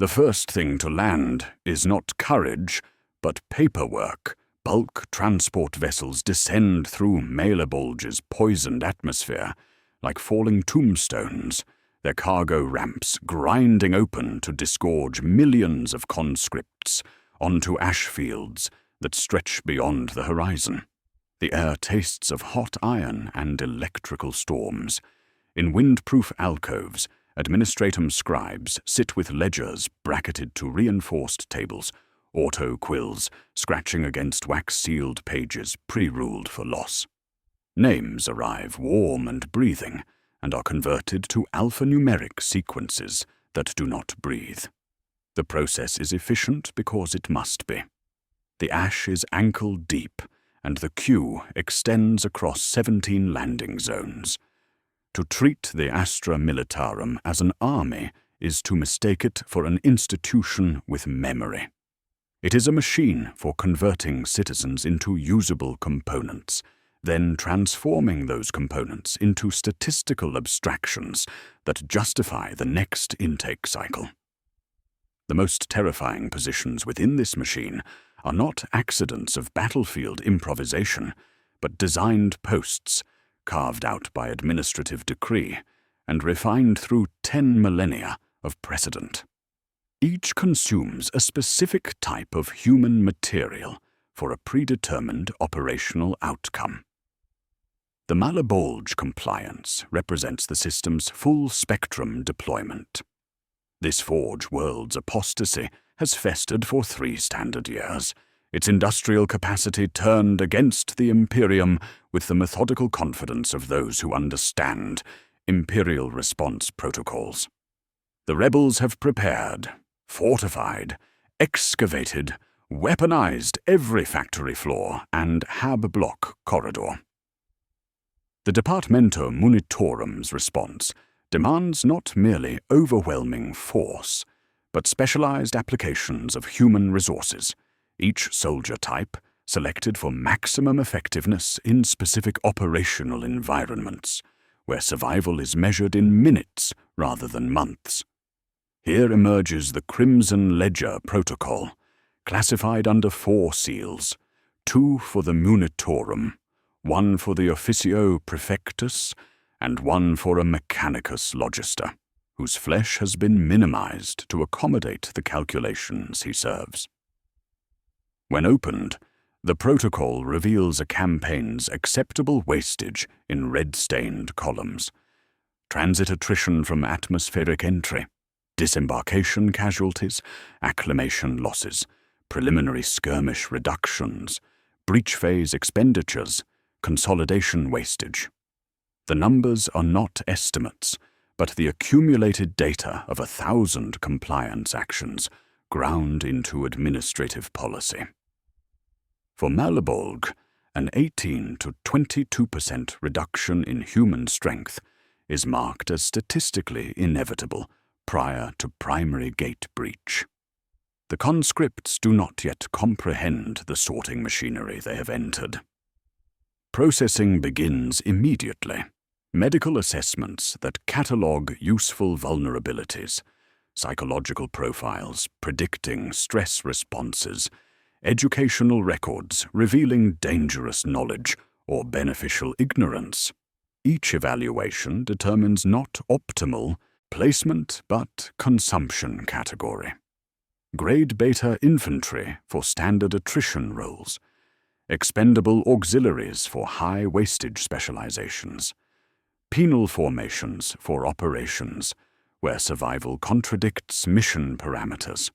The first thing to land is not courage, but paperwork. Bulk transport vessels descend through Mailer Bulge's poisoned atmosphere like falling tombstones, their cargo ramps grinding open to disgorge millions of conscripts onto ash fields that stretch beyond the horizon. The air tastes of hot iron and electrical storms. In windproof alcoves, administratum scribes sit with ledgers bracketed to reinforced tables, auto quills scratching against wax-sealed pages pre-ruled for loss. Names arrive warm and breathing, and are converted to alphanumeric sequences that do not breathe. The process is efficient because it must be. The ash is ankle-deep, and the queue extends across 17 landing zones. To treat the Astra Militarum as an army is to mistake it for an institution with memory. It is a machine for converting citizens into usable components, then transforming those components into statistical abstractions that justify the next intake cycle. The most terrifying positions within this machine are not accidents of battlefield improvisation, but designed posts, carved out by administrative decree and refined through 10 millennia of precedent. Each consumes a specific type of human material for a predetermined operational outcome. The Mailer Bulge compliance represents the system's full-spectrum deployment. This Forge world's apostasy has festered for 3 standard years, its industrial capacity turned against the Imperium with the methodical confidence of those who understand Imperial response protocols. The rebels have prepared, fortified, excavated, weaponized every factory floor and hab block corridor. The Departamento Munitorum's response demands not merely overwhelming force, but specialized applications of human resources, each soldier type selected for maximum effectiveness in specific operational environments, where survival is measured in minutes rather than months. Here emerges the Crimson Ledger Protocol, classified under 4 seals, 2 for the Munitorum, 1 for the Officio Prefectus, and 1 for a Mechanicus Logister, whose flesh has been minimized to accommodate the calculations he serves. When opened, the protocol reveals a campaign's acceptable wastage in red-stained columns, transit attrition from atmospheric entry, disembarkation casualties, acclimation losses, preliminary skirmish reductions, breach phase expenditures, consolidation wastage. The numbers are not estimates, but the accumulated data of 1,000 compliance actions ground into administrative policy. For Mailer Bulge, an 18 to 22% reduction in human strength is marked as statistically inevitable prior to primary gate breach. The conscripts do not yet comprehend the sorting machinery they have entered. Processing begins immediately. Medical assessments that catalogue useful vulnerabilities, psychological profiles predicting stress responses, educational records revealing dangerous knowledge or beneficial ignorance. Each evaluation determines not optimal placement but consumption category. Grade Beta infantry for standard attrition roles, expendable auxiliaries for high wastage specializations, penal formations for operations where survival contradicts mission parameters.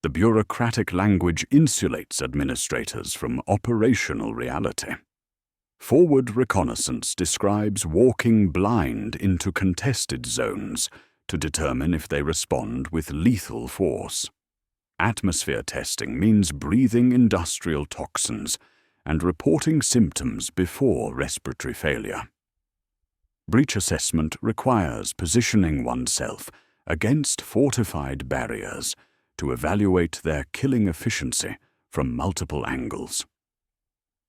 The bureaucratic language insulates administrators from operational reality. Forward reconnaissance describes walking blind into contested zones to determine if they respond with lethal force. Atmosphere testing means breathing industrial toxins and reporting symptoms before respiratory failure. Breach assessment requires positioning oneself against fortified barriers to evaluate their killing efficiency from multiple angles.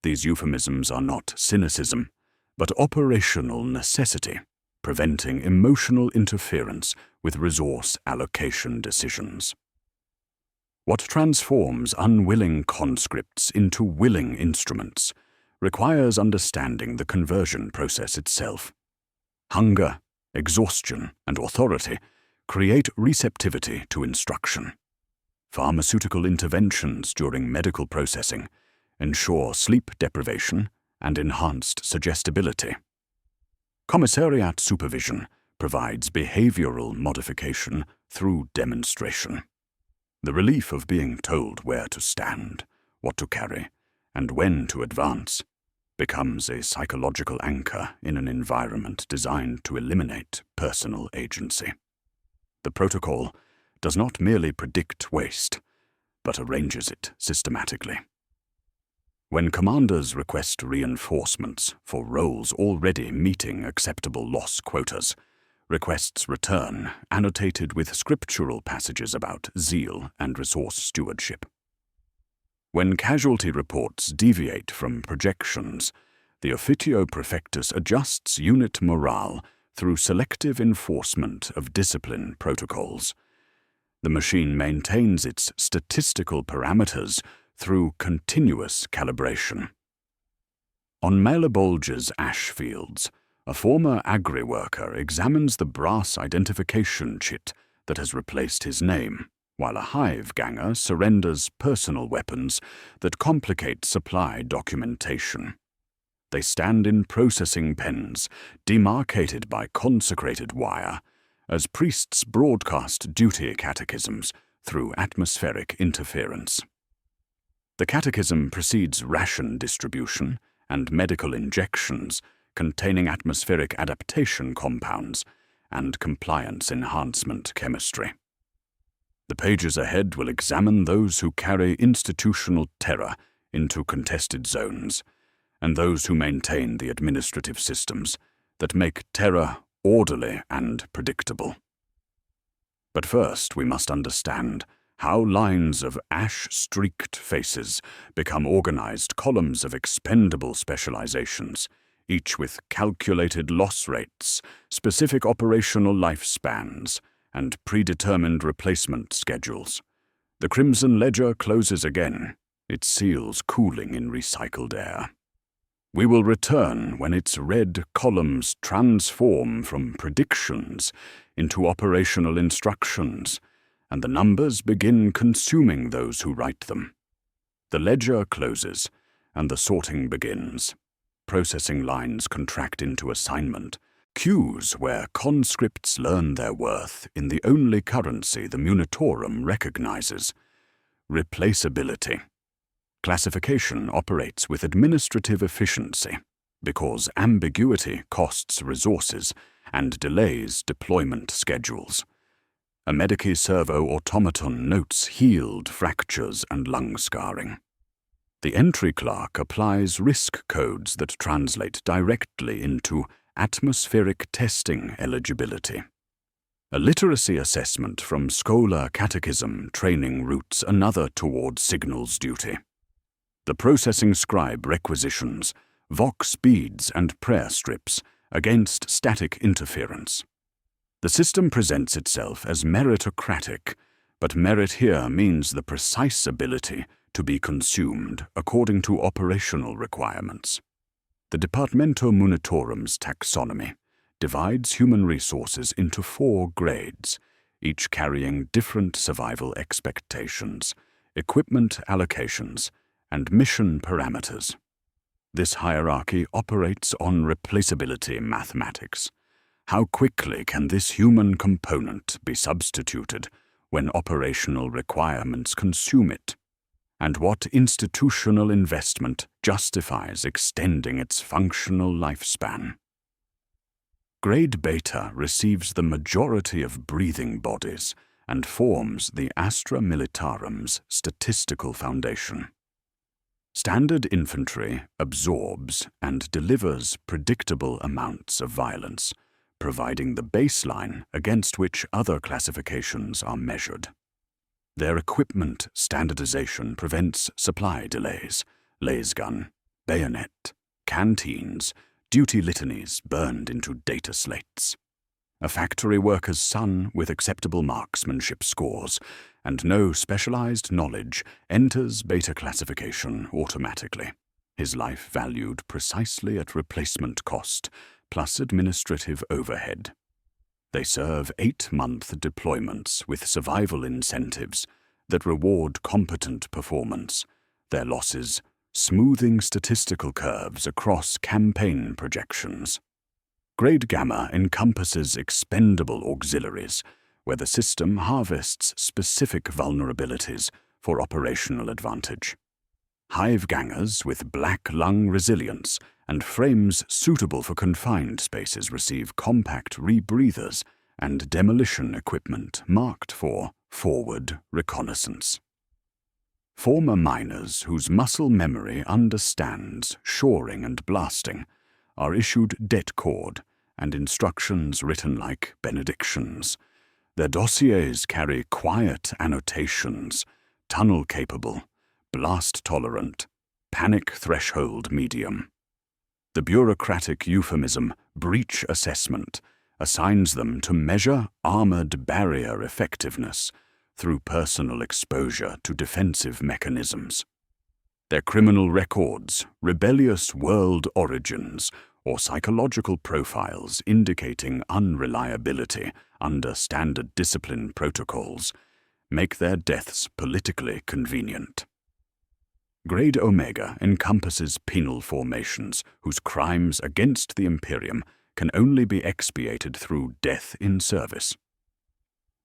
These euphemisms are not cynicism, but operational necessity, preventing emotional interference with resource allocation decisions. What transforms unwilling conscripts into willing instruments requires understanding the conversion process itself. Hunger, exhaustion, and authority create receptivity to instruction. Pharmaceutical interventions during medical processing ensure sleep deprivation and enhanced suggestibility. Commissariat supervision provides behavioral modification through demonstration. The relief of being told where to stand, what to carry, and when to advance becomes a psychological anchor in an environment designed to eliminate personal agency. The protocol does not merely predict waste, but arranges it systematically. When commanders request reinforcements for roles already meeting acceptable loss quotas, requests return annotated with scriptural passages about zeal and resource stewardship. When casualty reports deviate from projections, the Officio Prefectus adjusts unit morale through selective enforcement of discipline protocols. The machine maintains its statistical parameters through continuous calibration. On Malebolge's ash fields, a former agri-worker examines the brass identification chit that has replaced his name, while a hive ganger surrenders personal weapons that complicate supply documentation. They stand in processing pens, demarcated by consecrated wire, as priests broadcast duty catechisms through atmospheric interference. The catechism precedes ration distribution and medical injections containing atmospheric adaptation compounds and compliance enhancement chemistry. The pages ahead will examine those who carry institutional terror into contested zones, and those who maintain the administrative systems that make terror orderly and predictable. But first we must understand how lines of ash-streaked faces become organized columns of expendable specializations, each with calculated loss rates, specific operational lifespans, and predetermined replacement schedules. The Crimson Ledger closes again, its seals cooling in recycled air. We will return when its red columns transform from predictions into operational instructions, and the numbers begin consuming those who write them. The ledger closes, and the sorting begins. Processing lines contract into assignment, queues where conscripts learn their worth in the only currency the Munitorum recognizes: replaceability. Classification operates with administrative efficiency because ambiguity costs resources and delays deployment schedules. A Medici servo automaton notes healed fractures and lung scarring. The entry clerk applies risk codes that translate directly into atmospheric testing eligibility. A literacy assessment from Schola Catechism training routes another toward signals duty. The processing scribe requisitions vox beads and prayer strips against static interference. The system presents itself as meritocratic, but merit here means the precise ability to be consumed according to operational requirements. The Departamento Munitorum's taxonomy divides human resources into 4 grades, each carrying different survival expectations, equipment allocations, and mission parameters. This hierarchy operates on replaceability mathematics. How quickly can this human component be substituted when operational requirements consume it? And what institutional investment justifies extending its functional lifespan? Grade Beta receives the majority of breathing bodies and forms the Astra Militarum's statistical foundation. Standard infantry absorbs and delivers predictable amounts of violence, providing the baseline against which other classifications are measured. Their equipment standardization prevents supply delays, lasgun, bayonet, canteens, duty litanies burned into data slates. A factory worker's son with acceptable marksmanship scores and no specialized knowledge enters beta classification automatically, his life valued precisely at replacement cost, plus administrative overhead. They serve 8-month deployments with survival incentives that reward competent performance, their losses smoothing statistical curves across campaign projections. Grade Gamma encompasses expendable auxiliaries, where the system harvests specific vulnerabilities for operational advantage. Hive gangers with black lung resilience and frames suitable for confined spaces receive compact rebreathers and demolition equipment marked for forward reconnaissance. Former miners whose muscle memory understands shoring and blasting are issued Death Korps and instructions written like benedictions. Their dossiers carry quiet annotations, tunnel-capable, blast-tolerant, panic threshold medium. The bureaucratic euphemism breach assessment assigns them to measure armored barrier effectiveness through personal exposure to defensive mechanisms. Their criminal records, rebellious world origins, or psychological profiles indicating unreliability under standard discipline protocols make their deaths politically convenient. Grade Omega encompasses penal formations whose crimes against the Imperium can only be expiated through death in service.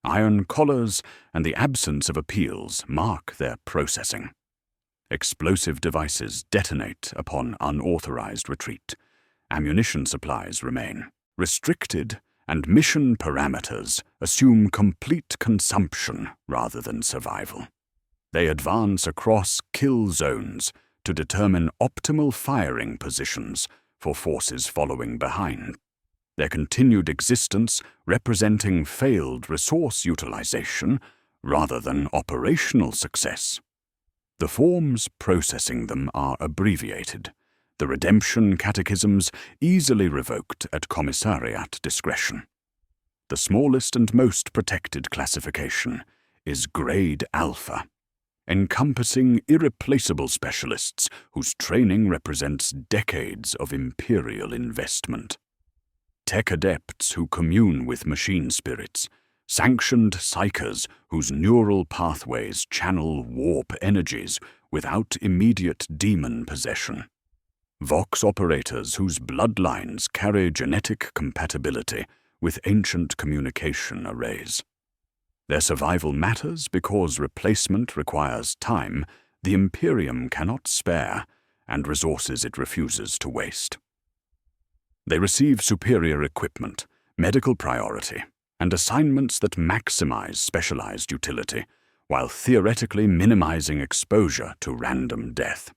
Iron collars and the absence of appeals mark their processing. Explosive devices detonate upon unauthorized retreat. Ammunition supplies remain restricted, and mission parameters assume complete consumption rather than survival. They advance across kill zones to determine optimal firing positions for forces following behind, their continued existence representing failed resource utilization rather than operational success. The forms processing them are abbreviated, the redemption catechisms easily revoked at commissariat discretion. The smallest and most protected classification is Grade Alpha, encompassing irreplaceable specialists whose training represents decades of imperial investment. Tech adepts who commune with machine spirits, sanctioned psychers whose neural pathways channel warp energies without immediate demon possession. Vox operators whose bloodlines carry genetic compatibility with ancient communication arrays. Their survival matters because replacement requires time the Imperium cannot spare and resources it refuses to waste. They receive superior equipment, medical priority, and assignments that maximize specialized utility, while theoretically minimizing exposure to random death.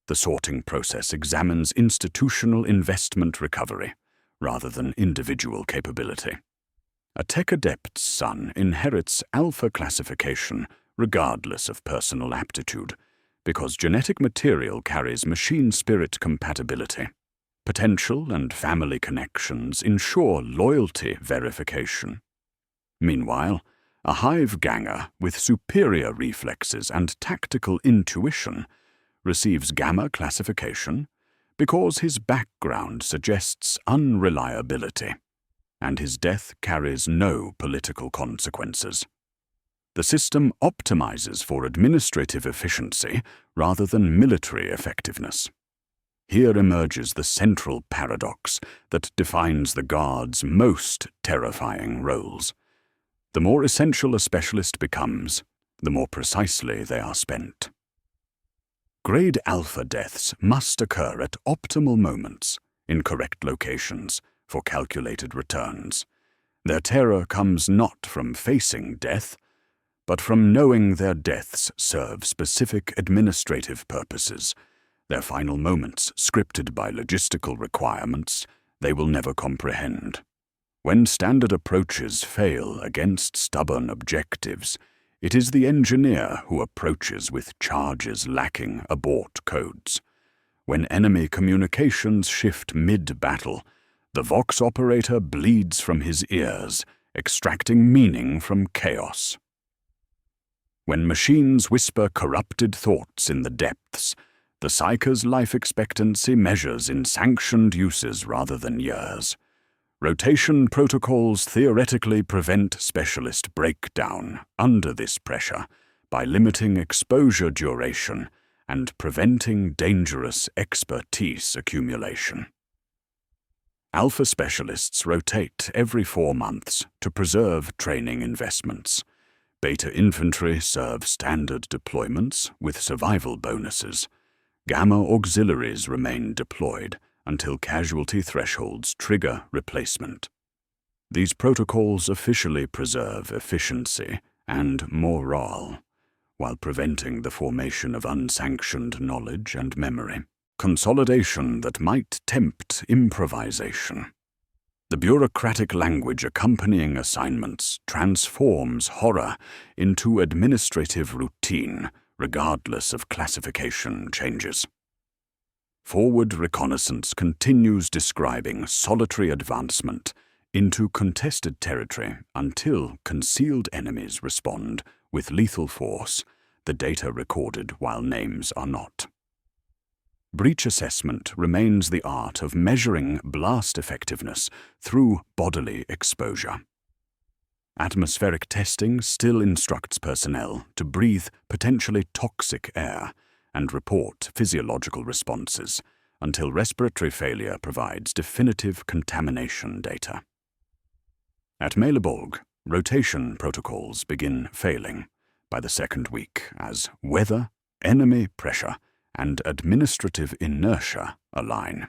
The sorting process examines institutional investment recovery, rather than individual capability. A tech adept's son inherits alpha classification regardless of personal aptitude, because genetic material carries machine spirit compatibility. Potential and family connections ensure loyalty verification. Meanwhile, a hive ganger with superior reflexes and tactical intuition receives Gamma classification because his background suggests unreliability, and his death carries no political consequences. The system optimizes for administrative efficiency rather than military effectiveness. Here emerges the central paradox that defines the Guard's most terrifying roles. The more essential a specialist becomes, the more precisely they are spent. Grade Alpha deaths must occur at optimal moments, in correct locations, for calculated returns. Their terror comes not from facing death, but from knowing their deaths serve specific administrative purposes, their final moments scripted by logistical requirements they will never comprehend. When standard approaches fail against stubborn objectives, it is the engineer who approaches with charges lacking abort codes. When enemy communications shift mid-battle, the Vox operator bleeds from his ears, extracting meaning from chaos. When machines whisper corrupted thoughts in the depths, the Psyker's life expectancy measures in sanctioned uses rather than years. Rotation protocols theoretically prevent specialist breakdown under this pressure by limiting exposure duration and preventing dangerous expertise accumulation. Alpha specialists rotate every 4 months to preserve training investments. Beta infantry serve standard deployments with survival bonuses. Gamma auxiliaries remain deployed until casualty thresholds trigger replacement. These protocols officially preserve efficiency and morale, while preventing the formation of unsanctioned knowledge and memory, consolidation that might tempt improvisation. The bureaucratic language accompanying assignments transforms horror into administrative routine, regardless of classification changes. Forward reconnaissance continues describing solitary advancement into contested territory until concealed enemies respond with lethal force, the data recorded while names are not. Breach assessment remains the art of measuring blast effectiveness through bodily exposure. Atmospheric testing still instructs personnel to breathe potentially toxic air and report physiological responses until respiratory failure provides definitive contamination data. At Malebolg, rotation protocols begin failing by the second week as weather, enemy pressure, and administrative inertia align.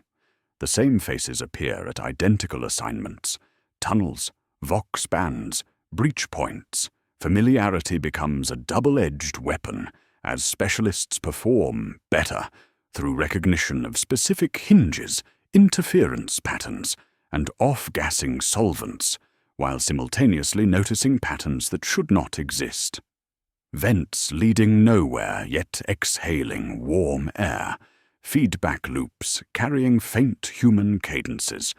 The same faces appear at identical assignments: tunnels, Vox bands, breach points. Familiarity becomes a double-edged weapon as specialists perform better through recognition of specific hinges, interference patterns, and off-gassing solvents, while simultaneously noticing patterns that should not exist. Vents leading nowhere yet exhaling warm air, feedback loops carrying faint human cadences,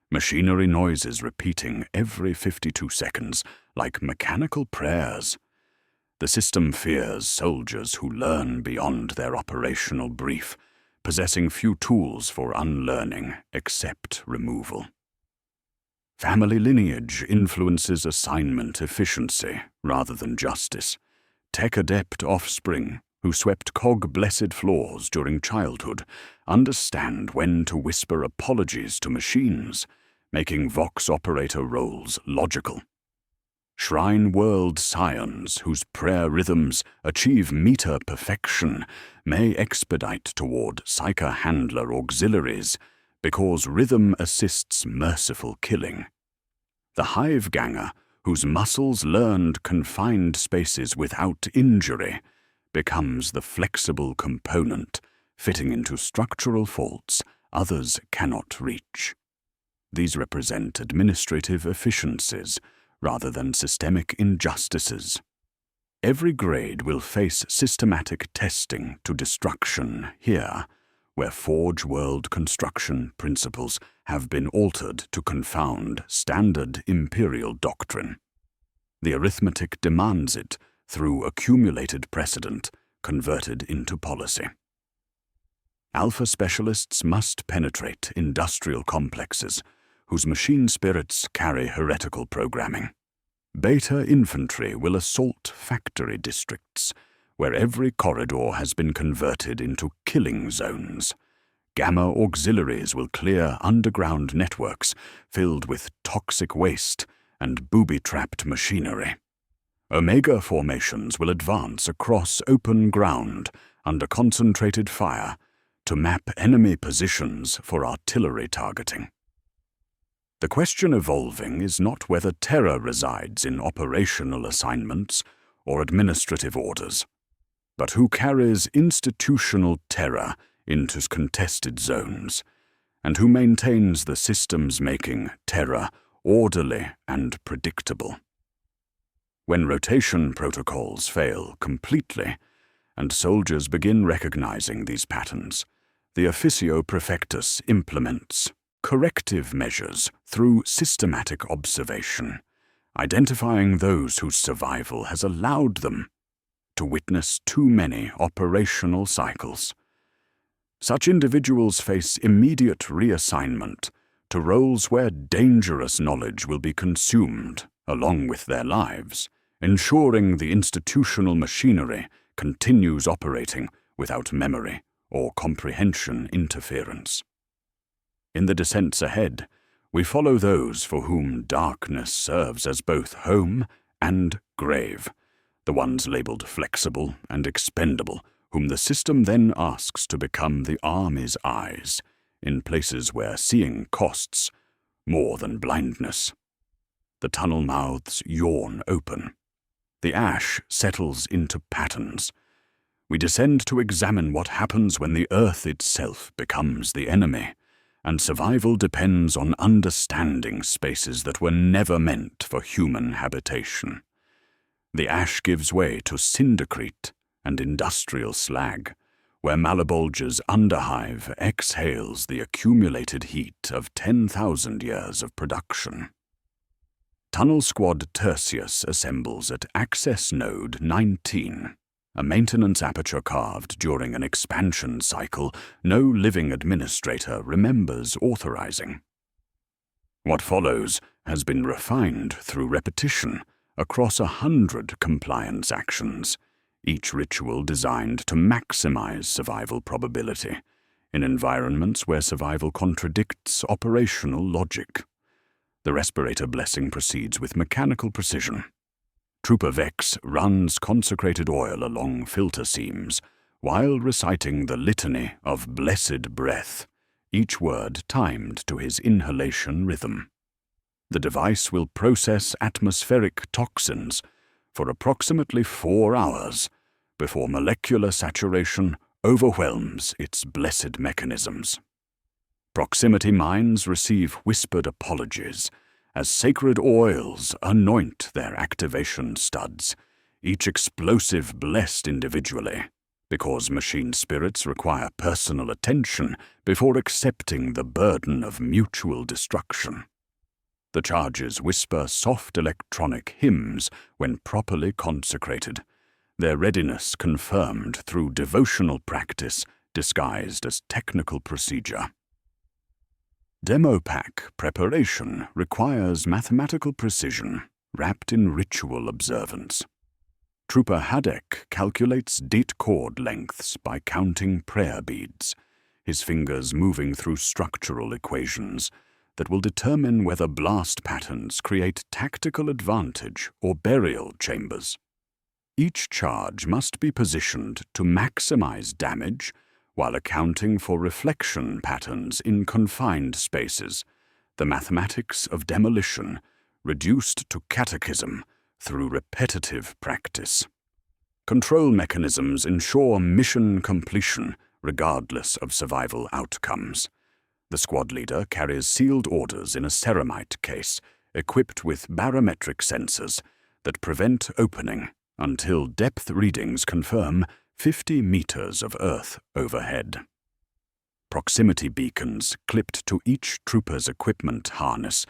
machinery noises repeating every 52 seconds like mechanical prayers. The system fears soldiers who learn beyond their operational brief, possessing few tools for unlearning except removal. Family lineage influences assignment efficiency rather than justice. Tech-adept offspring who swept cog-blessed floors during childhood understand when to whisper apologies to machines, making Vox operator roles logical. Shrine World scions whose prayer rhythms achieve meter perfection may expedite toward Psyker handler auxiliaries because rhythm assists merciful killing. The hive ganger whose muscles learned confined spaces without injury becomes the flexible component fitting into structural faults others cannot reach. These represent administrative efficiencies rather than systemic injustices. Every grade will face systematic testing to destruction here, where Forge World construction principles have been altered to confound standard Imperial doctrine. The arithmetic demands it through accumulated precedent converted into policy. Alpha specialists must penetrate industrial complexes whose machine spirits carry heretical programming. Beta infantry will assault factory districts, where every corridor has been converted into killing zones. Gamma auxiliaries will clear underground networks filled with toxic waste and booby-trapped machinery. Omega formations will advance across open ground under concentrated fire to map enemy positions for artillery targeting. The question evolving is not whether terror resides in operational assignments or administrative orders, but who carries institutional terror into contested zones, and who maintains the systems making terror orderly and predictable. When rotation protocols fail completely, and soldiers begin recognizing these patterns, the Officio Prefectus implements corrective measures through systematic observation, identifying those whose survival has allowed them to witness too many operational cycles. Such individuals face immediate reassignment to roles where dangerous knowledge will be consumed along with their lives, ensuring the institutional machinery continues operating without memory or comprehension interference. In the descents ahead, we follow those for whom darkness serves as both home and grave, the ones labeled flexible and expendable, whom the system then asks to become the army's eyes, in places where seeing costs more than blindness. The tunnel mouths yawn open. The ash settles into patterns. We descend to examine what happens when the earth itself becomes the enemy, and survival depends on understanding spaces that were never meant for human habitation. The ash gives way to cindercrete and industrial slag, where Malabolge's underhive exhales the accumulated heat of 10,000 years of production. Tunnel Squad Tertius assembles at Access Node 19, a maintenance aperture carved during an expansion cycle no living administrator remembers authorizing. What follows has been refined through repetition across 100 compliance actions, each ritual designed to maximize survival probability in environments where survival contradicts operational logic. The respirator blessing proceeds with mechanical precision. Trooper Vex runs consecrated oil along filter seams while reciting the litany of blessed breath, each word timed to his inhalation rhythm. The device will process atmospheric toxins for approximately 4 hours before molecular saturation overwhelms its blessed mechanisms. Proximity mines receive whispered apologies as sacred oils anoint their activation studs, each explosive blessed individually, because machine spirits require personal attention before accepting the burden of mutual destruction. The charges whisper soft electronic hymns when properly consecrated, their readiness confirmed through devotional practice disguised as technical procedure. Demo pack preparation requires mathematical precision wrapped in ritual observance. Trooper Hadek calculates date cord lengths by counting prayer beads, his fingers moving through structural equations that will determine whether blast patterns create tactical advantage or burial chambers. Each charge must be positioned to maximize damage while accounting for reflection patterns in confined spaces, the mathematics of demolition reduced to catechism through repetitive practice. Control mechanisms ensure mission completion regardless of survival outcomes. The squad leader carries sealed orders in a ceramite case equipped with barometric sensors that prevent opening until depth readings confirm 50 meters of earth overhead. Proximity beacons clipped to each trooper's equipment harness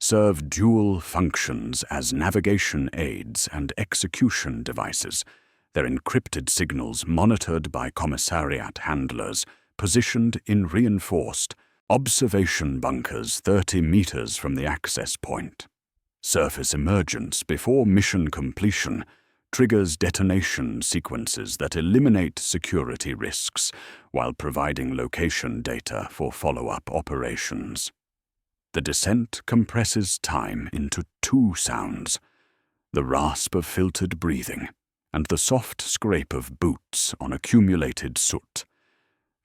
serve dual functions as navigation aids and execution devices, their encrypted signals monitored by commissariat handlers positioned in reinforced observation bunkers 30 meters from the access point. Surface emergence before mission completion triggers detonation sequences that eliminate security risks while providing location data for follow-up operations. The descent compresses time into 2 sounds, the rasp of filtered breathing and the soft scrape of boots on accumulated soot.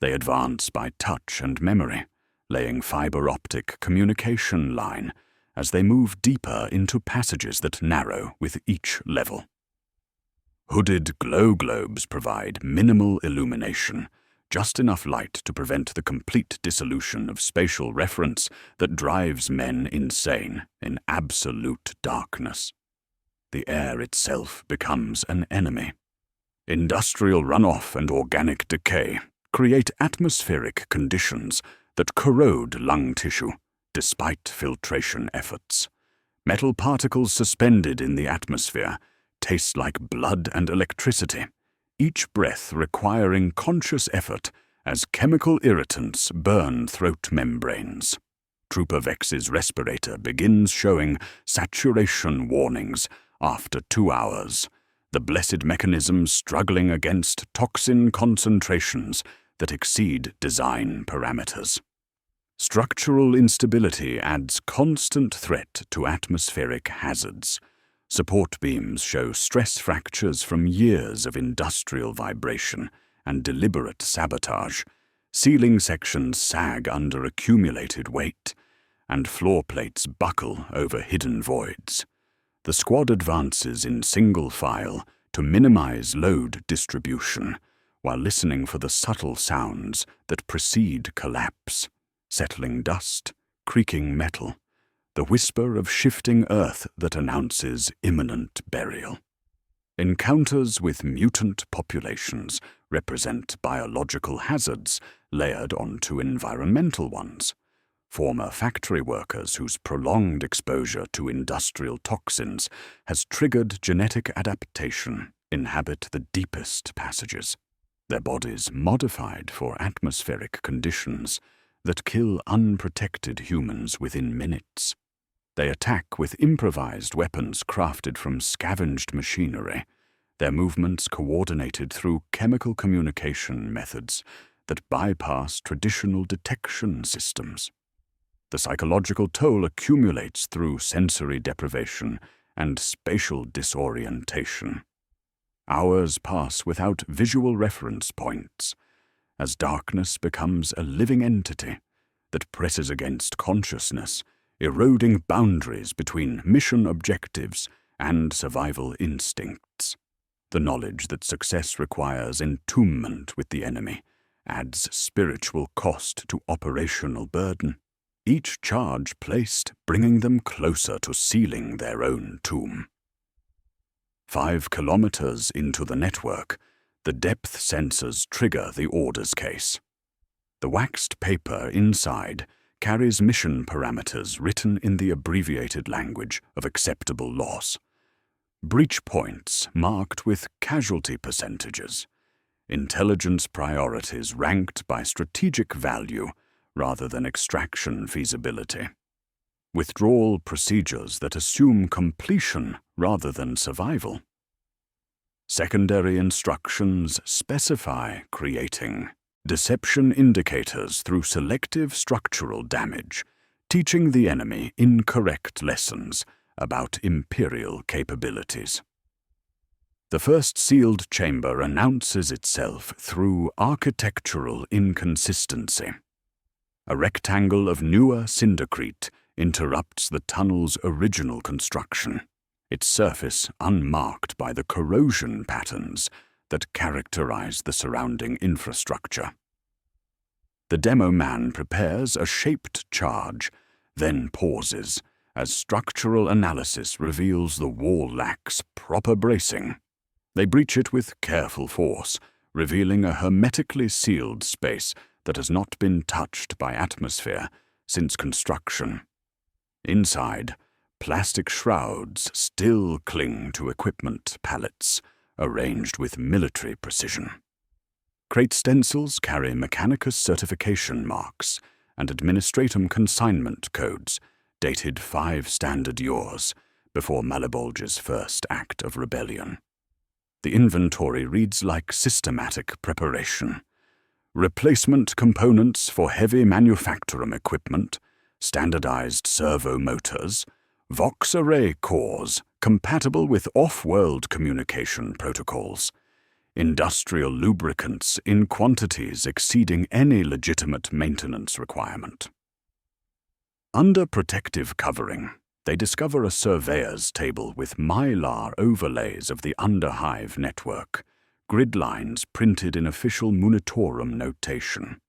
They advance by touch and memory, laying fiber-optic communication line as they move deeper into passages that narrow with each level. Hooded glow globes provide minimal illumination, just enough light to prevent the complete dissolution of spatial reference that drives men insane in absolute darkness. The air itself becomes an enemy. Industrial runoff and organic decay create atmospheric conditions that corrode lung tissue, despite filtration efforts. Metal particles suspended in the atmosphere taste like blood and electricity, each breath requiring conscious effort as chemical irritants burn throat membranes. Trooper Vex's respirator begins showing saturation warnings after 2 hours, the blessed mechanism struggling against toxin concentrations that exceed design parameters. Structural instability adds constant threat to atmospheric hazards. Support beams show stress fractures from years of industrial vibration and deliberate sabotage. Ceiling sections sag under accumulated weight, and floor plates buckle over hidden voids. The squad advances in single file to minimize load distribution, while listening for the subtle sounds that precede collapse. Settling dust, creaking metal, the whisper of shifting earth that announces imminent burial. Encounters with mutant populations represent biological hazards layered onto environmental ones. Former factory workers whose prolonged exposure to industrial toxins has triggered genetic adaptation inhabit the deepest passages, their bodies modified for atmospheric conditions that kill unprotected humans within minutes. They attack with improvised weapons crafted from scavenged machinery, their movements coordinated through chemical communication methods that bypass traditional detection systems. The psychological toll accumulates through sensory deprivation and spatial disorientation. Hours pass without visual reference points, as darkness becomes a living entity that presses against consciousness, eroding boundaries between mission objectives and survival instincts. The knowledge that success requires entombment with the enemy adds spiritual cost to operational burden, each charge placed bringing them closer to sealing their own tomb. 5 kilometers into the network, the depth sensors trigger the orders case. The waxed paper inside carries mission parameters written in the abbreviated language of acceptable loss. Breach points marked with casualty percentages. Intelligence priorities ranked by strategic value rather than extraction feasibility. Withdrawal procedures that assume completion rather than survival. Secondary instructions specify creating deception indicators through selective structural damage, teaching the enemy incorrect lessons about Imperial capabilities. The first sealed chamber announces itself through architectural inconsistency. A rectangle of newer cindercrete interrupts the tunnel's original construction, its surface unmarked by the corrosion patterns that characterize the surrounding infrastructure. The demo man prepares a shaped charge, then pauses as structural analysis reveals the wall lacks proper bracing. They breach it with careful force, revealing a hermetically sealed space that has not been touched by atmosphere since construction. Inside, plastic shrouds still cling to equipment pallets, arranged with military precision. Crate stencils carry Mechanicus certification marks and Administratum consignment codes, dated 5 standard years before Malebolge's first act of rebellion. The inventory reads like systematic preparation. Replacement components for heavy manufacturum equipment, standardized servo motors, Vox array cores compatible with off-world communication protocols, industrial lubricants in quantities exceeding any legitimate maintenance requirement. Under protective covering, they discover a surveyor's table with mylar overlays of the underhive network, grid lines printed in official Munitorum notation.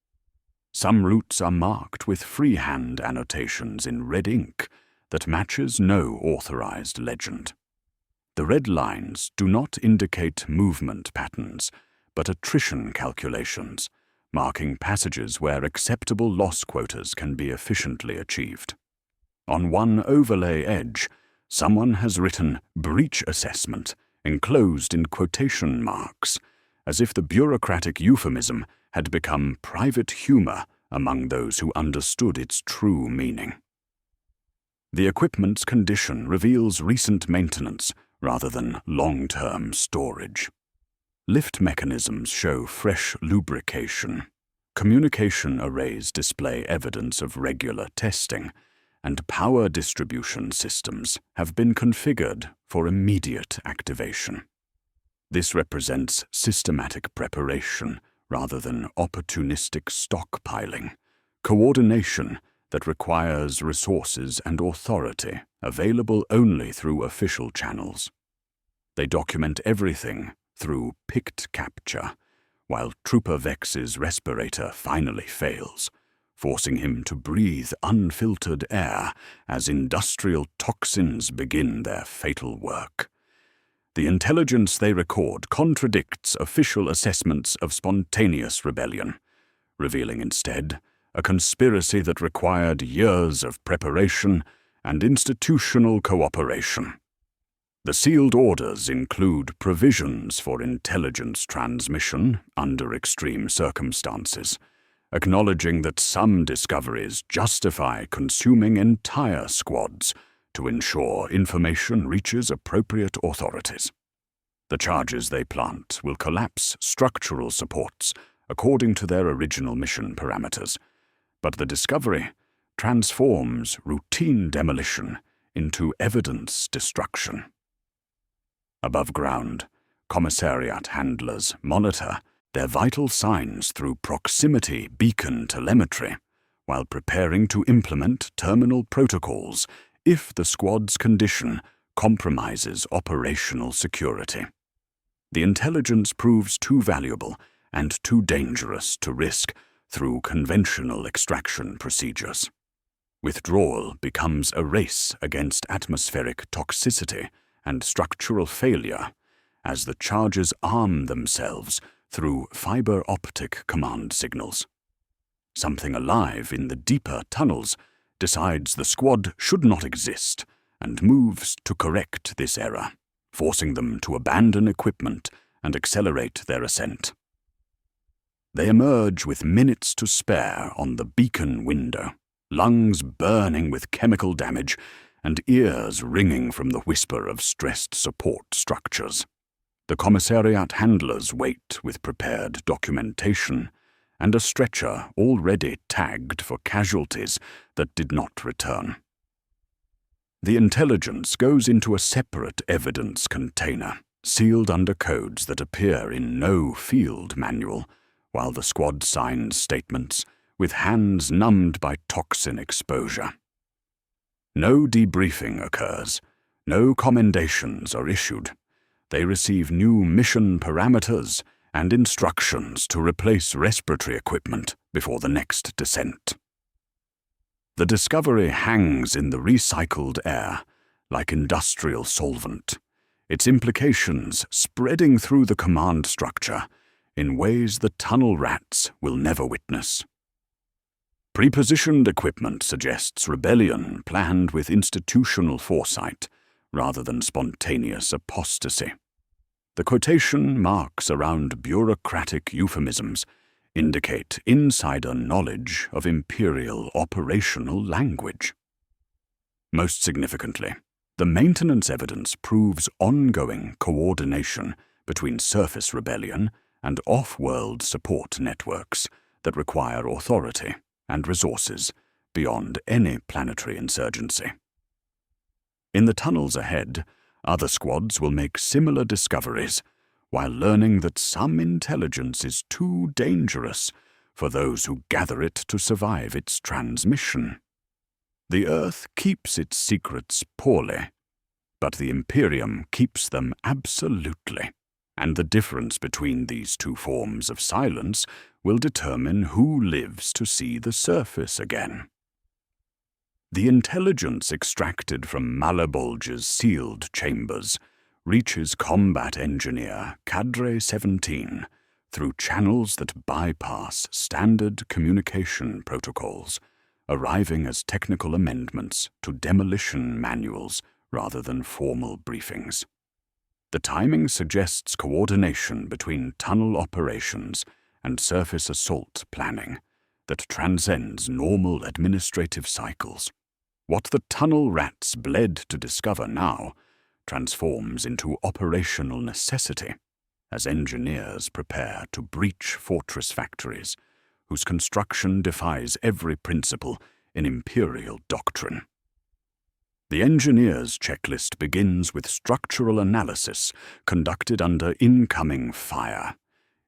Some routes are marked with freehand annotations in red ink that matches no authorized legend. The red lines do not indicate movement patterns, but attrition calculations, marking passages where acceptable loss quotas can be efficiently achieved. On one overlay edge, someone has written "breach assessment" enclosed in quotation marks, as if the bureaucratic euphemism had become private humor among those who understood its true meaning. The equipment's condition reveals recent maintenance rather than long-term storage. Lift mechanisms show fresh lubrication. Communication arrays display evidence of regular testing, and power distribution systems have been configured for immediate activation. This represents systematic preparation rather than opportunistic stockpiling, coordination that requires resources and authority available only through official channels. They document everything through picked capture, while Trooper Vex's respirator finally fails, forcing him to breathe unfiltered air as industrial toxins begin their fatal work. The intelligence they record contradicts official assessments of spontaneous rebellion, revealing instead a conspiracy that required years of preparation and institutional cooperation. The sealed orders include provisions for intelligence transmission under extreme circumstances, acknowledging that some discoveries justify consuming entire squads to ensure information reaches appropriate authorities. The charges they plant will collapse structural supports according to their original mission parameters, but the discovery transforms routine demolition into evidence destruction. Above ground, commissariat handlers monitor their vital signs through proximity beacon telemetry, while preparing to implement terminal protocols if the squad's condition compromises operational security. The intelligence proves too valuable and too dangerous to risk through conventional extraction procedures. Withdrawal becomes a race against atmospheric toxicity and structural failure as the charges arm themselves through fiber optic command signals. Something alive in the deeper tunnels decides the squad should not exist and moves to correct this error, forcing them to abandon equipment and accelerate their ascent. They emerge with minutes to spare on the beacon window, lungs burning with chemical damage and ears ringing from the whisper of stressed support structures. The commissariat handlers wait with prepared documentation and a stretcher already tagged for casualties that did not return. The intelligence goes into a separate evidence container, sealed under codes that appear in no field manual, while the squad signs statements with hands numbed by toxin exposure. No debriefing occurs, no commendations are issued. They receive new mission parameters and instructions to replace respiratory equipment before the next descent. The discovery hangs in the recycled air like industrial solvent, its implications spreading through the command structure in ways the tunnel rats will never witness. Prepositioned equipment suggests rebellion planned with institutional foresight rather than spontaneous apostasy. The quotation marks around bureaucratic euphemisms indicate insider knowledge of Imperial operational language. Most significantly, the maintenance evidence proves ongoing coordination between surface rebellion and off-world support networks that require authority and resources beyond any planetary insurgency. In the tunnels ahead, other squads will make similar discoveries, while learning that some intelligence is too dangerous for those who gather it to survive its transmission. The Earth keeps its secrets poorly, but the Imperium keeps them absolutely, and the difference between these two forms of silence will determine who lives to see the surface again. The intelligence extracted from Malabulge's sealed chambers reaches combat engineer Cadre 17 through channels that bypass standard communication protocols, arriving as technical amendments to demolition manuals rather than formal briefings. The timing suggests coordination between tunnel operations and surface assault planning that transcends normal administrative cycles. What the tunnel rats bled to discover now transforms into operational necessity as engineers prepare to breach fortress factories whose construction defies every principle in Imperial doctrine. The engineer's checklist begins with structural analysis conducted under incoming fire,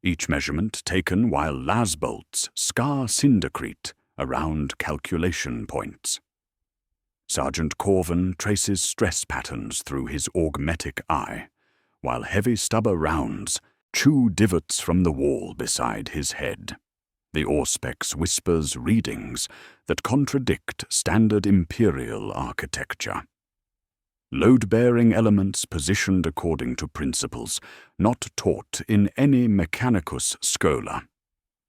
each measurement taken while las bolts scar cindercrete around calculation points. Sergeant Corvin traces stress patterns through his augmetic eye, while heavy stubber rounds chew divots from the wall beside his head. The Auspex whispers readings that contradict standard Imperial architecture. Load-bearing elements positioned according to principles not taught in any Mechanicus schola.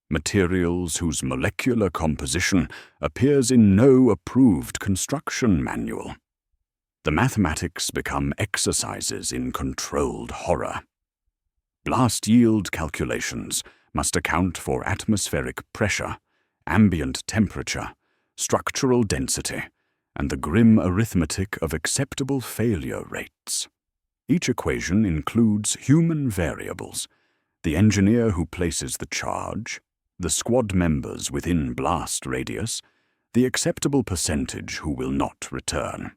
Materials whose molecular composition appears in no approved construction manual. The mathematics become exercises in controlled horror. Blast yield calculations must account for atmospheric pressure, ambient temperature, structural density, and the grim arithmetic of acceptable failure rates. Each equation includes human variables: the engineer who places the charge, the squad members within blast radius, the acceptable percentage who will not return.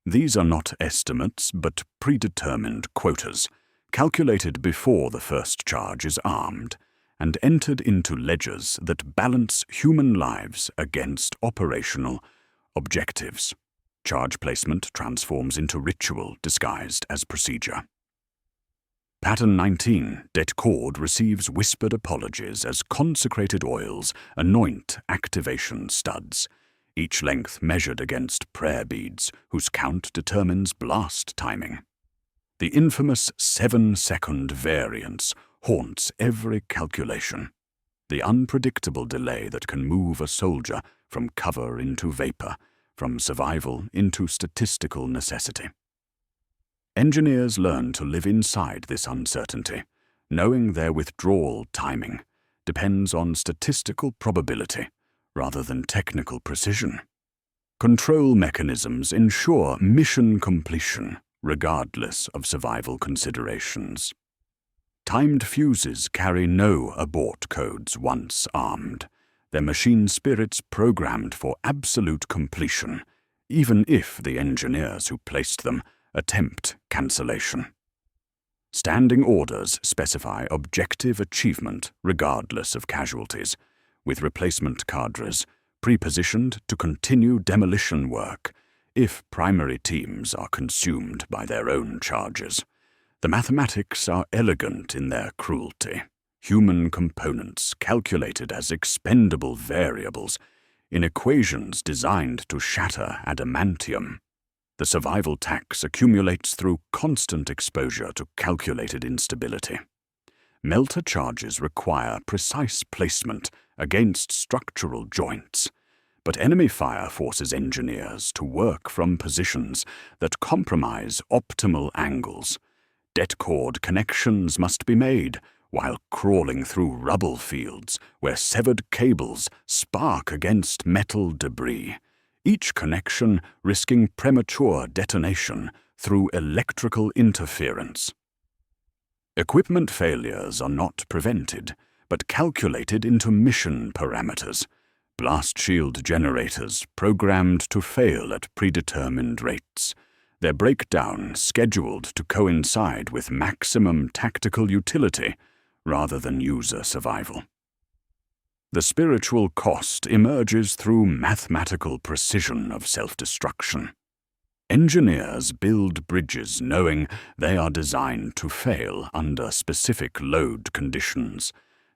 These are not estimates, but predetermined quotas, calculated before the first charge is armed, and entered into ledgers that balance human lives against operational objectives. Charge placement transforms into ritual disguised as procedure. Pattern 19, Det Korps receives whispered apologies as consecrated oils anoint activation studs, each length measured against prayer beads whose count determines blast timing. The infamous 7-second variance haunts every calculation, the unpredictable delay that can move a soldier from cover into vapor, from survival into statistical necessity. Engineers learn to live inside this uncertainty, knowing their withdrawal timing depends on statistical probability rather than technical precision. Control mechanisms ensure mission completion regardless of survival considerations. Timed fuses carry no abort codes once armed, their machine spirits programmed for absolute completion, even if the engineers who placed them attempt cancellation. Standing orders specify objective achievement regardless of casualties, with replacement cadres pre-positioned to continue demolition work if primary teams are consumed by their own charges. The mathematics are elegant in their cruelty. Human components calculated as expendable variables in equations designed to shatter adamantium. The survival tax accumulates through constant exposure to calculated instability. Melter charges require precise placement against structural joints, but enemy fire forces engineers to work from positions that compromise optimal angles. Det Korps connections must be made while crawling through rubble fields where severed cables spark against metal debris, each connection risking premature detonation through electrical interference. Equipment failures are not prevented, but calculated into mission parameters. Blast shield generators programmed to fail at predetermined rates, their breakdown scheduled to coincide with maximum tactical utility rather than user survival. The spiritual cost emerges through mathematical precision of self-destruction. Engineers build bridges knowing they are designed to fail under specific load conditions,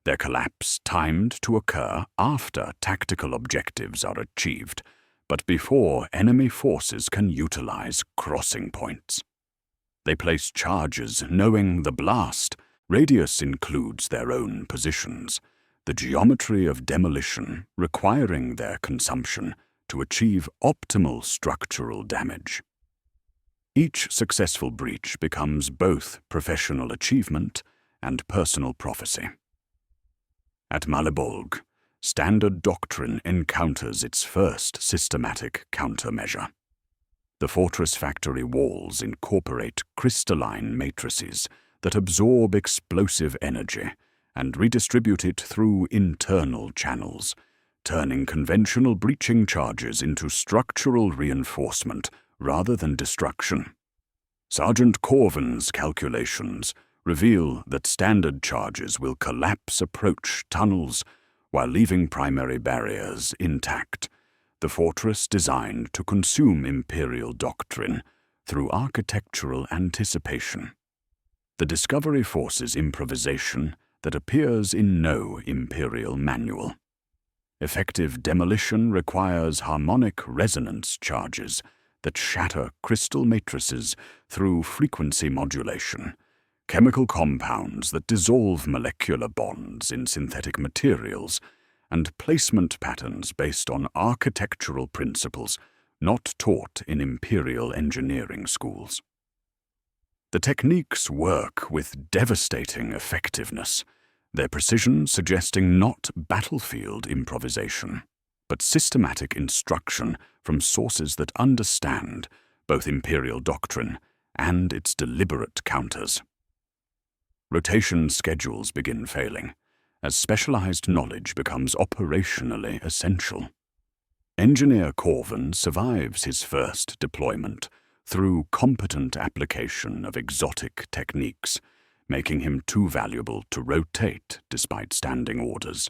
their collapse timed to occur after tactical objectives are achieved, but before enemy forces can utilize crossing points. They place charges knowing the blast Radius includes their own positions, the geometry of demolition requiring their consumption to achieve optimal structural damage. Each successful breach becomes both professional achievement and personal prophecy. At Mallebolge, standard doctrine encounters its first systematic countermeasure. The fortress factory walls incorporate crystalline matrices that absorb explosive energy and redistribute it through internal channels, turning conventional breaching charges into structural reinforcement rather than destruction. Sergeant Corvin's calculations reveal that standard charges will collapse approach tunnels while leaving primary barriers intact, the fortress designed to consume Imperial doctrine through architectural anticipation. The discovery forces improvisation that appears in no Imperial manual. Effective demolition requires harmonic resonance charges that shatter crystal matrices through frequency modulation, chemical compounds that dissolve molecular bonds in synthetic materials, and placement patterns based on architectural principles not taught in Imperial engineering schools. The techniques work with devastating effectiveness, their precision suggesting not battlefield improvisation, but systematic instruction from sources that understand both Imperial doctrine and its deliberate counters. Rotation schedules begin failing, as specialized knowledge becomes operationally essential. Engineer Corvin survives his first deployment through competent application of exotic techniques, making him too valuable to rotate despite standing orders.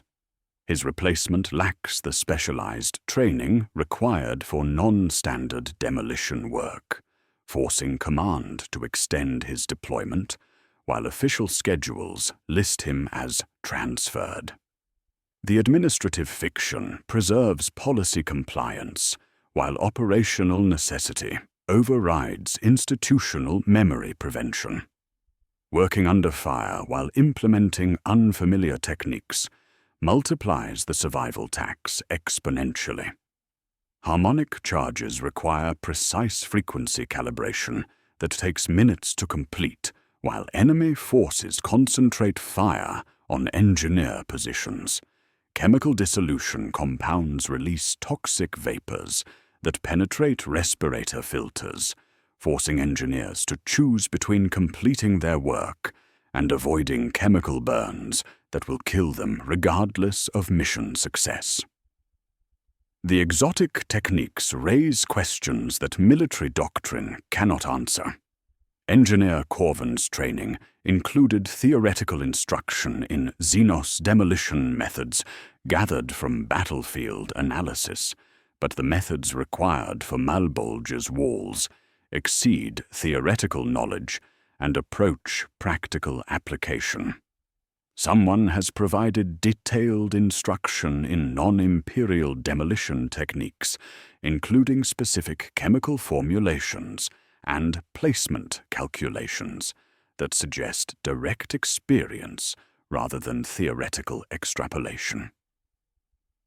His replacement lacks the specialized training required for non-standard demolition work, forcing command to extend his deployment, while official schedules list him as transferred. The administrative fiction preserves policy compliance, while operational necessity overrides institutional memory prevention. Working under fire while implementing unfamiliar techniques multiplies the survival tax exponentially. Harmonic charges require precise frequency calibration that takes minutes to complete, while enemy forces concentrate fire on engineer positions. Chemical dissolution compounds release toxic vapors that penetrate respirator filters, forcing engineers to choose between completing their work and avoiding chemical burns that will kill them regardless of mission success. The exotic techniques raise questions that military doctrine cannot answer. Engineer Corvin's training included theoretical instruction in Xenos demolition methods gathered from battlefield analysis, but the methods required for Mallebolge's walls exceed theoretical knowledge and approach practical application. Someone has provided detailed instruction in non-Imperial demolition techniques, including specific chemical formulations and placement calculations that suggest direct experience rather than theoretical extrapolation.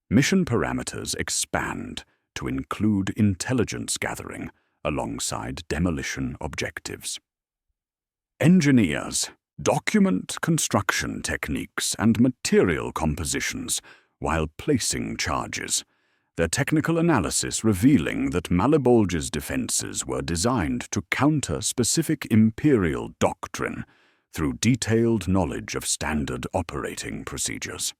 Mission parameters expand to include intelligence gathering alongside demolition objectives. Engineers document construction techniques and material compositions while placing charges, their technical analysis revealing that Mallebolge's defenses were designed to counter specific Imperial doctrine through detailed knowledge of standard operating procedures.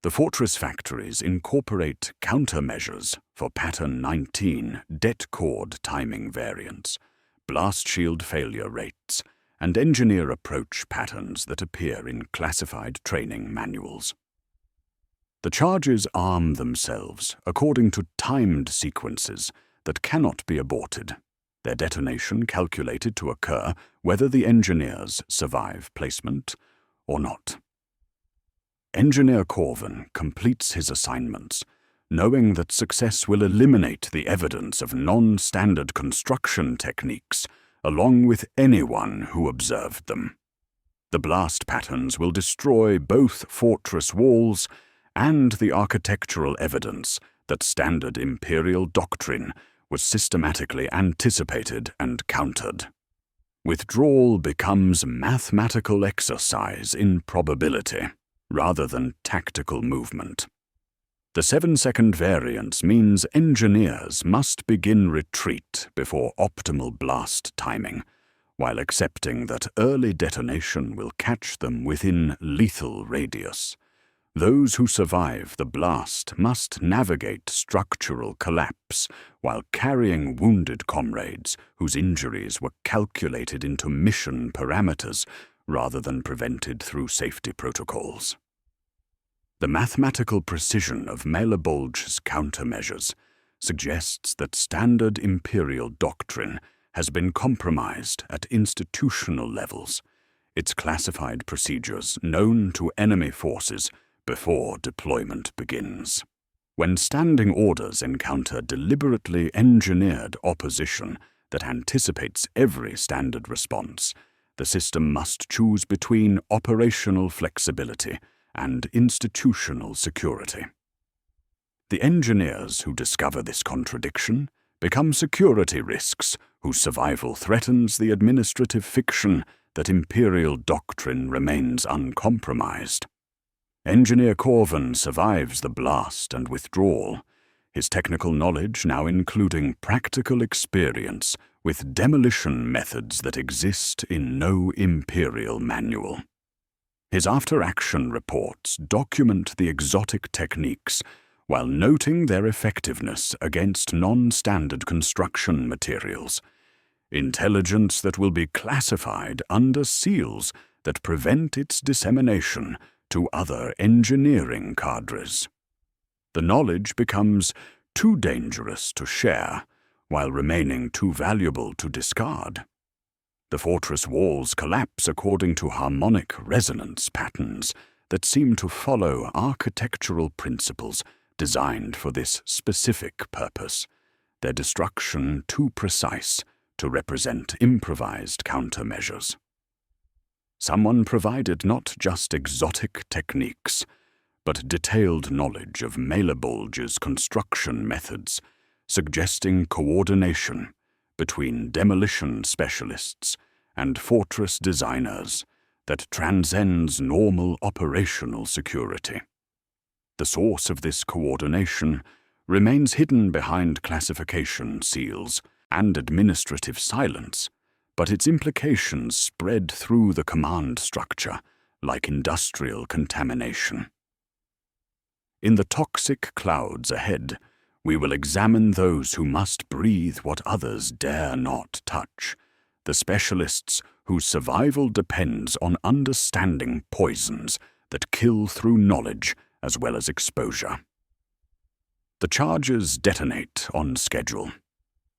The fortress factories incorporate countermeasures for Pattern 19 Death Korps timing variants, blast shield failure rates, and engineer approach patterns that appear in classified training manuals. The charges arm themselves according to timed sequences that cannot be aborted, their detonation calculated to occur whether the engineers survive placement or not. Engineer Corvin completes his assignments, knowing that success will eliminate the evidence of non-standard construction techniques along with anyone who observed them. The blast patterns will destroy both fortress walls and the architectural evidence that standard Imperial doctrine was systematically anticipated and countered. Withdrawal becomes mathematical exercise in probability, rather than tactical movement. The 7-second variance means engineers must begin retreat before optimal blast timing, while accepting that early detonation will catch them within lethal radius. Those who survive the blast must navigate structural collapse while carrying wounded comrades whose injuries were calculated into mission parameters rather than prevented through safety protocols. The mathematical precision of Malebulge's countermeasures suggests that standard Imperial doctrine has been compromised at institutional levels, its classified procedures known to enemy forces before deployment begins. When standing orders encounter deliberately engineered opposition that anticipates every standard response, the system must choose between operational flexibility and institutional security. The engineers who discover this contradiction become security risks whose survival threatens the administrative fiction that Imperial doctrine remains uncompromised. Engineer Corvin survives the blast and withdrawal, his technical knowledge now including practical experience with demolition methods that exist in no Imperial manual. His after-action reports document the exotic techniques while noting their effectiveness against non-standard construction materials, intelligence that will be classified under seals that prevent its dissemination to other engineering cadres. The knowledge becomes too dangerous to share, while remaining too valuable to discard. The fortress walls collapse according to harmonic resonance patterns that seem to follow architectural principles designed for this specific purpose, their destruction too precise to represent improvised countermeasures. Someone provided not just exotic techniques, but detailed knowledge of Malebulge's construction methods, suggesting coordination between demolition specialists and fortress designers that transcends normal operational security. The source of this coordination remains hidden behind classification seals and administrative silence, but its implications spread through the command structure like industrial contamination. In the toxic clouds ahead, we will examine those who must breathe what others dare not touch, the specialists whose survival depends on understanding poisons that kill through knowledge as well as exposure. The charges detonate on schedule.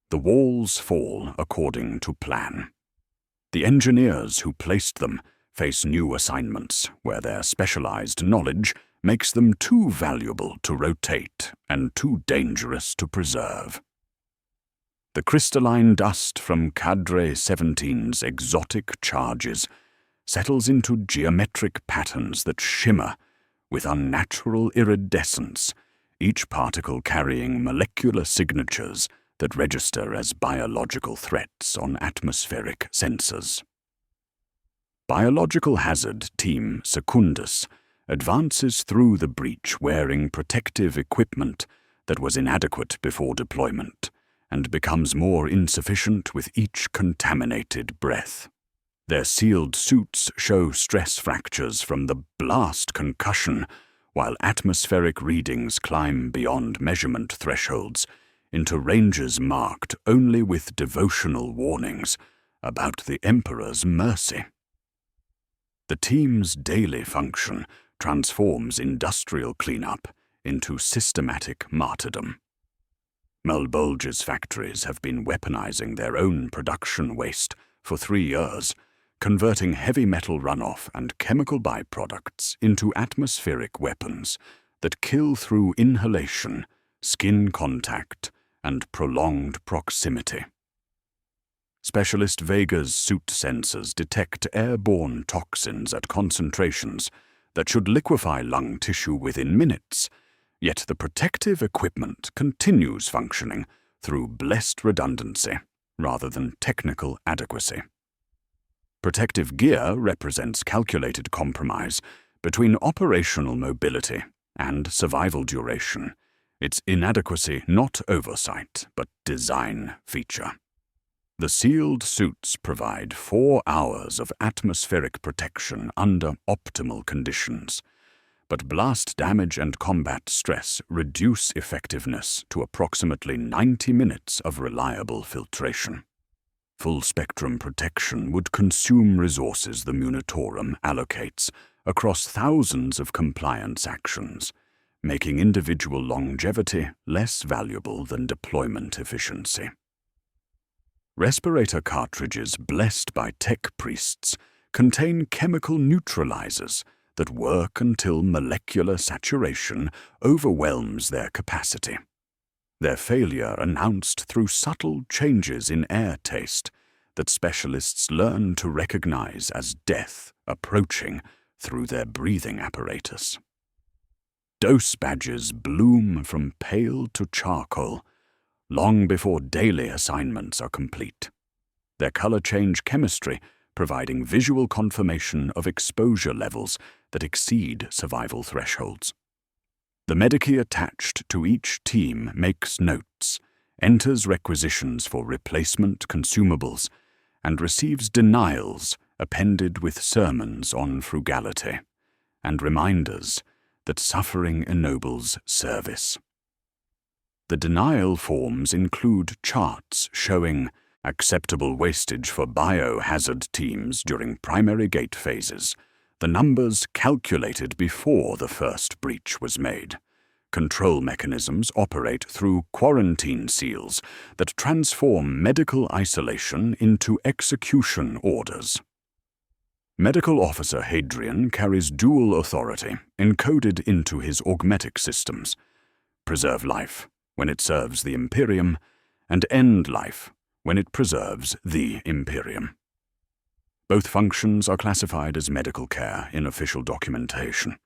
The walls fall according to plan. The engineers who placed them face new assignments where their specialized knowledge makes them too valuable to rotate and too dangerous to preserve. The crystalline dust from Cadre 17's exotic charges settles into geometric patterns that shimmer with unnatural iridescence, each particle carrying molecular signatures that register as biological threats on atmospheric sensors. Biological hazard Team Secundus advances through the breach wearing protective equipment that was inadequate before deployment and becomes more insufficient with each contaminated breath. Their sealed suits show stress fractures from the blast concussion, while atmospheric readings climb beyond measurement thresholds into ranges marked only with devotional warnings about the Emperor's mercy. The team's daily function transforms industrial cleanup into systematic martyrdom. Malebulge's factories have been weaponizing their own production waste for 3 years, converting heavy metal runoff and chemical byproducts into atmospheric weapons that kill through inhalation, skin contact, and prolonged proximity. Specialist Vega's suit sensors detect airborne toxins at concentrations that should liquefy lung tissue within minutes, yet the protective equipment continues functioning through blessed redundancy rather than technical adequacy. Protective gear represents calculated compromise between operational mobility and survival duration, its inadequacy not oversight but design feature. The sealed suits provide 4 hours of atmospheric protection under optimal conditions, but blast damage and combat stress reduce effectiveness to approximately 90 minutes of reliable filtration. Full-spectrum protection would consume resources the Munitorum allocates across thousands of compliance actions, making individual longevity less valuable than deployment efficiency. Respirator cartridges blessed by tech priests contain chemical neutralizers that work until molecular saturation overwhelms their capacity. Their failure announced through subtle changes in air taste that specialists learn to recognize as death approaching through their breathing apparatus. Dose badges bloom from pale to charcoal, long before daily assignments are complete. Their color change chemistry providing visual confirmation of exposure levels that exceed survival thresholds. The Medikey attached to each team makes notes, enters requisitions for replacement consumables, and receives denials appended with sermons on frugality, and reminders that suffering ennobles service. The denial forms include charts showing acceptable wastage for biohazard teams during primary gate phases, the numbers calculated before the first breach was made. Control mechanisms operate through quarantine seals that transform medical isolation into execution orders. Medical Officer Hadrian carries dual authority encoded into his augmetic systems: preserve life when it serves the Imperium, and end life when it preserves the Imperium. Both functions are classified as medical care in official documentation.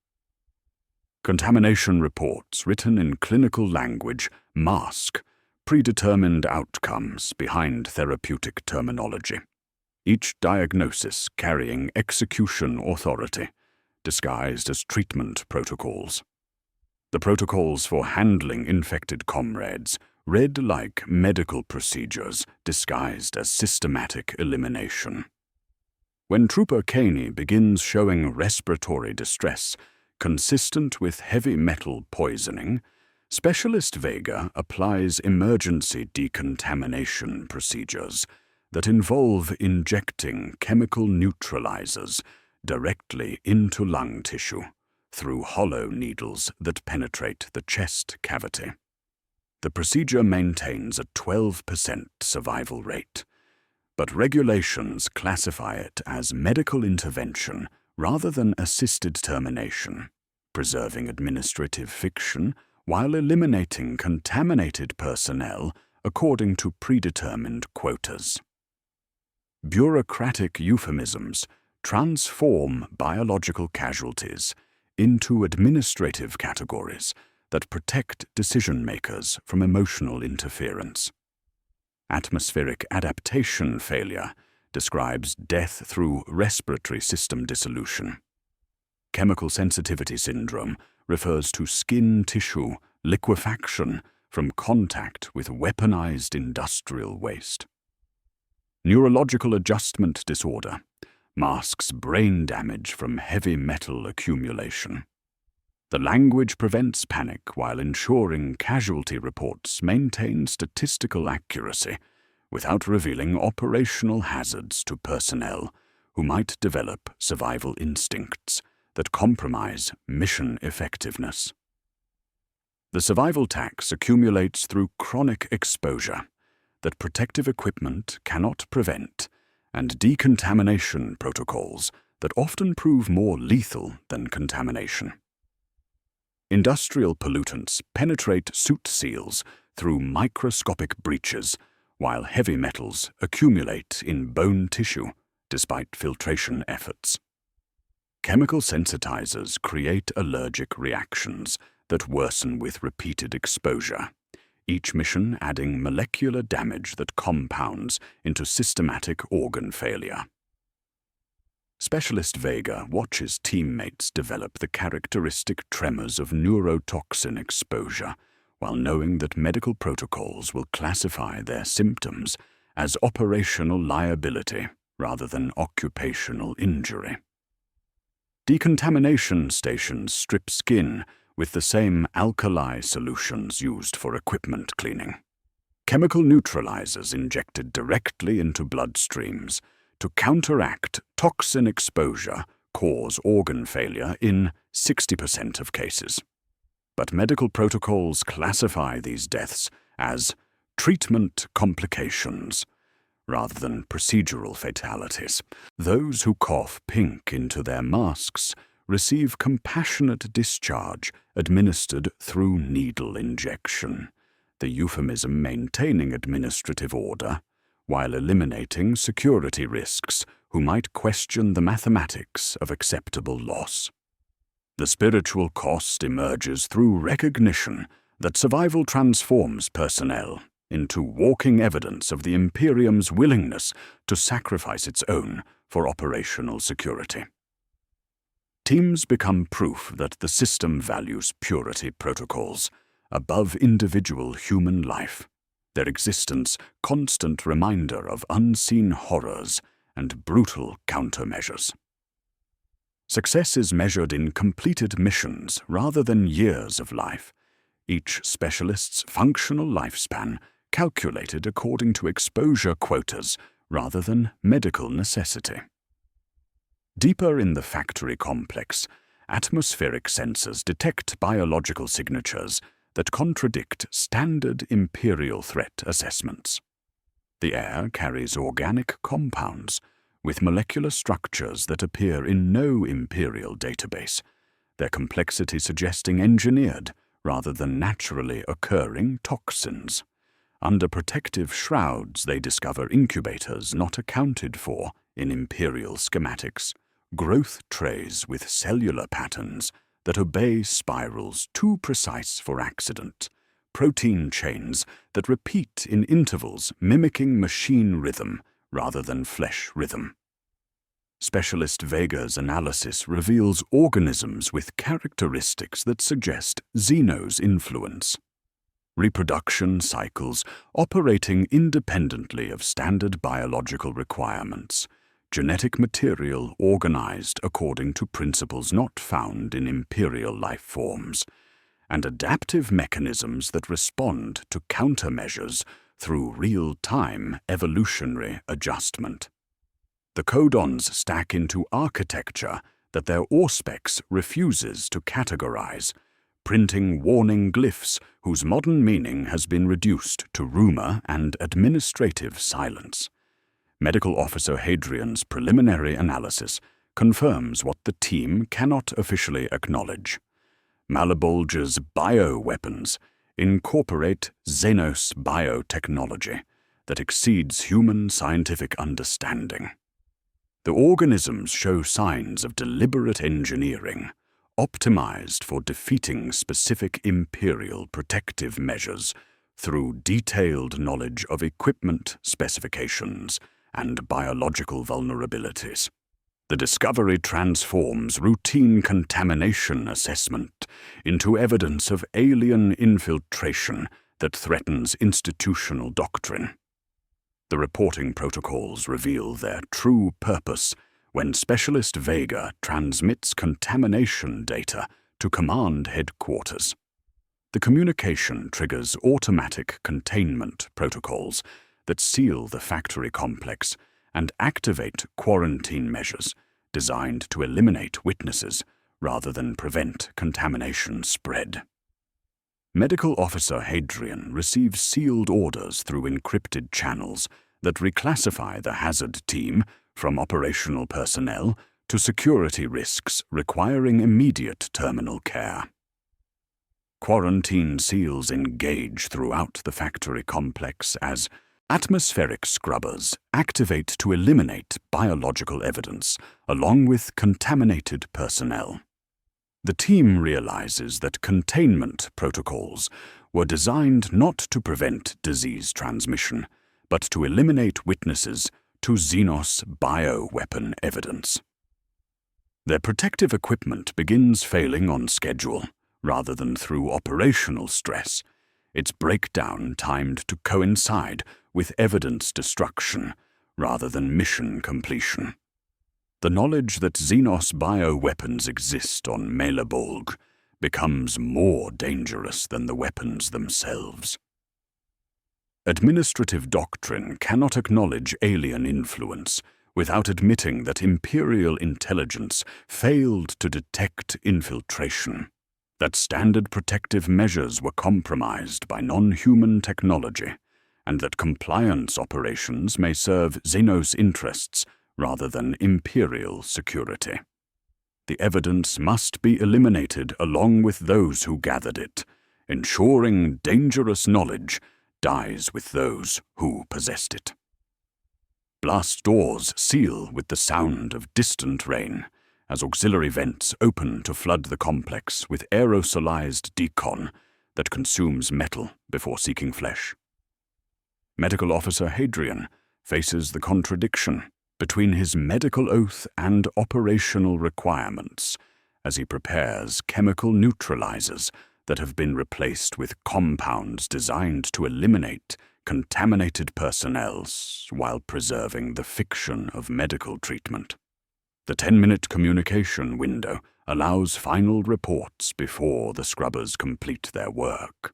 Contamination reports written in clinical language mask predetermined outcomes behind therapeutic terminology, each diagnosis carrying execution authority, disguised as treatment protocols. The protocols for handling infected comrades read like medical procedures disguised as systematic elimination. When Trooper Caney begins showing respiratory distress consistent with heavy metal poisoning, Specialist Vega applies emergency decontamination procedures that involve injecting chemical neutralizers directly into lung tissue through hollow needles that penetrate the chest cavity. The procedure maintains a 12% survival rate, but regulations classify it as medical intervention rather than assisted termination, preserving administrative fiction while eliminating contaminated personnel according to predetermined quotas. Bureaucratic euphemisms transform biological casualties into administrative categories that protect decision-makers from emotional interference. Atmospheric adaptation failure describes death through respiratory system dissolution. Chemical sensitivity syndrome refers to skin tissue liquefaction from contact with weaponized industrial waste. Neurological adjustment disorder masks brain damage from heavy metal accumulation. The language prevents panic while ensuring casualty reports maintain statistical accuracy without revealing operational hazards to personnel who might develop survival instincts that compromise mission effectiveness. The survival tax accumulates through chronic exposure that protective equipment cannot prevent, and decontamination protocols that often prove more lethal than contamination. Industrial pollutants penetrate suit seals through microscopic breaches, while heavy metals accumulate in bone tissue despite filtration efforts. Chemical sensitizers create allergic reactions that worsen with repeated exposure, each mission adding molecular damage that compounds into systematic organ failure. Specialist Vega watches teammates develop the characteristic tremors of neurotoxin exposure, while knowing that medical protocols will classify their symptoms as operational liability rather than occupational injury. Decontamination stations strip skin with the same alkali solutions used for equipment cleaning. Chemical neutralizers injected directly into bloodstreams to counteract toxin exposure cause organ failure in 60% of cases. But medical protocols classify these deaths as treatment complications rather than procedural fatalities. Those who cough pink into their masks receive compassionate discharge administered through needle injection, the euphemism maintaining administrative order while eliminating security risks who might question the mathematics of acceptable loss. The spiritual cost emerges through recognition that survival transforms personnel into walking evidence of the Imperium's willingness to sacrifice its own for operational security. Teams become proof that the system values purity protocols above individual human life, their existence constant reminder of unseen horrors and brutal countermeasures. Success is measured in completed missions rather than years of life, each specialist's functional lifespan calculated according to exposure quotas rather than medical necessity. Deeper in the factory complex, atmospheric sensors detect biological signatures that contradict standard Imperial threat assessments. The air carries organic compounds with molecular structures that appear in no Imperial database, their complexity suggesting engineered rather than naturally occurring toxins. Under protective shrouds, they discover incubators not accounted for in Imperial schematics, growth trays with cellular patterns that obey spirals too precise for accident, protein chains that repeat in intervals mimicking machine rhythm rather than flesh rhythm. Specialist Vega's analysis reveals organisms with characteristics that suggest Xeno's influence. Reproduction cycles operating independently of standard biological requirements, genetic material organized according to principles not found in Imperial life forms, and adaptive mechanisms that respond to countermeasures through real-time evolutionary adjustment. The codons stack into architecture that their Auspex refuses to categorize, printing warning glyphs whose modern meaning has been reduced to rumor and administrative silence. Medical Officer Hadrian's preliminary analysis confirms what the team cannot officially acknowledge. Malabolge's bioweapons incorporate Xenos biotechnology that exceeds human scientific understanding. The organisms show signs of deliberate engineering, optimized for defeating specific Imperial protective measures through detailed knowledge of equipment specifications and biological vulnerabilities. The discovery transforms routine contamination assessment into evidence of alien infiltration that threatens institutional doctrine. The reporting protocols reveal their true purpose when Specialist Vega transmits contamination data to Command Headquarters. The communication triggers automatic containment protocols that seal the factory complex and activate quarantine measures designed to eliminate witnesses rather than prevent contamination spread. Medical Officer Hadrian receives sealed orders through encrypted channels that reclassify the hazard team from operational personnel to security risks requiring immediate terminal care. Quarantine seals engage throughout the factory complex as Atmospheric scrubbers activate to eliminate biological evidence, along with contaminated personnel. The team realizes that containment protocols were designed not to prevent disease transmission, but to eliminate witnesses to Xenos bioweapon evidence. Their protective equipment begins failing on schedule, rather than through operational stress, its breakdown timed to coincide with evidence destruction, rather than mission completion. The knowledge that Xenos bioweapons exist on Malebolge becomes more dangerous than the weapons themselves. Administrative doctrine cannot acknowledge alien influence without admitting that Imperial intelligence failed to detect infiltration, that standard protective measures were compromised by non-human technology, and that compliance operations may serve Xenos interests rather than Imperial security. The evidence must be eliminated along with those who gathered it, ensuring dangerous knowledge dies with those who possessed it. Blast doors seal with the sound of distant rain, as auxiliary vents open to flood the complex with aerosolized decon that consumes metal before seeking flesh. Medical Officer Hadrian faces the contradiction between his medical oath and operational requirements as he prepares chemical neutralizers that have been replaced with compounds designed to eliminate contaminated personnel while preserving the fiction of medical treatment. The 10-minute communication window allows final reports before the scrubbers complete their work.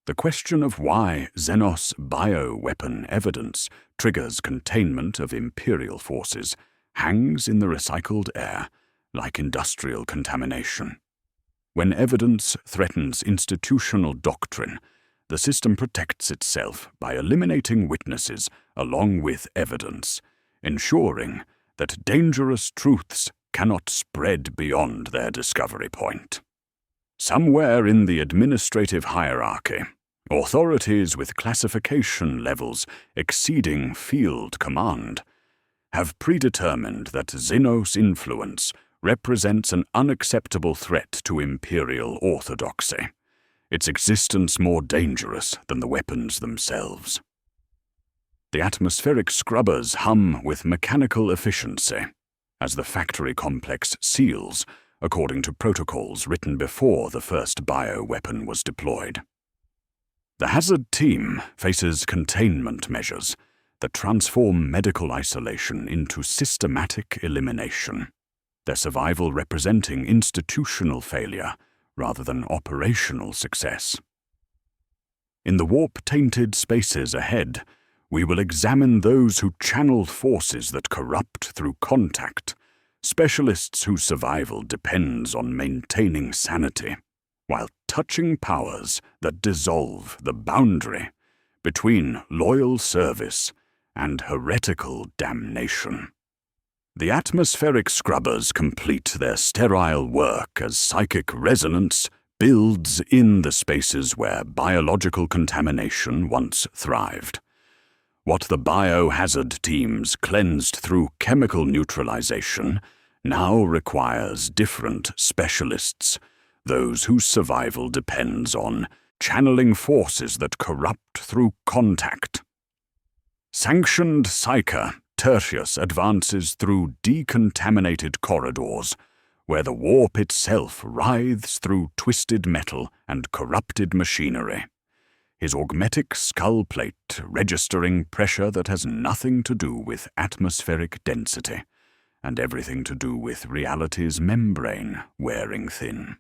The question of why Xenos bioweapon evidence triggers containment of Imperial forces hangs in the recycled air like industrial contamination. When evidence threatens institutional doctrine, the system protects itself by eliminating witnesses along with evidence, ensuring that dangerous truths cannot spread beyond their discovery point. Somewhere in the administrative hierarchy, authorities with classification levels exceeding field command have predetermined that Xenos influence represents an unacceptable threat to Imperial orthodoxy, its existence more dangerous than the weapons themselves. The atmospheric scrubbers hum with mechanical efficiency as the factory complex seals according to protocols written before the first bioweapon was deployed. The hazard team faces containment measures that transform medical isolation into systematic elimination, their survival representing institutional failure rather than operational success. In the warp-tainted spaces ahead, we will examine those who channel forces that corrupt through contact, specialists whose survival depends on maintaining sanity, while touching powers that dissolve the boundary between loyal service and heretical damnation. The atmospheric scrubbers complete their sterile work as psychic resonance builds in the spaces where biological contamination once thrived. What the biohazard teams cleansed through chemical neutralization now requires different specialists, those whose survival depends on channeling forces that corrupt through contact. Sanctioned Psyker Tertius advances through decontaminated corridors, where the warp itself writhes through twisted metal and corrupted machinery, his augmetic skull plate registering pressure that has nothing to do with atmospheric density, and everything to do with reality's membrane wearing thin.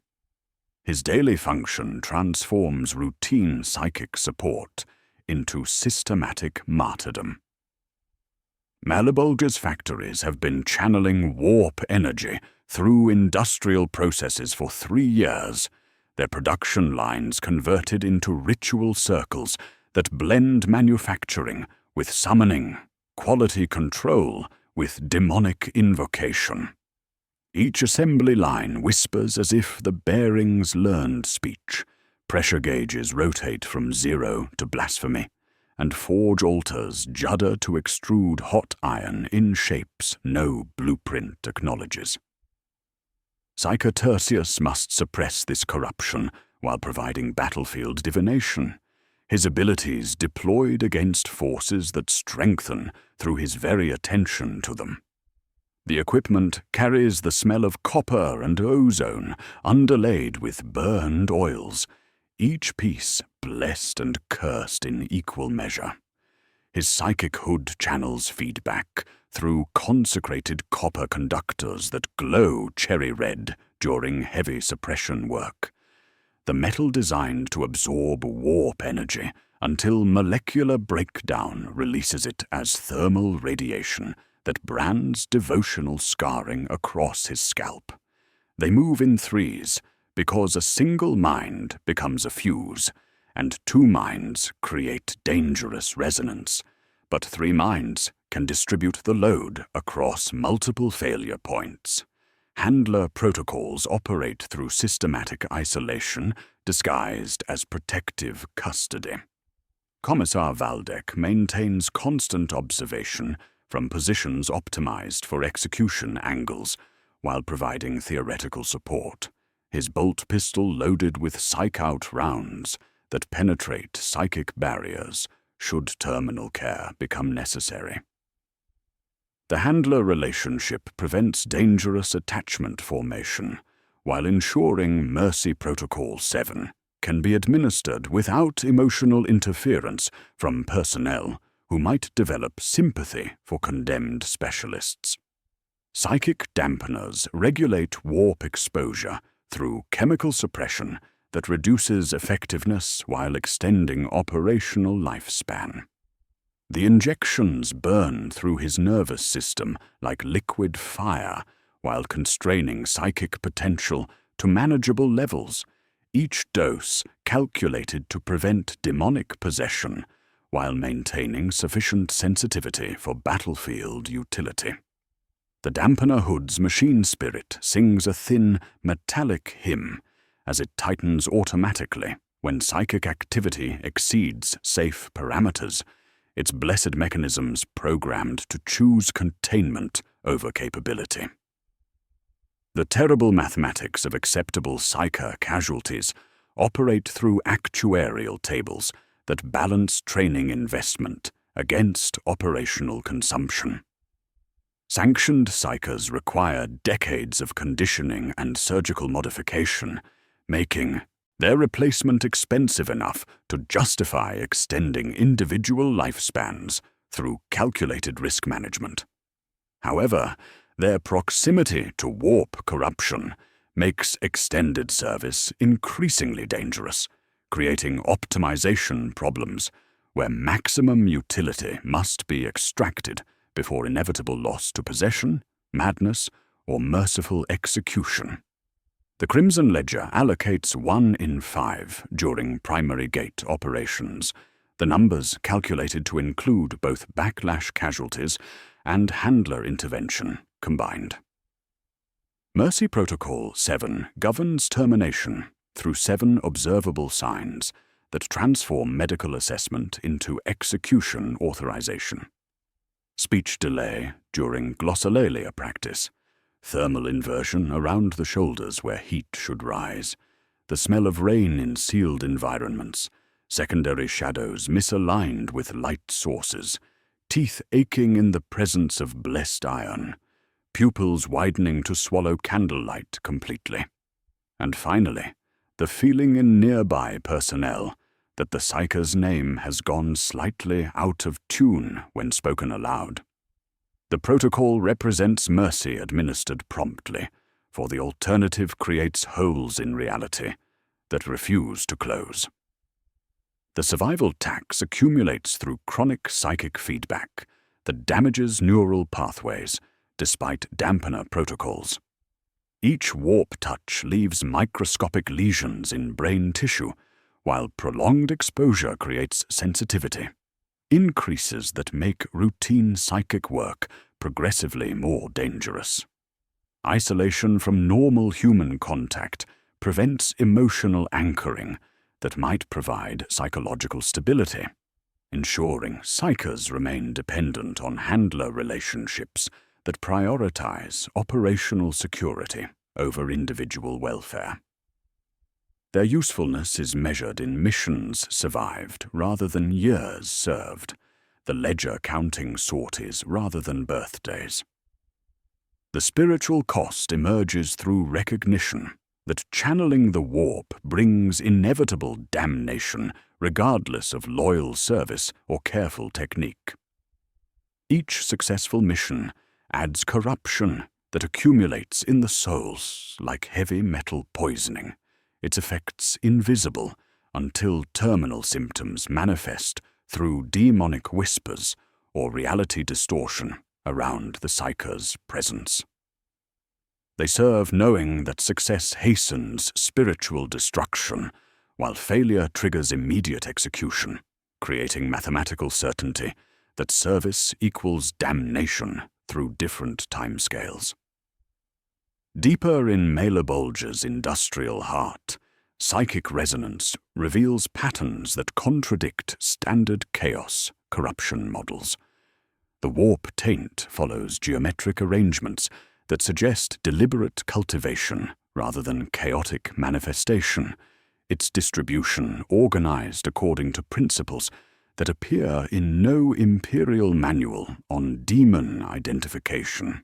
His daily function transforms routine psychic support into systematic martyrdom. Malebolge's factories have been channeling warp energy through industrial processes for 3 years, their production lines converted into ritual circles that blend manufacturing with summoning, quality control with demonic invocation. Each assembly line whispers as if the bearings learned speech. Pressure gauges rotate from 0 to blasphemy, and forge altars judder to extrude hot iron in shapes no blueprint acknowledges. Psyker Tertius must suppress this corruption while providing battlefield divination, his abilities deployed against forces that strengthen through his very attention to them. The equipment carries the smell of copper and ozone underlaid with burned oils, each piece blessed and cursed in equal measure. His psychic hood channels feedback through consecrated copper conductors that glow cherry red during heavy suppression work. The metal designed to absorb warp energy until molecular breakdown releases it as thermal radiation that brands devotional scarring across his scalp. They move in threes because a single mind becomes a fuse, and two minds create dangerous resonance, but three minds can distribute the load across multiple failure points. Handler protocols operate through systematic isolation disguised as protective custody. Commissar Valdek maintains constant observation from positions optimized for execution angles while providing theoretical support, his bolt pistol loaded with psych-out rounds that penetrate psychic barriers should terminal care become necessary. The handler relationship prevents dangerous attachment formation, while ensuring Mercy Protocol 7 can be administered without emotional interference from personnel who might develop sympathy for condemned specialists. Psychic dampeners regulate warp exposure through chemical suppression that reduces effectiveness while extending operational lifespan. The injections burn through his nervous system like liquid fire while constraining psychic potential to manageable levels, each dose calculated to prevent demonic possession while maintaining sufficient sensitivity for battlefield utility. The dampener hood's machine spirit sings a thin, metallic hymn as it tightens automatically when psychic activity exceeds safe parameters, its blessed mechanisms programmed to choose containment over capability. The terrible mathematics of acceptable psyker casualties operate through actuarial tables that balance training investment against operational consumption. Sanctioned psychers require decades of conditioning and surgical modification, making their replacement expensive enough to justify extending individual lifespans through calculated risk management. However, their proximity to warp corruption makes extended service increasingly dangerous, creating optimization problems where maximum utility must be extracted before inevitable loss to possession, madness, or merciful execution. The Crimson Ledger allocates 1 in 5 during primary gate operations, the numbers calculated to include both backlash casualties and handler intervention combined. Mercy Protocol 7 governs termination through 7 observable signs that transform medical assessment into execution authorization. Speech delay during glossolalia practice, thermal inversion around the shoulders where heat should rise, the smell of rain in sealed environments, secondary shadows misaligned with light sources, teeth aching in the presence of blessed iron, pupils widening to swallow candlelight completely, and finally, the feeling in nearby personnel that the psyker's name has gone slightly out of tune when spoken aloud. The protocol represents mercy administered promptly, for the alternative creates holes in reality that refuse to close. The survival tax accumulates through chronic psychic feedback that damages neural pathways despite dampener protocols. Each warp touch leaves microscopic lesions in brain tissue, while prolonged exposure creates sensitivity, increases that make routine psychic work progressively more dangerous. Isolation from normal human contact prevents emotional anchoring that might provide psychological stability. ensuring psychers remain dependent on handler relationships that prioritize operational security over individual welfare. Their usefulness is measured in missions survived rather than years served, the ledger counting sorties rather than birthdays. The spiritual cost emerges through recognition that channeling the warp brings inevitable damnation regardless of loyal service or careful technique. Each successful mission adds corruption that accumulates in the souls like heavy metal poisoning, its effects invisible until terminal symptoms manifest through demonic whispers or reality distortion around the psycher's presence. They serve knowing that success hastens spiritual destruction, while failure triggers immediate execution, creating mathematical certainty that service equals damnation through different timescales. Deeper in Malebulge's industrial heart, psychic resonance reveals patterns that contradict standard chaos corruption models. The warp taint follows geometric arrangements that suggest deliberate cultivation rather than chaotic manifestation, its distribution organized according to principles that appear in no imperial manual on demon identification.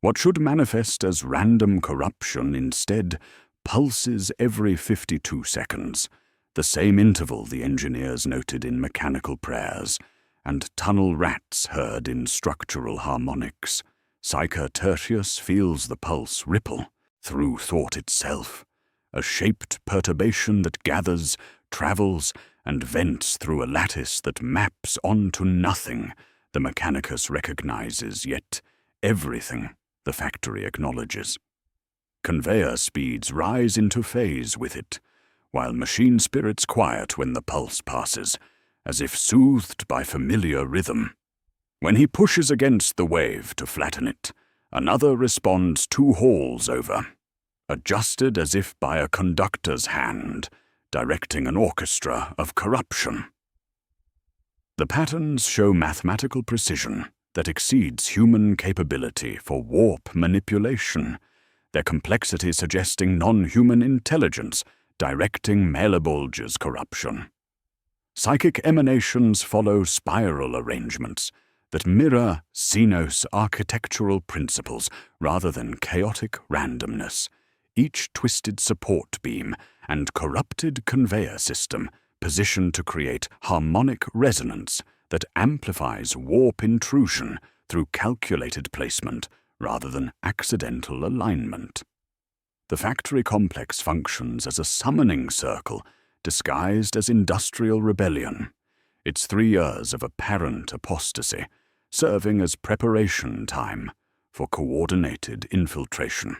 What should manifest as random corruption instead pulses every 52 seconds, the same interval the engineers noted in mechanical prayers, and tunnel rats heard in structural harmonics. Psyker Tertius feels the pulse ripple through thought itself, a shaped perturbation that gathers, travels, and vents through a lattice that maps onto nothing the Mechanicus recognizes, yet everything the factory acknowledges. Conveyor speeds rise into phase with it, while machine spirits quiet when the pulse passes, as if soothed by familiar rhythm. When he pushes against the wave to flatten it, another responds 2 halls over, adjusted as if by a conductor's hand, directing an orchestra of corruption. The patterns show mathematical precision that exceeds human capability for warp manipulation, their complexity suggesting non-human intelligence directing Malebulge's corruption. Psychic emanations follow spiral arrangements that mirror Xenos architectural principles rather than chaotic randomness, each twisted support beam and corrupted conveyor system positioned to create harmonic resonance that amplifies warp intrusion through calculated placement rather than accidental alignment. The factory complex functions as a summoning circle disguised as industrial rebellion, its 3 years of apparent apostasy serving as preparation time for coordinated infiltration.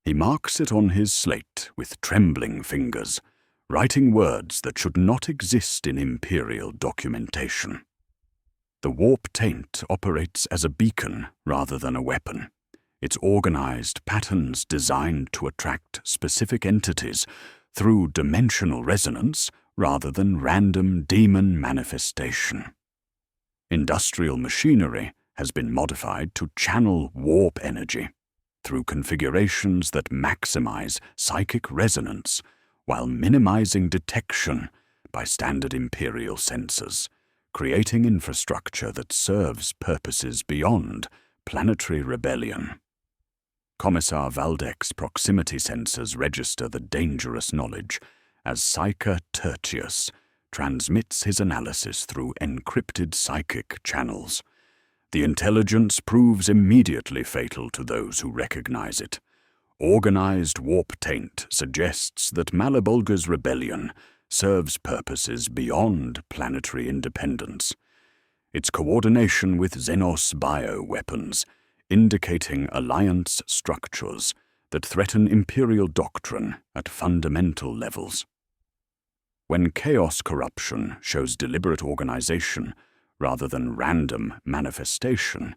He marks it on his slate with trembling fingers, writing words that should not exist in Imperial documentation. The warp taint operates as a beacon rather than a weapon, its organized patterns designed to attract specific entities through dimensional resonance rather than random demon manifestation. Industrial machinery has been modified to channel warp energy through configurations that maximize psychic resonance while minimizing detection by standard Imperial sensors, creating infrastructure that serves purposes beyond planetary rebellion. Commissar Valdek's proximity sensors register the dangerous knowledge as Psyker Tertius transmits his analysis through encrypted psychic channels. The intelligence proves immediately fatal to those who recognize it. Organized warp taint suggests that Malebulge's rebellion serves purposes beyond planetary independence. Its coordination with Xenos bioweapons, indicating alliance structures that threaten Imperial doctrine at fundamental levels. When chaos corruption shows deliberate organization rather than random manifestation,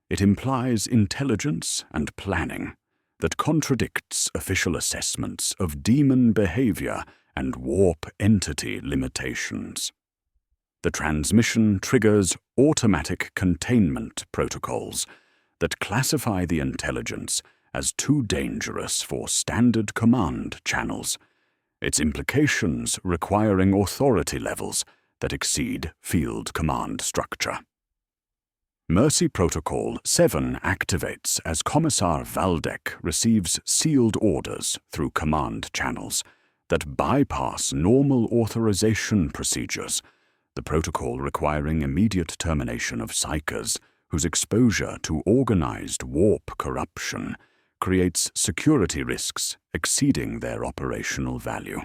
it implies intelligence and planning that contradicts official assessments of demon behavior and warp entity limitations. The transmission triggers automatic containment protocols that classify the intelligence as too dangerous for standard command channels, its implications requiring authority levels that exceed field command structure. Mercy Protocol 7 activates as Commissar Valdek receives sealed orders through command channels that bypass normal authorization procedures, the protocol requiring immediate termination of psychers whose exposure to organized warp corruption creates security risks exceeding their operational value.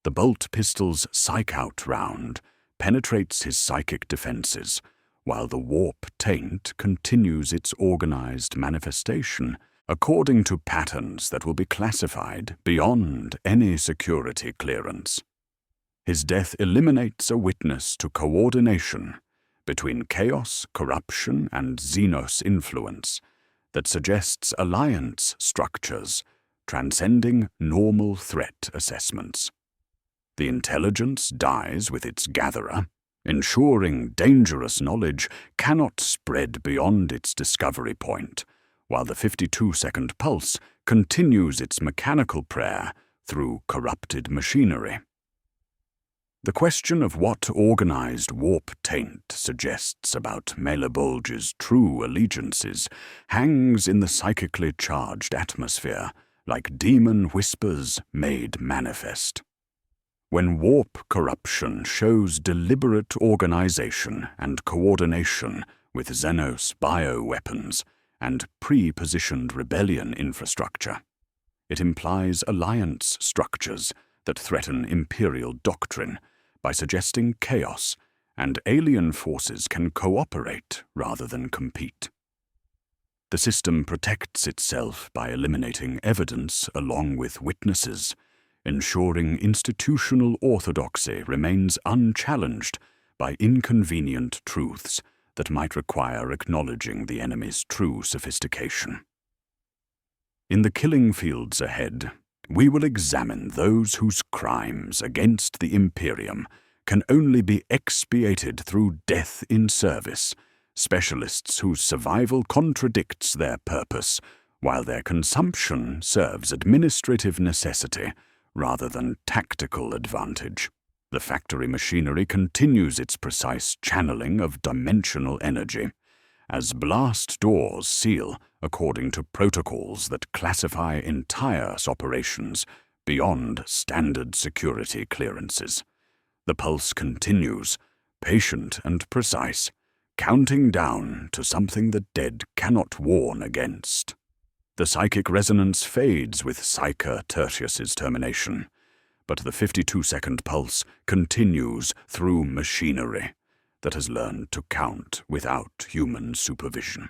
The bolt pistol's psych-out round penetrates his psychic defenses, while the warp taint continues its organized manifestation according to patterns that will be classified beyond any security clearance. His death eliminates a witness to coordination between chaos, corruption, and Xenos influence that suggests alliance structures transcending normal threat assessments. The intelligence dies with its gatherer, ensuring dangerous knowledge cannot spread beyond its discovery point, while the 52-second pulse continues its mechanical prayer through corrupted machinery. The question of what organized warp taint suggests about Malebolge's true allegiances hangs in the psychically charged atmosphere, like demon whispers made manifest. When warp corruption shows deliberate organization and coordination with Xenos bioweapons and pre-positioned rebellion infrastructure, it implies alliance structures that threaten Imperial doctrine by suggesting chaos and alien forces can cooperate rather than compete. The system protects itself by eliminating evidence along with witnesses, ensuring institutional orthodoxy remains unchallenged by inconvenient truths that might require acknowledging the enemy's true sophistication. In the killing fields ahead, we will examine those whose crimes against the Imperium can only be expiated through death in service, specialists whose survival contradicts their purpose, while their consumption serves administrative necessity rather than tactical advantage. The factory machinery continues its precise channeling of dimensional energy, as blast doors seal according to protocols that classify entire operations beyond standard security clearances. The pulse continues, patient and precise, counting down to something the dead cannot warn against. The psychic resonance fades with Psyker Tertius's termination, but the 52-second pulse continues through machinery that has learned to count without human supervision.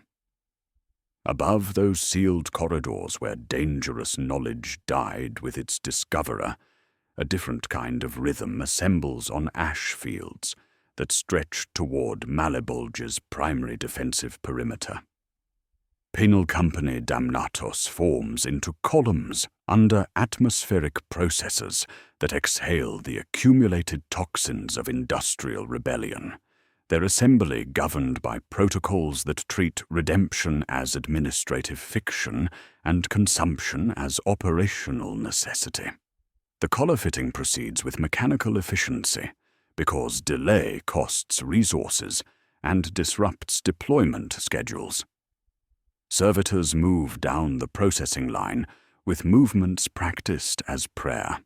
Above those sealed corridors where dangerous knowledge died with its discoverer, a different kind of rhythm assembles on ash fields that stretch toward Malebolge's primary defensive perimeter. Penal Company Damnatos forms into columns under atmospheric processors that exhale the accumulated toxins of industrial rebellion, their assembly governed by protocols that treat redemption as administrative fiction and consumption as operational necessity. The collar fitting proceeds with mechanical efficiency because delay costs resources and disrupts deployment schedules. Servitors move down the processing line with movements practiced as prayer,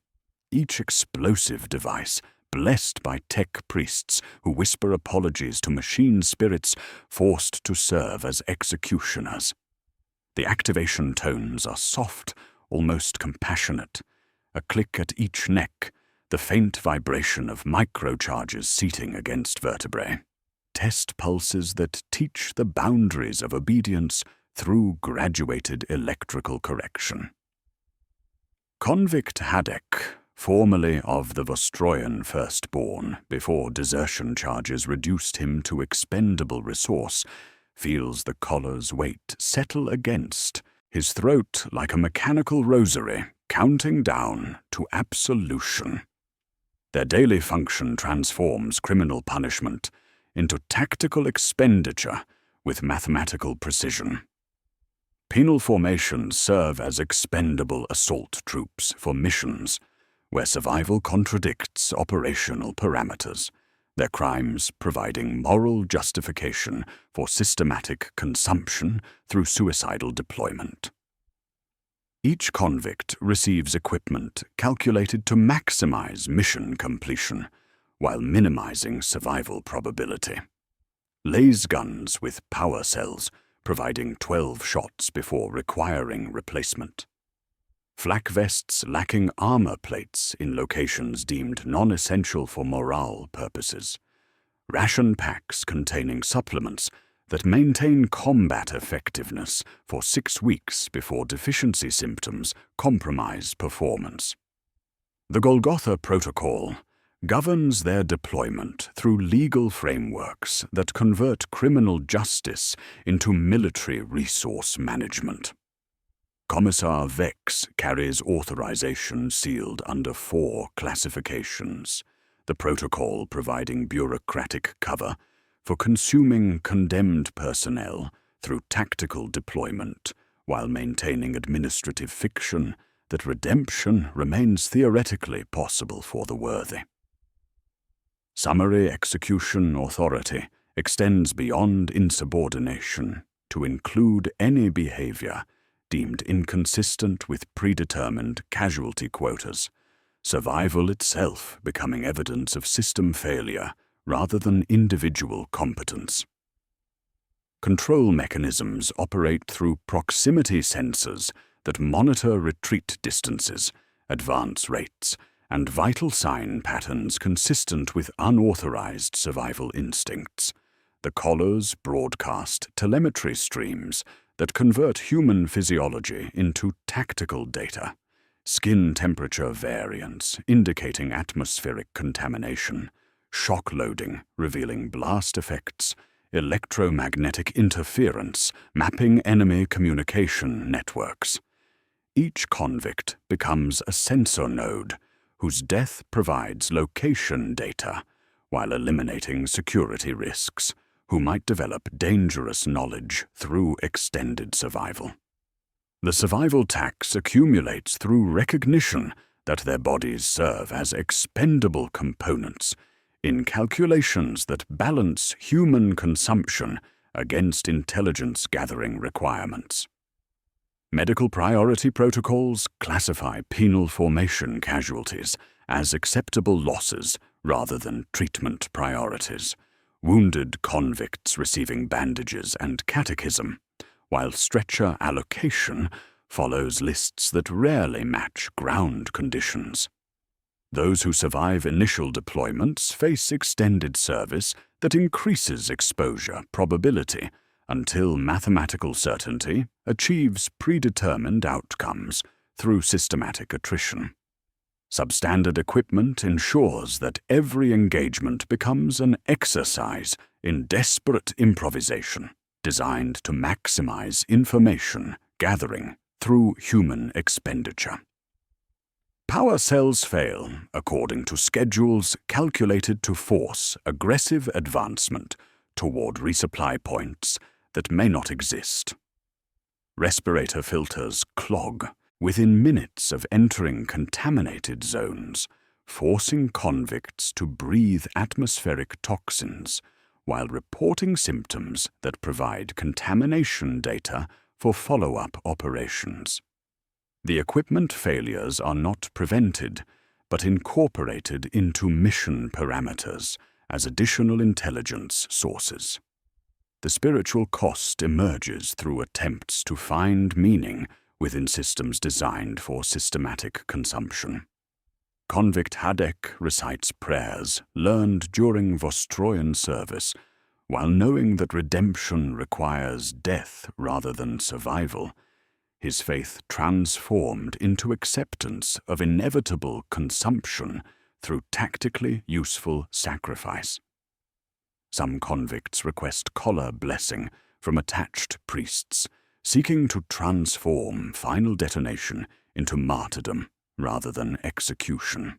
each explosive device blessed by tech priests who whisper apologies to machine spirits forced to serve as executioners. The activation tones are soft, almost compassionate, a click at each neck, the faint vibration of microcharges seating against vertebrae. Test pulses that teach the boundaries of obedience through graduated electrical correction. Convict Hadek, formerly of the Vostroyan Firstborn before desertion charges reduced him to expendable resource, feels the collar's weight settle against his throat like a mechanical rosary counting down to absolution. Their daily function transforms criminal punishment into tactical expenditure with mathematical precision. Penal formations serve as expendable assault troops for missions where survival contradicts operational parameters, their crimes providing moral justification for systematic consumption through suicidal deployment. Each convict receives equipment calculated to maximize mission completion while minimizing survival probability. Laser guns with power cells providing 12 shots before requiring replacement. Flak vests lacking armor plates in locations deemed non-essential for morale purposes. Ration packs containing supplements that maintain combat effectiveness for 6 weeks before deficiency symptoms compromise performance. The Golgotha Protocol governs their deployment through legal frameworks that convert criminal justice into military resource management. Commissar Vex carries authorization sealed under 4 classifications, the protocol providing bureaucratic cover for consuming condemned personnel through tactical deployment while maintaining administrative fiction that redemption remains theoretically possible for the worthy. Summary execution authority extends beyond insubordination to include any behavior deemed inconsistent with predetermined casualty quotas, survival itself becoming evidence of system failure rather than individual competence. Control mechanisms operate through proximity sensors that monitor retreat distances, advance rates, and vital sign patterns consistent with unauthorized survival instincts. The collars broadcast telemetry streams that convert human physiology into tactical data, skin temperature variance indicating atmospheric contamination, shock loading revealing blast effects, electromagnetic interference mapping enemy communication networks. Each convict becomes a sensor node whose death provides location data while eliminating security risks, who might develop dangerous knowledge through extended survival. The survival tax accumulates through recognition that their bodies serve as expendable components in calculations that balance human consumption against intelligence-gathering requirements. Medical priority protocols classify penal formation casualties as acceptable losses rather than treatment priorities, wounded convicts receiving bandages and catechism, while stretcher allocation follows lists that rarely match ground conditions. Those who survive initial deployments face extended service that increases exposure probability until mathematical certainty achieves predetermined outcomes through systematic attrition. Substandard equipment ensures that every engagement becomes an exercise in desperate improvisation, designed to maximize information gathering through human expenditure. Power cells fail according to schedules calculated to force aggressive advancement toward resupply points that may not exist. Respirator filters clog within minutes of entering contaminated zones, forcing convicts to breathe atmospheric toxins while reporting symptoms that provide contamination data for follow-up operations. The equipment failures are not prevented, but incorporated into mission parameters as additional intelligence sources. The spiritual cost emerges through attempts to find meaning within systems designed for systematic consumption. Convict Hadek recites prayers learned during Vostroyan service, while knowing that redemption requires death rather than survival, his faith transformed into acceptance of inevitable consumption through tactically useful sacrifice. Some convicts request collar blessing from attached priests, seeking to transform final detonation into martyrdom rather than execution.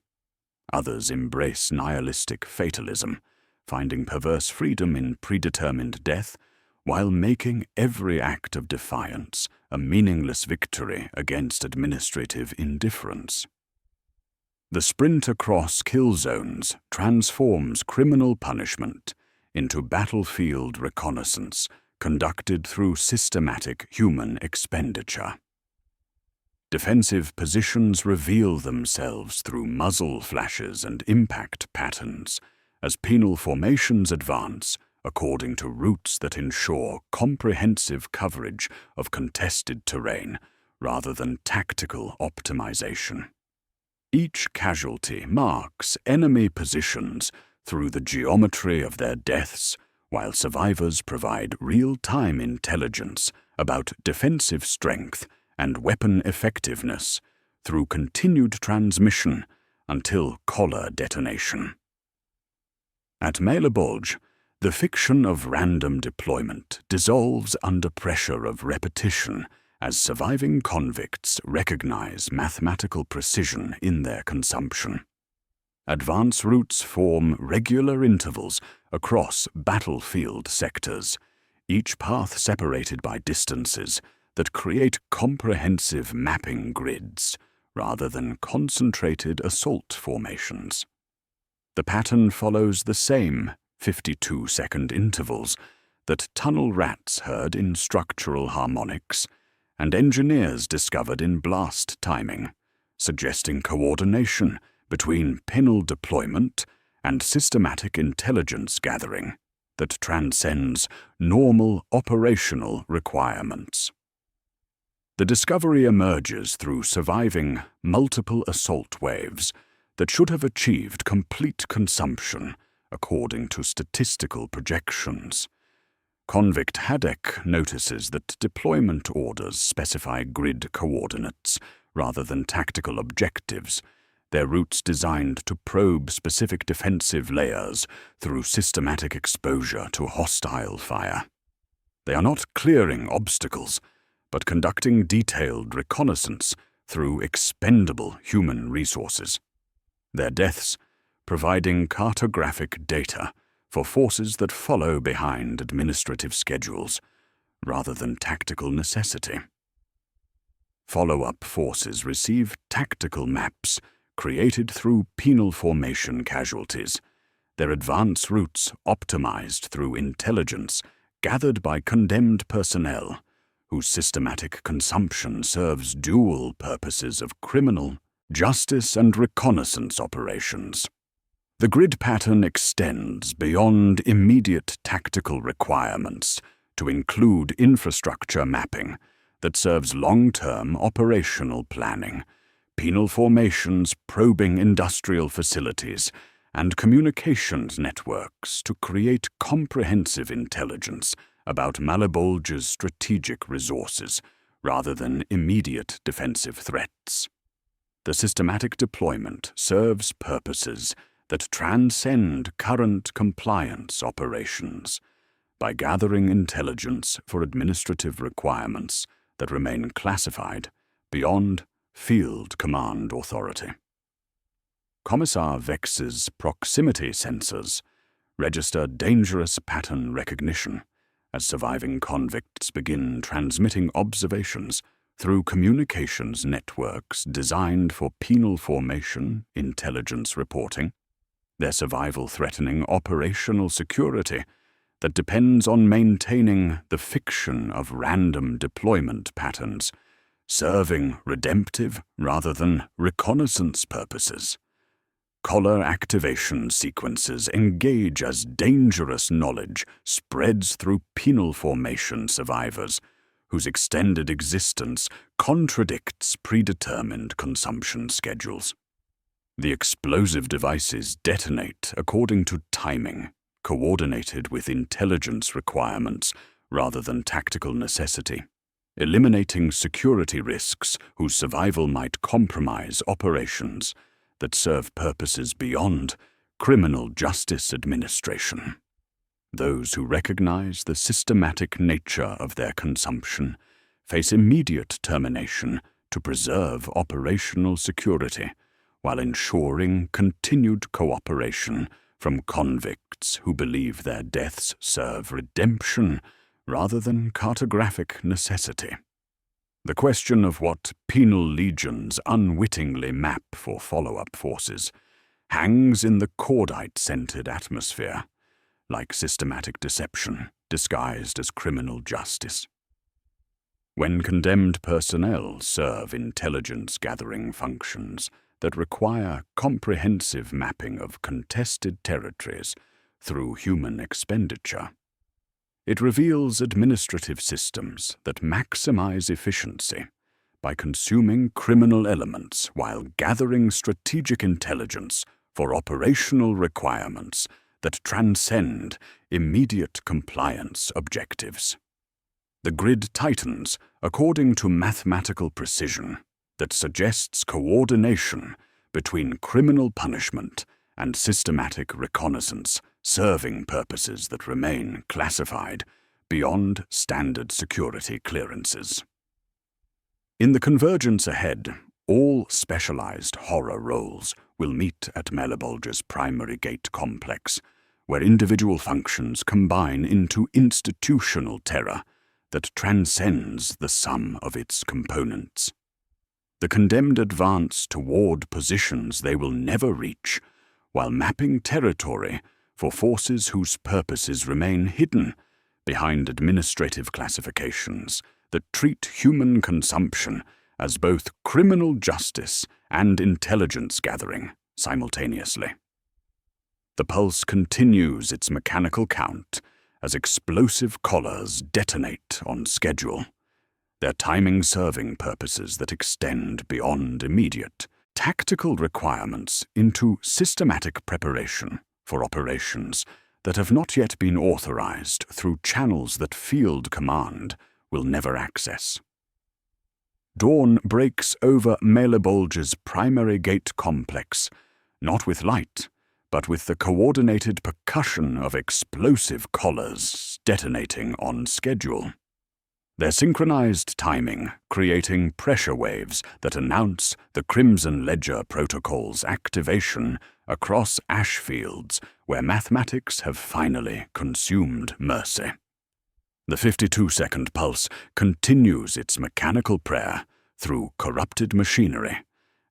Others embrace nihilistic fatalism, finding perverse freedom in predetermined death, while making every act of defiance a meaningless victory against administrative indifference. The sprint across kill zones transforms criminal punishment into battlefield reconnaissance conducted through systematic human expenditure. Defensive positions reveal themselves through muzzle flashes and impact patterns as penal formations advance according to routes that ensure comprehensive coverage of contested terrain rather than tactical optimization. Each casualty marks enemy positions through the geometry of their deaths, while survivors provide real-time intelligence about defensive strength and weapon effectiveness through continued transmission until collar detonation. At Mailer Bulge, the fiction of random deployment dissolves under pressure of repetition as surviving convicts recognize mathematical precision in their consumption. Advance routes form regular intervals across battlefield sectors, each path separated by distances that create comprehensive mapping grids rather than concentrated assault formations. The pattern follows the same 52-second intervals that tunnel rats heard in structural harmonics and engineers discovered in blast timing, suggesting coordination between penal deployment and systematic intelligence gathering that transcends normal operational requirements. The discovery emerges through surviving multiple assault waves that should have achieved complete consumption according to statistical projections. Convict Haddock notices that deployment orders specify grid coordinates rather than tactical objectives, their routes designed to probe specific defensive layers through systematic exposure to hostile fire. They are not clearing obstacles, but conducting detailed reconnaissance through expendable human resources. Their deaths providing cartographic data for forces that follow behind administrative schedules rather than tactical necessity. Follow-up forces receive tactical maps created through penal formation casualties, their advance routes optimized through intelligence gathered by condemned personnel whose systematic consumption serves dual purposes of criminal, justice, and reconnaissance operations. The grid pattern extends beyond immediate tactical requirements to include infrastructure mapping that serves long-term operational planning, penal formations probing industrial facilities, and communications networks to create comprehensive intelligence about Malabulge's strategic resources rather than immediate defensive threats. The systematic deployment serves purposes that transcend current compliance operations by gathering intelligence for administrative requirements that remain classified beyond field command authority. Commissar Vex's proximity sensors register dangerous pattern recognition as surviving convicts begin transmitting observations through communications networks designed for penal formation intelligence reporting, their survival threatening operational security that depends on maintaining the fiction of random deployment patterns, serving redemptive rather than reconnaissance purposes. Collar activation sequences engage as dangerous knowledge spreads through penal formation survivors, whose extended existence contradicts predetermined consumption schedules. The explosive devices detonate according to timing, coordinated with intelligence requirements rather than tactical necessity, eliminating security risks whose survival might compromise operations that serve purposes beyond criminal justice administration. Those who recognize the systematic nature of their consumption face immediate termination to preserve operational security, while ensuring continued cooperation from convicts who believe their deaths serve redemption rather than cartographic necessity. The question of what penal legions unwittingly map for follow-up forces hangs in the cordite-scented atmosphere, like systematic deception disguised as criminal justice. When condemned personnel serve intelligence-gathering functions that require comprehensive mapping of contested territories through human expenditure, it reveals administrative systems that maximize efficiency by consuming criminal elements while gathering strategic intelligence for operational requirements that transcend immediate compliance objectives. The grid tightens according to mathematical precision that suggests coordination between criminal punishment and systematic reconnaissance, serving purposes that remain classified beyond standard security clearances. In the convergence ahead, all specialized horror roles will meet at Malebolge's primary gate complex, where individual functions combine into institutional terror that transcends the sum of its components. The condemned advance toward positions they will never reach, while mapping territory for forces whose purposes remain hidden behind administrative classifications that treat human consumption as both criminal justice and intelligence gathering simultaneously. The pulse continues its mechanical count as explosive collars detonate on schedule, their timing serving purposes that extend beyond immediate tactical requirements into systematic preparation for operations that have not yet been authorized through channels that Field Command will never access. Dawn breaks over Malebolge's primary gate complex, not with light, but with the coordinated percussion of explosive collars detonating on schedule. Their synchronized timing creating pressure waves that announce the Crimson Ledger Protocol's activation across ash fields where mathematics have finally consumed mercy. The 52-second pulse continues its mechanical prayer through corrupted machinery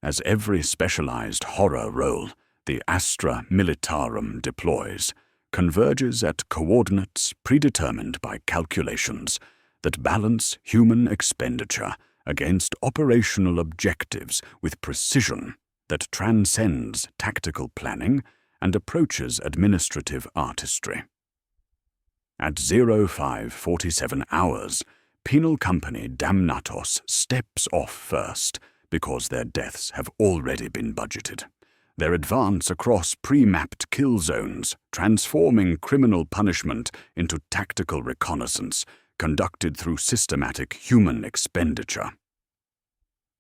as every specialized horror role the Astra Militarum deploys converges at coordinates predetermined by calculations that balance human expenditure against operational objectives with precision that transcends tactical planning and approaches administrative artistry. At 05:47 hours, Penal Company Damnatos steps off first because their deaths have already been budgeted. Their advance across pre-mapped kill zones, transforming criminal punishment into tactical reconnaissance, conducted through systematic human expenditure.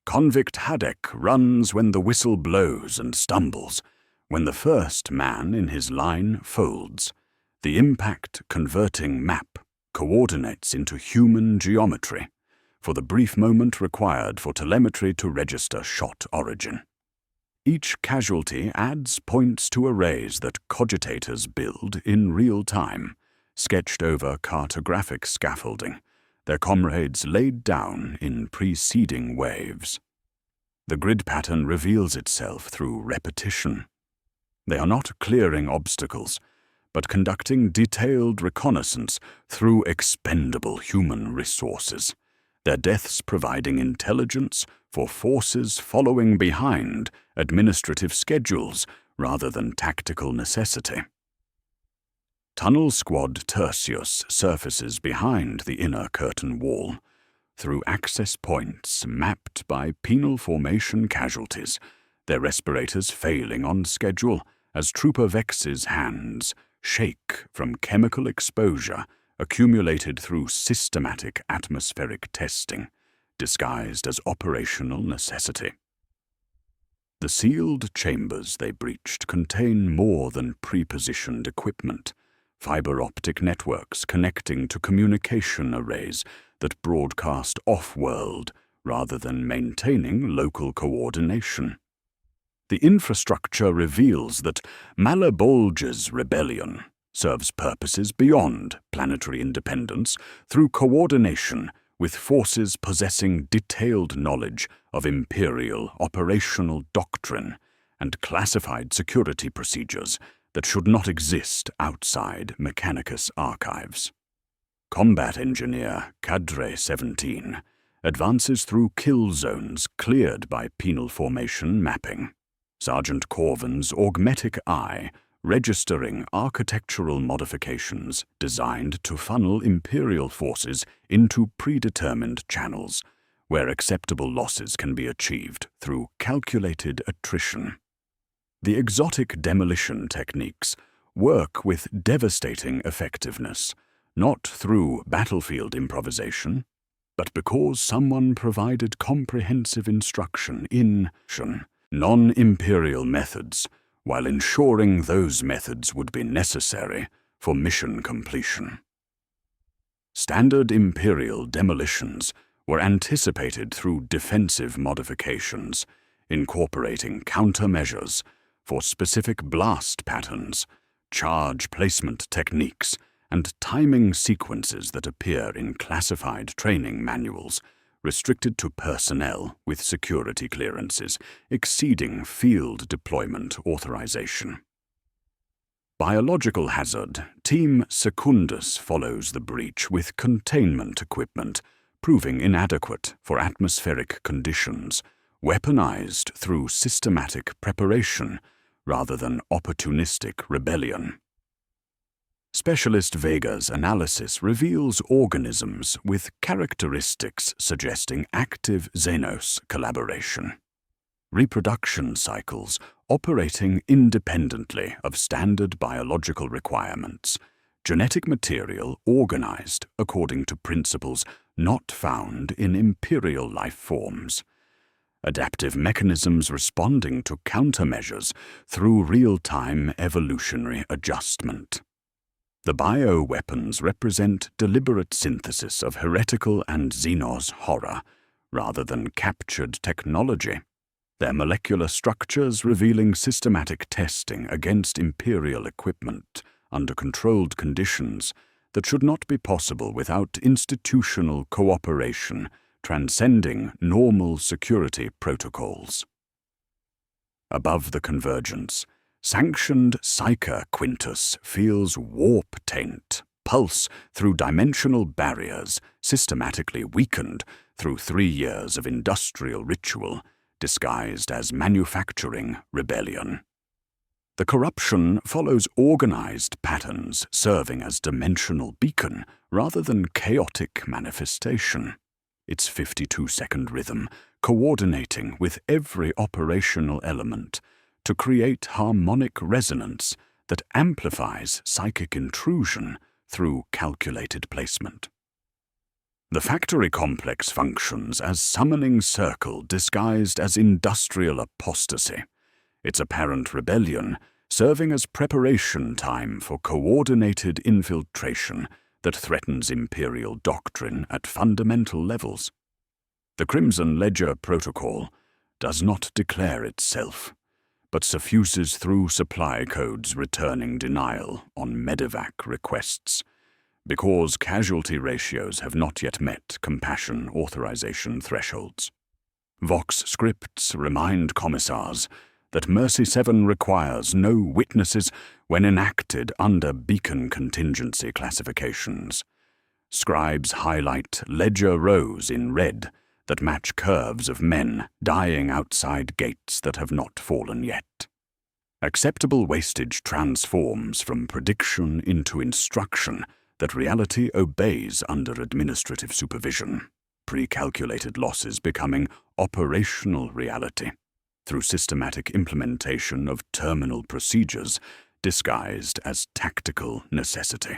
Convict Hadek runs when the whistle blows and stumbles, when the first man in his line folds. The impact converting map coordinates into human geometry for the brief moment required for telemetry to register shot origin. Each casualty adds points to arrays that cogitators build in real time, sketched over cartographic scaffolding, their comrades laid down in preceding waves. The grid pattern reveals itself through repetition. They are not clearing obstacles, but conducting detailed reconnaissance through expendable human resources, their deaths providing intelligence for forces following behind administrative schedules rather than tactical necessity. Tunnel Squad Tertius surfaces behind the inner curtain wall, through access points mapped by penal formation casualties, their respirators failing on schedule as Trooper Vex's hands shake from chemical exposure accumulated through systematic atmospheric testing, disguised as operational necessity. The sealed chambers they breached contain more than pre-positioned equipment, fiber optic networks connecting to communication arrays that broadcast off-world rather than maintaining local coordination. The infrastructure reveals that Malabolge's rebellion serves purposes beyond planetary independence through coordination with forces possessing detailed knowledge of Imperial operational doctrine and classified security procedures that should not exist outside Mechanicus archives. Combat Engineer Cadre 17 advances through kill zones cleared by penal formation mapping. Sergeant Corvin's augmetic eye registering architectural modifications designed to funnel Imperial forces into predetermined channels, where acceptable losses can be achieved through calculated attrition. The exotic demolition techniques work with devastating effectiveness, not through battlefield improvisation, but because someone provided comprehensive instruction in non-Imperial methods, while ensuring those methods would be necessary for mission completion. Standard Imperial demolitions were anticipated through defensive modifications, incorporating countermeasures for specific blast patterns, charge placement techniques, and timing sequences that appear in classified training manuals, restricted to personnel with security clearances exceeding field deployment authorization. Biological hazard, Team Secundus follows the breach with containment equipment, proving inadequate for atmospheric conditions, weaponized through systematic preparation rather than opportunistic rebellion. Specialist Vega's analysis reveals organisms with characteristics suggesting active Xenos collaboration. Reproduction cycles operating independently of standard biological requirements, genetic material organized according to principles not found in Imperial life forms. Adaptive mechanisms responding to countermeasures through real-time evolutionary adjustment. The bioweapons represent deliberate synthesis of heretical and Xenos horror, rather than captured technology, their molecular structures revealing systematic testing against Imperial equipment under controlled conditions that should not be possible without institutional cooperation transcending normal security protocols. Above the convergence, sanctioned Psyker Quintus feels warp taint, pulse through dimensional barriers systematically weakened through 3 years of industrial ritual disguised as manufacturing rebellion. The corruption follows organized patterns serving as dimensional beacon rather than chaotic manifestation, its 52-second rhythm coordinating with every operational element to create harmonic resonance that amplifies psychic intrusion through calculated placement. The factory complex functions as summoning circle disguised as industrial apostasy, its apparent rebellion serving as preparation time for coordinated infiltration that threatens Imperial doctrine at fundamental levels. The Crimson Ledger Protocol does not declare itself, but suffuses through supply codes returning denial on medevac requests, because casualty ratios have not yet met compassion authorization thresholds. Vox scripts remind commissars that Mercy 7 requires no witnesses when enacted under beacon contingency classifications. Scribes highlight ledger rows in red that match curves of men dying outside gates that have not fallen yet. Acceptable wastage transforms from prediction into instruction that reality obeys under administrative supervision, pre-calculated losses becoming operational reality through systematic implementation of terminal procedures disguised as tactical necessity.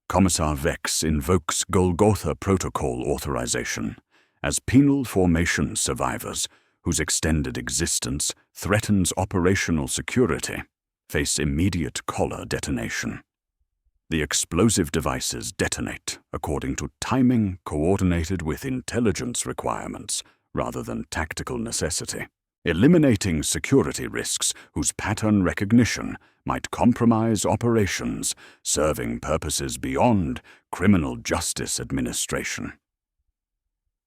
Commissar Vex invokes Golgotha Protocol authorization as penal formation survivors whose extended existence threatens operational security face immediate collar detonation. The explosive devices detonate according to timing coordinated with intelligence requirements rather than tactical necessity. eliminating security risks whose pattern recognition might compromise operations serving purposes beyond criminal justice administration.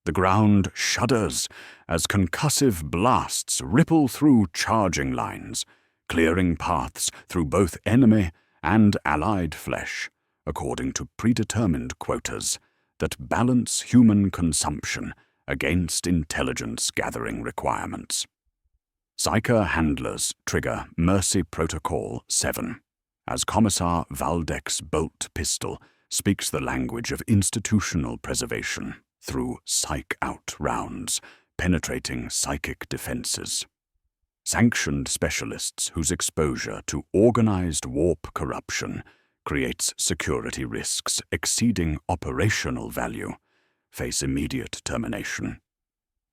The ground shudders as concussive blasts ripple through charging lines, clearing paths through both enemy and allied flesh, according to predetermined quotas that balance human consumption against intelligence-gathering requirements. Psyker handlers trigger Mercy Protocol 7, as Commissar Valdek's bolt pistol speaks the language of institutional preservation through psych-out rounds, penetrating psychic defenses. Sanctioned specialists whose exposure to organized warp corruption creates security risks exceeding operational value face immediate termination,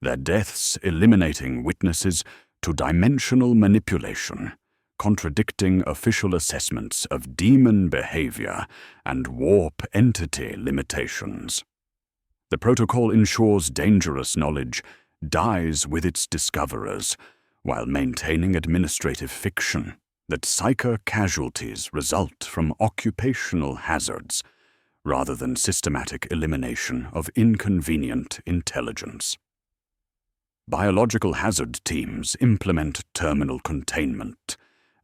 their deaths eliminating witnesses to dimensional manipulation, contradicting official assessments of demon behavior and warp entity limitations. The protocol ensures dangerous knowledge dies with its discoverers, while maintaining administrative fiction that psyker casualties result from occupational hazards rather than systematic elimination of inconvenient intelligence. Biological hazard teams implement terminal containment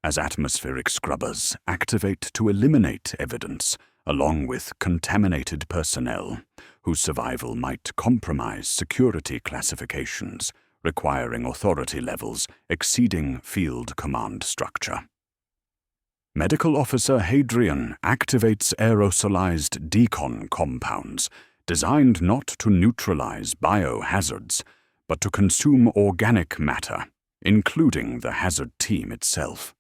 as atmospheric scrubbers activate to eliminate evidence along with contaminated personnel whose survival might compromise security classifications requiring authority levels exceeding field command structure. Medical Officer Hadrian activates aerosolized decon compounds designed not to neutralize biohazards, but to consume organic matter, including the hazard team itself.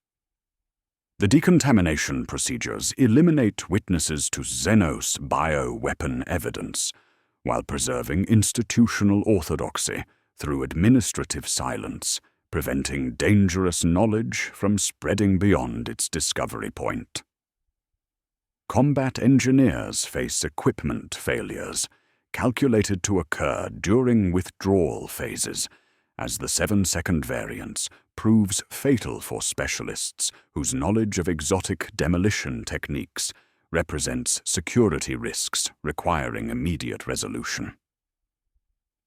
The decontamination procedures eliminate witnesses to Xenos bioweapon evidence, while preserving institutional orthodoxy through administrative silence, preventing dangerous knowledge from spreading beyond its discovery point. Combat engineers face equipment failures, calculated to occur during withdrawal phases, as the 7-second variance proves fatal for specialists whose knowledge of exotic demolition techniques represents security risks requiring immediate resolution.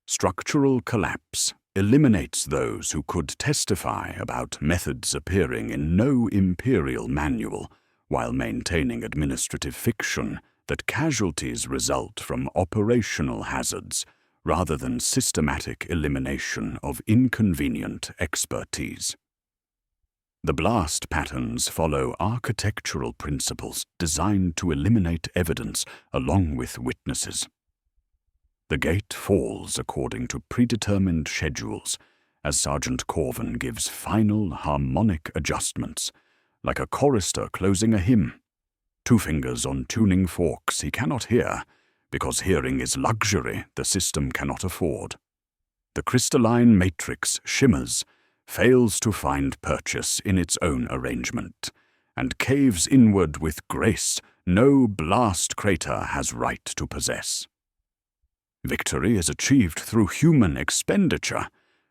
Structural collapse eliminates those who could testify about methods appearing in no Imperial manual, while maintaining administrative fiction that casualties result from operational hazards rather than systematic elimination of inconvenient expertise. The blast patterns follow architectural principles designed to eliminate evidence along with witnesses. The gate falls according to predetermined schedules as Sergeant Corvin gives final harmonic adjustments, like a chorister closing a hymn. 2 fingers on tuning forks he cannot hear, because hearing is luxury the system cannot afford. The crystalline matrix shimmers, fails to find purchase in its own arrangement, and caves inward with grace no blast crater has right to possess. Victory is achieved through human expenditure,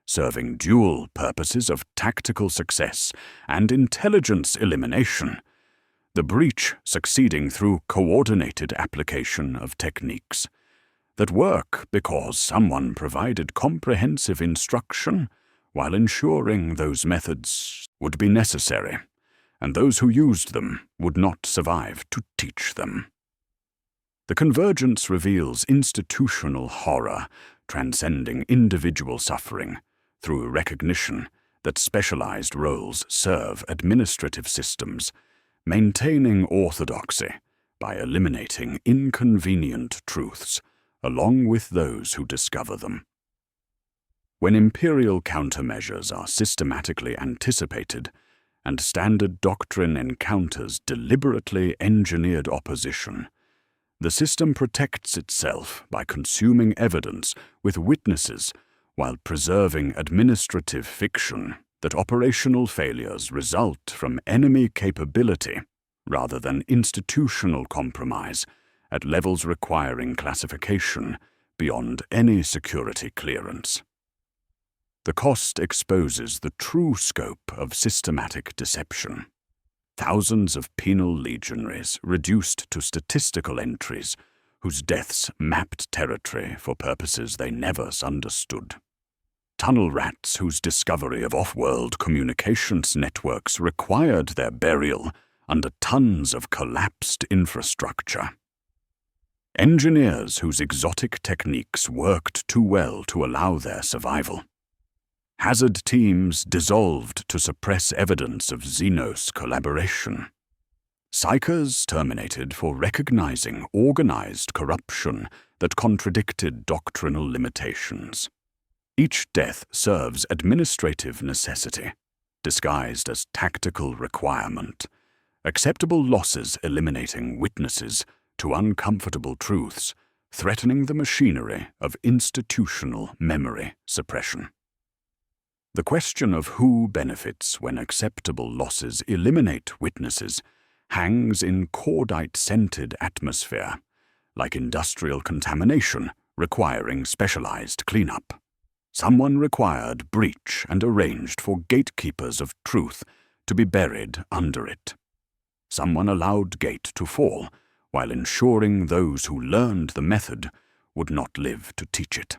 serving dual purposes of tactical success and intelligence elimination, the breach succeeding through coordinated application of techniques that work because someone provided comprehensive instruction while ensuring those methods would be necessary, and those who used them would not survive to teach them. The convergence reveals institutional horror transcending individual suffering through recognition that specialized roles serve administrative systems, maintaining orthodoxy by eliminating inconvenient truths along with those who discover them. When Imperial countermeasures are systematically anticipated and standard doctrine encounters deliberately engineered opposition, the system protects itself by consuming evidence with witnesses while preserving administrative fiction that operational failures result from enemy capability rather than institutional compromise at levels requiring classification beyond any security clearance. The cost exposes the true scope of systematic deception. Thousands of penal legionaries reduced to statistical entries whose deaths mapped territory for purposes they never understood. Tunnel rats whose discovery of off-world communications networks required their burial under tons of collapsed infrastructure. Engineers whose exotic techniques worked too well to allow their survival. Hazard teams dissolved to suppress evidence of Xenos collaboration. Psychers terminated for recognizing organized corruption that contradicted doctrinal limitations. Each death serves administrative necessity, disguised as tactical requirement. Acceptable losses eliminating witnesses to uncomfortable truths, threatening the machinery of institutional memory suppression. The question of who benefits when acceptable losses eliminate witnesses hangs in cordite-scented atmosphere, like industrial contamination requiring specialized cleanup. Someone required breach and arranged for gatekeepers of truth to be buried under it. Someone allowed gate to fall, while ensuring those who learned the method would not live to teach it.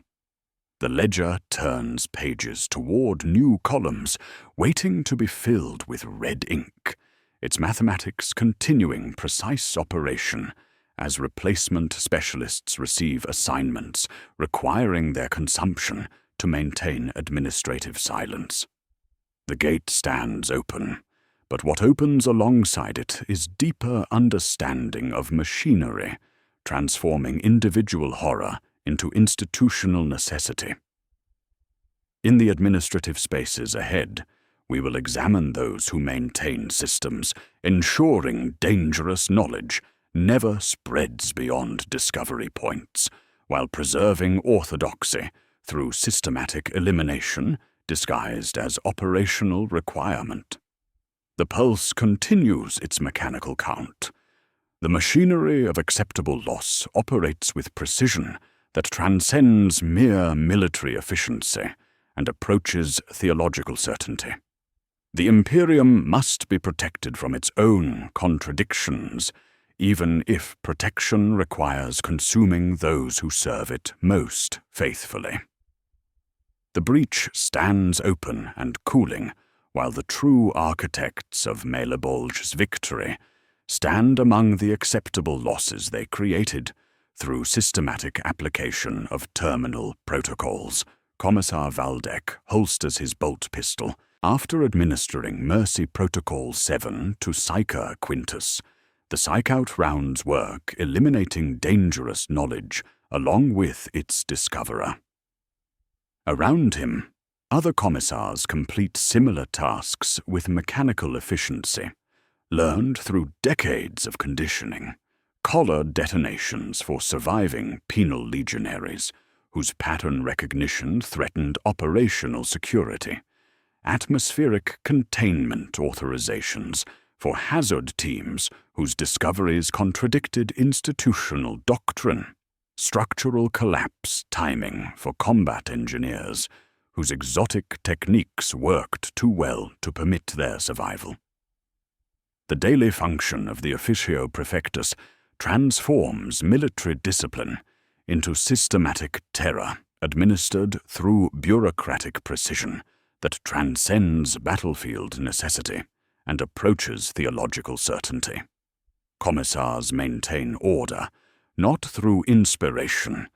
The ledger turns pages toward new columns, waiting to be filled with red ink, its mathematics continuing precise operation as replacement specialists receive assignments requiring their consumption to maintain administrative silence. The gate stands open, but what opens alongside it is deeper understanding of machinery, transforming individual horror into institutional necessity. In the administrative spaces ahead, we will examine those who maintain systems, ensuring dangerous knowledge never spreads beyond discovery points, while preserving orthodoxy through systematic elimination disguised as operational requirement. The pulse continues its mechanical count. The machinery of acceptable loss operates with precision that transcends mere military efficiency and approaches theological certainty. The Imperium must be protected from its own contradictions, even if protection requires consuming those who serve it most faithfully. The breach stands open and cooling, while the true architects of Malebolge's victory stand among the acceptable losses they created through systematic application of terminal protocols. Commissar Valdek holsters his bolt pistol after administering Mercy Protocol 7 to Psyker Quintus. The Psych-Out rounds work eliminating dangerous knowledge along with its discoverer. Around him, other commissars complete similar tasks with mechanical efficiency, learned through decades of conditioning. Collar detonations for surviving penal legionaries, whose pattern recognition threatened operational security. Atmospheric containment authorizations for hazard teams whose discoveries contradicted institutional doctrine. Structural collapse timing for combat engineers, whose exotic techniques worked too well to permit their survival. The daily function of the Officio Prefectus transforms military discipline into systematic terror administered through bureaucratic precision that transcends battlefield necessity and approaches theological certainty. Commissars maintain order, not through inspiration,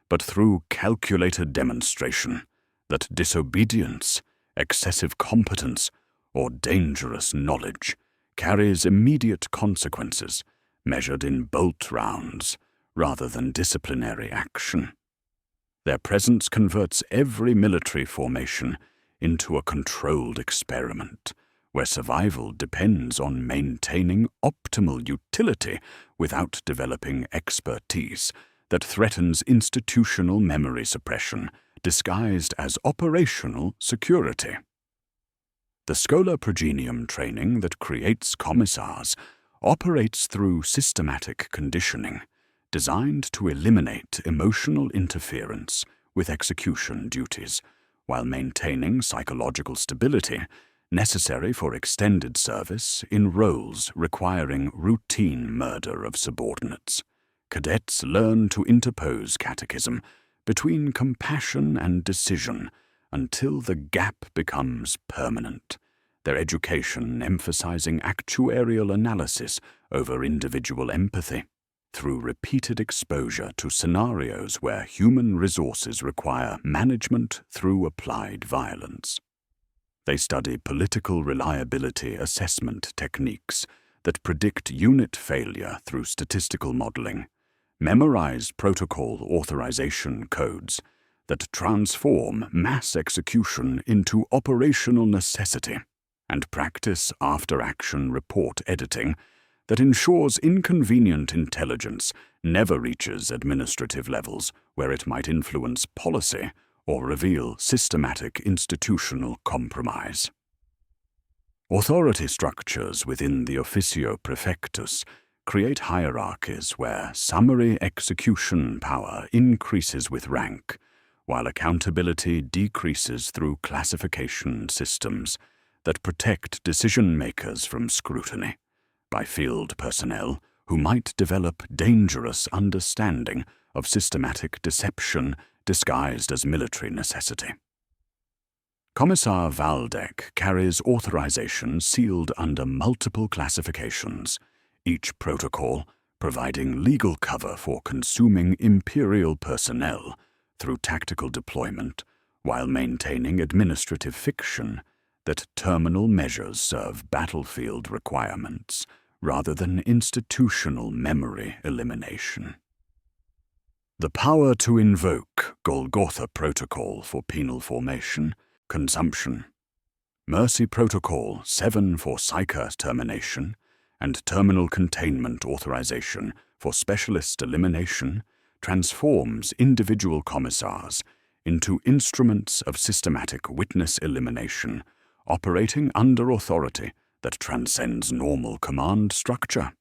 but through calculated demonstration that disobedience, excessive competence, or dangerous knowledge carries immediate consequences measured in bolt rounds rather than disciplinary action. Their presence converts every military formation into a controlled experiment, where survival depends on maintaining optimal utility without developing expertise that threatens institutional memory suppression disguised as operational security. The Schola Progenium training that creates commissars operates through systematic conditioning, designed to eliminate emotional interference with execution duties, while maintaining psychological stability necessary for extended service in roles requiring routine murder of subordinates. Cadets learn to interpose catechism between compassion and decision until the gap becomes permanent, their education emphasizing actuarial analysis over individual empathy, through repeated exposure to scenarios where human resources require management through applied violence. They study political reliability assessment techniques that predict unit failure through statistical modeling, memorize protocol authorization codes that transform mass execution into operational necessity, and practice after-action report editing that ensures inconvenient intelligence never reaches administrative levels where it might influence policy or reveal systematic institutional compromise. Authority structures within the Officio Praefectus create hierarchies where summary execution power increases with rank, while accountability decreases through classification systems that protect decision-makers from scrutiny by field personnel who might develop dangerous understanding of systematic deception disguised as military necessity. Commissar Valdek carries authorization sealed under multiple classifications, each protocol providing legal cover for consuming Imperial personnel through tactical deployment while maintaining administrative fiction that terminal measures serve battlefield requirements rather than institutional memory elimination. The power to invoke Golgotha Protocol for penal formation, consumption, Mercy Protocol 7 for psyker termination, and terminal containment authorization for specialist elimination transforms individual commissars into instruments of systematic witness elimination, operating under authority that transcends normal command structure.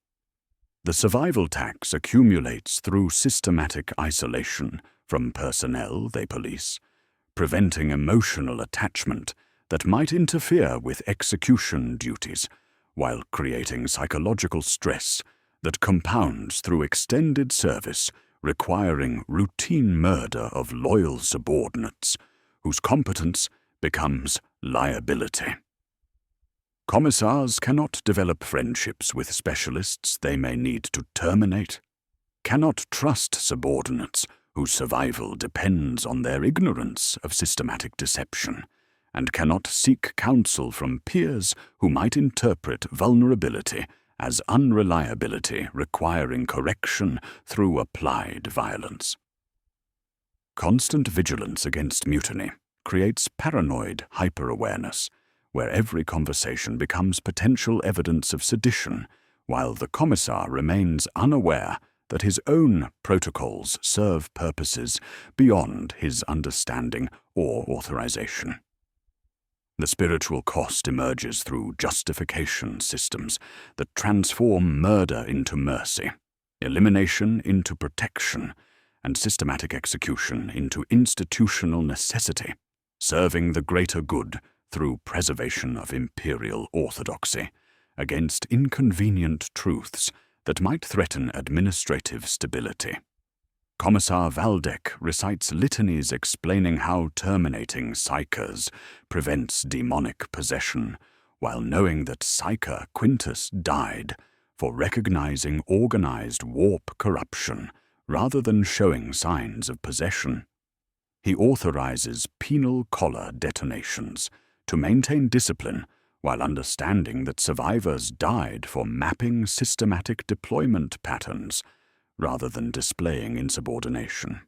The survival tax accumulates through systematic isolation from personnel they police, preventing emotional attachment that might interfere with execution duties, while creating psychological stress that compounds through extended service requiring routine murder of loyal subordinates, whose competence becomes liability. Commissars cannot develop friendships with specialists they may need to terminate, cannot trust subordinates whose survival depends on their ignorance of systematic deception, and cannot seek counsel from peers who might interpret vulnerability as unreliability requiring correction through applied violence. Constant vigilance against mutiny creates paranoid hyper-awareness, where every conversation becomes potential evidence of sedition, while the commissar remains unaware that his own protocols serve purposes beyond his understanding or authorization. The spiritual cost emerges through justification systems that transform murder into mercy, elimination into protection, and systematic execution into institutional necessity, serving the greater good through preservation of imperial orthodoxy against inconvenient truths that might threaten administrative stability. Commissar Valdek recites litanies explaining how terminating psychers prevents demonic possession, while knowing that psycher Quintus died for recognizing organized warp corruption rather than showing signs of possession. He authorizes penal collar detonations to maintain discipline while understanding that survivors died for mapping systematic deployment patterns rather than displaying insubordination.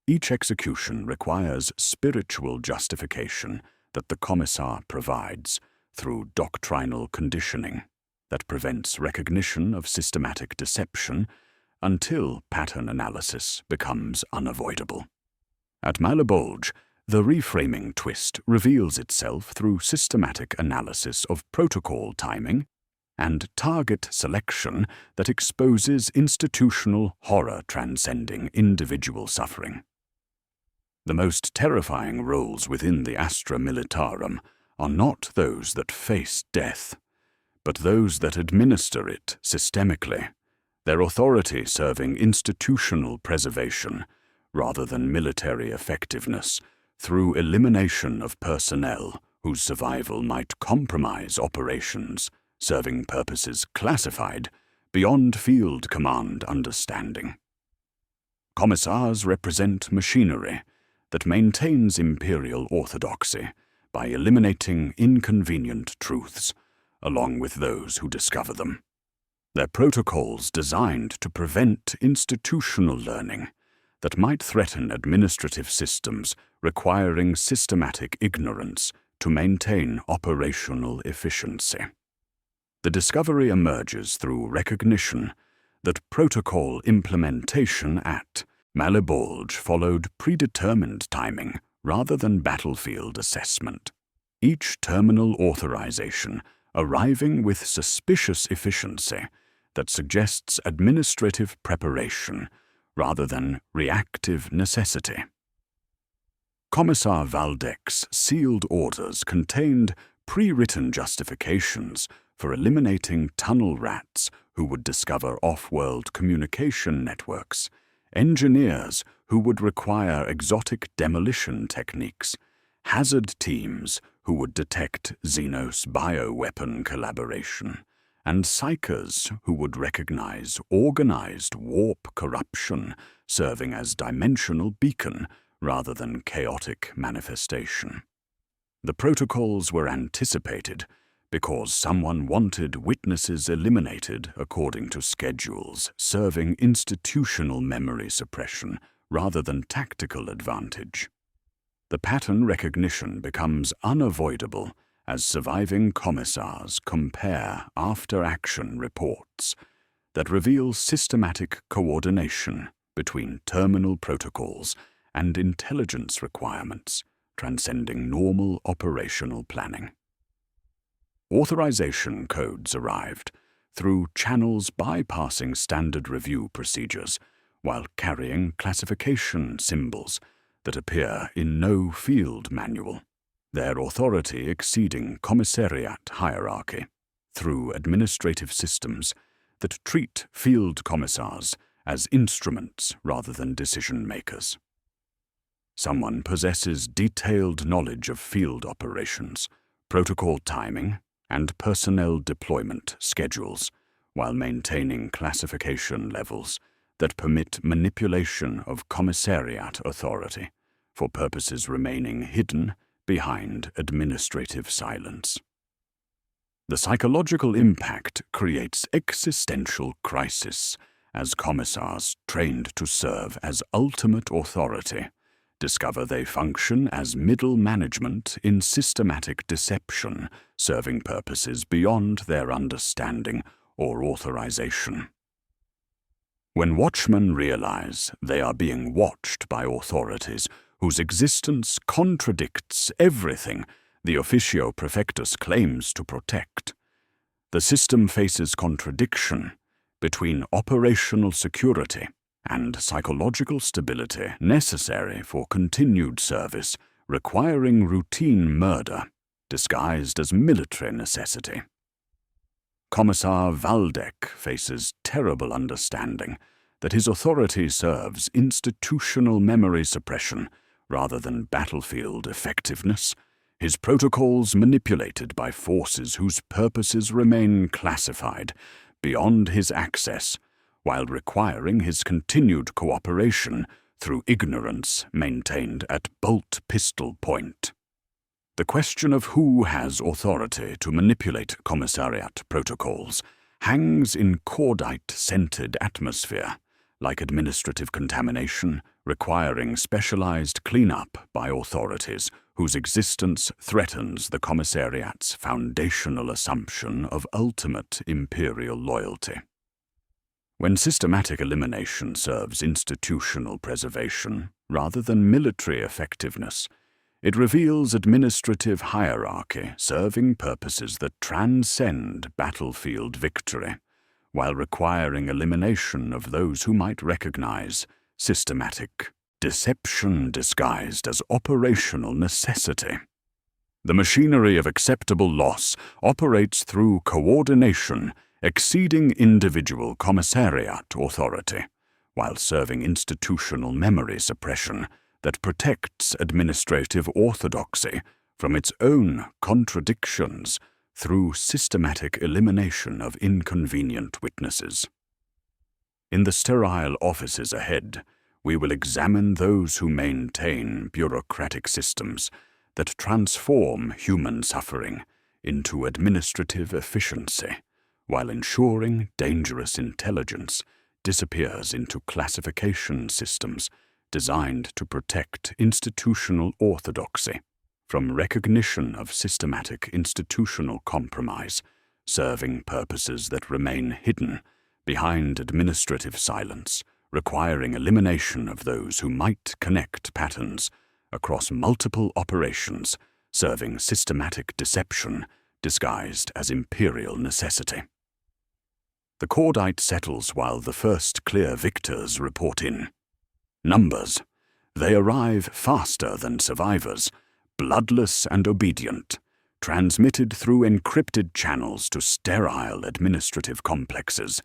Each execution requires spiritual justification that the commissar provides through doctrinal conditioning that prevents recognition of systematic deception until pattern analysis becomes unavoidable. At Malabulge, the reframing twist reveals itself through systematic analysis of protocol timing and target selection that exposes institutional horror transcending individual suffering. The most terrifying roles within the Astra Militarum are not those that face death, but those that administer it systemically, their authority serving institutional preservation rather than military effectiveness through elimination of personnel whose survival might compromise operations, serving purposes classified beyond field command understanding. Commissars represent machinery that maintains imperial orthodoxy by eliminating inconvenient truths, along with those who discover them. Their protocols designed to prevent institutional learning that might threaten administrative systems requiring systematic ignorance to maintain operational efficiency. The discovery emerges through recognition that protocol implementation at Malebolge followed predetermined timing rather than battlefield assessment, each terminal authorization arriving with suspicious efficiency that suggests administrative preparation rather than reactive necessity. Commissar Valdec's sealed orders contained pre-written justifications for eliminating tunnel rats who would discover off-world communication networks, engineers who would require exotic demolition techniques, hazard teams who would detect Xenos bioweapon collaboration, and psychers who would recognize organized warp corruption serving as dimensional beacon rather than chaotic manifestation. The protocols were anticipated because someone wanted witnesses eliminated according to schedules serving institutional memory suppression rather than tactical advantage. The pattern recognition becomes unavoidable as surviving commissars compare after-action reports that reveal systematic coordination between terminal protocols and intelligence requirements transcending normal operational planning. Authorization codes arrived through channels bypassing standard review procedures while carrying classification symbols that appear in no field manual, their authority exceeding commissariat hierarchy through administrative systems that treat field commissars as instruments rather than decision-makers. Someone possesses detailed knowledge of field operations, protocol timing, and personnel deployment schedules, while maintaining classification levels that permit manipulation of commissariat authority for purposes remaining hidden behind administrative silence. The psychological impact creates existential crisis as commissars trained to serve as ultimate authority discover they function as middle management in systematic deception, serving purposes beyond their understanding or authorization. When watchmen realize they are being watched by authorities whose existence contradicts everything the Officio Prefectus claims to protect, the system faces contradiction between operational security and psychological stability necessary for continued service, requiring routine murder disguised as military necessity. Commissar Valdec faces terrible understanding that his authority serves institutional memory suppression rather than battlefield effectiveness, his protocols manipulated by forces whose purposes remain classified beyond his access, while requiring his continued cooperation through ignorance maintained at bolt pistol point. The question of who has authority to manipulate commissariat protocols hangs in cordite-scented atmosphere, like administrative contamination, requiring specialized cleanup by authorities whose existence threatens the commissariat's foundational assumption of ultimate imperial loyalty. When systematic elimination serves institutional preservation rather than military effectiveness, it reveals administrative hierarchy serving purposes that transcend battlefield victory, while requiring elimination of those who might recognize systematic deception disguised as operational necessity. The machinery of acceptable loss operates through coordination exceeding individual commissariat authority, while serving institutional memory suppression that protects administrative orthodoxy from its own contradictions through systematic elimination of inconvenient witnesses. In the sterile offices ahead, we will examine those who maintain bureaucratic systems that transform human suffering into administrative efficiency, while ensuring dangerous intelligence disappears into classification systems designed to protect institutional orthodoxy from recognition of systematic institutional compromise, serving purposes that remain hidden behind administrative silence, requiring elimination of those who might connect patterns across multiple operations, serving systematic deception disguised as imperial necessity. The cordite settles while the first clear victors report in. Numbers. They arrive faster than survivors, bloodless and obedient, transmitted through encrypted channels to sterile administrative complexes,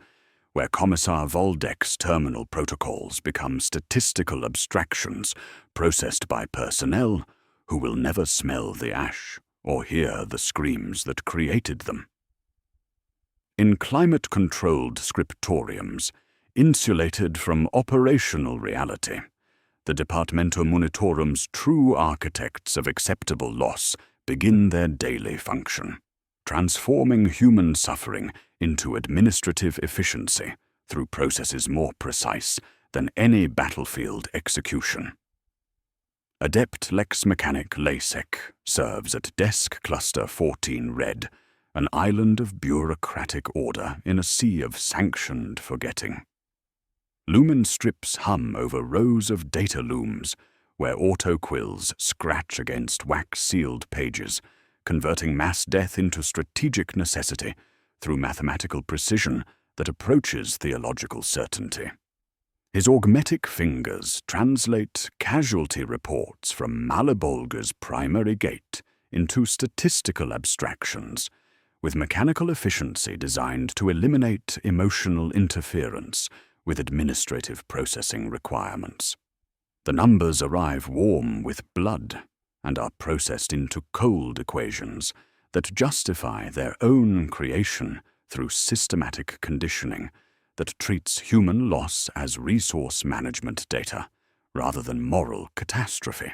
where Commissar Voldek's terminal protocols become statistical abstractions processed by personnel who will never smell the ash or hear the screams that created them. In climate-controlled scriptoriums, insulated from operational reality, the Departamento Munitorum's true architects of acceptable loss begin their daily function, transforming human suffering into administrative efficiency through processes more precise than any battlefield execution. Adept Lex Mechanic Lasek serves at Desk Cluster 14 Red, an island of bureaucratic order in a sea of sanctioned forgetting. Lumen strips hum over rows of data looms, where autoquills scratch against wax-sealed pages, converting mass death into strategic necessity through mathematical precision that approaches theological certainty. His augmetic fingers translate casualty reports from Malabolga's primary gate into statistical abstractions, with mechanical efficiency designed to eliminate emotional interference with administrative processing requirements. The numbers arrive warm with blood and are processed into cold equations that justify their own creation through systematic conditioning that treats human loss as resource management data rather than moral catastrophe.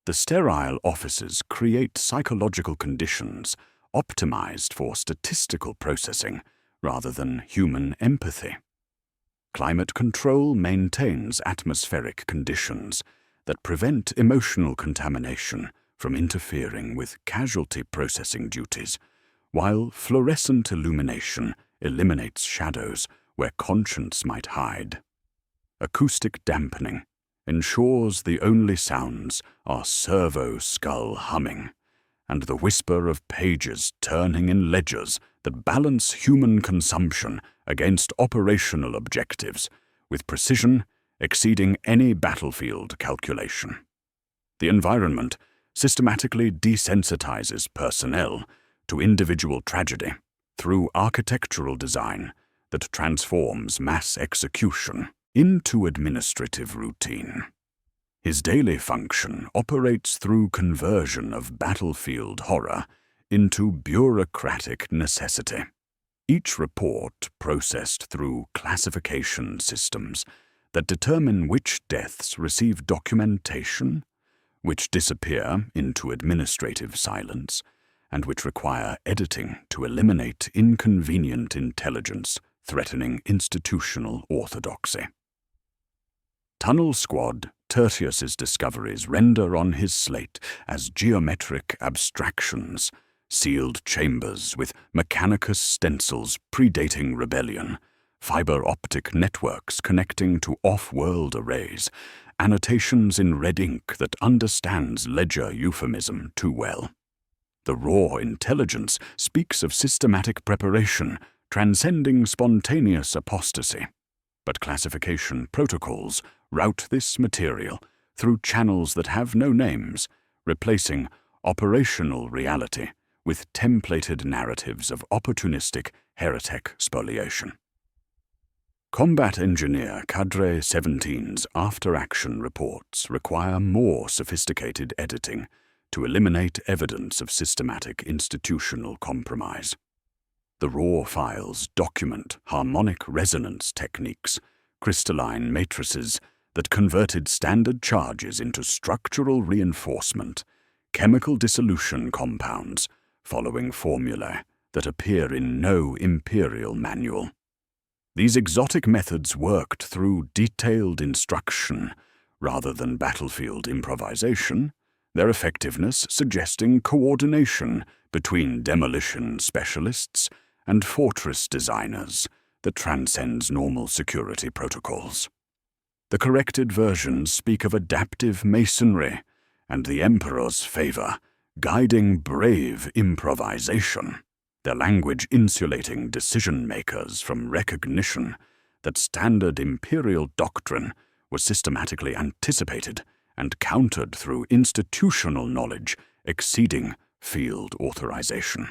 The sterile offices create psychological conditions optimized for statistical processing rather than human empathy. Climate control maintains atmospheric conditions that prevent emotional contamination from interfering with casualty processing duties, while fluorescent illumination eliminates shadows where conscience might hide. Acoustic dampening ensures the only sounds are servo skull humming and the whisper of pages turning in ledgers that balance human consumption against operational objectives, with precision exceeding any battlefield calculation. The environment systematically desensitizes personnel to individual tragedy through architectural design that transforms mass execution into administrative routine. His daily function operates through conversion of battlefield horror into bureaucratic necessity. Each report processed through classification systems that determine which deaths receive documentation, which disappear into administrative silence, and which require editing to eliminate inconvenient intelligence threatening institutional orthodoxy. Tunnel Squad Tertius's discoveries render on his slate as geometric abstractions, sealed chambers with mechanicus stencils predating rebellion, fiber optic networks connecting to off-world arrays, annotations in red ink that understands ledger euphemism too well. The raw intelligence speaks of systematic preparation, transcending spontaneous apostasy, but classification protocols route this material through channels that have no names, replacing operational reality with templated narratives of opportunistic heretic spoliation. Combat Engineer Cadre 17's after-action reports require more sophisticated editing to eliminate evidence of systematic institutional compromise. The raw files document harmonic resonance techniques, crystalline matrices that converted standard charges into structural reinforcement, chemical dissolution compounds following formulae that appear in no Imperial manual. These exotic methods worked through detailed instruction rather than battlefield improvisation, their effectiveness suggesting coordination between demolition specialists and fortress designers that transcends normal security protocols. The corrected versions speak of adaptive masonry and the Emperor's favor, guiding brave improvisation, their language insulating decision-makers from recognition that standard Imperial doctrine was systematically anticipated and countered through institutional knowledge exceeding field authorization.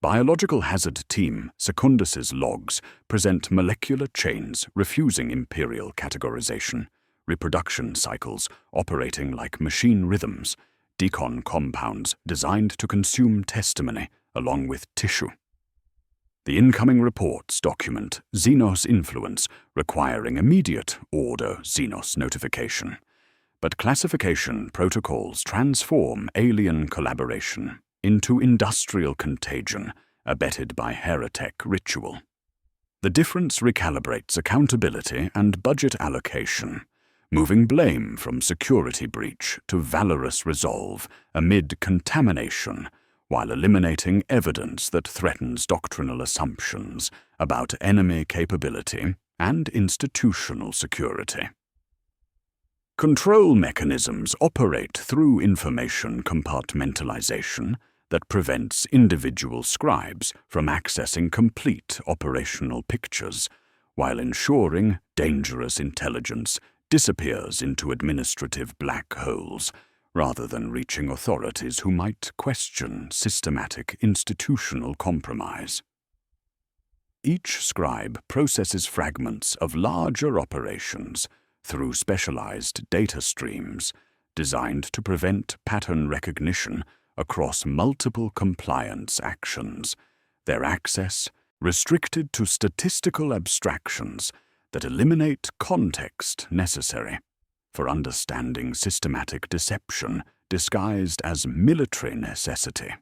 Biological Hazard Team Secundus's logs present molecular chains refusing Imperial categorization, reproduction cycles operating like machine rhythms, decon compounds designed to consume testimony along with tissue. The incoming reports document Xenos influence requiring immediate Order Xenos notification, but classification protocols transform alien collaboration into industrial contagion abetted by heretic ritual. The difference recalibrates accountability and budget allocation, moving blame from security breach to valorous resolve amid contamination, while eliminating evidence that threatens doctrinal assumptions about enemy capability and institutional security. Control mechanisms operate through information compartmentalization that prevents individual scribes from accessing complete operational pictures, while ensuring dangerous intelligence disappears into administrative black holes, rather than reaching authorities who might question systematic institutional compromise. Each scribe processes fragments of larger operations through specialized data streams designed to prevent pattern recognition across multiple compliance actions, their access restricted to statistical abstractions that eliminate context necessary for understanding systematic deception disguised as military necessity.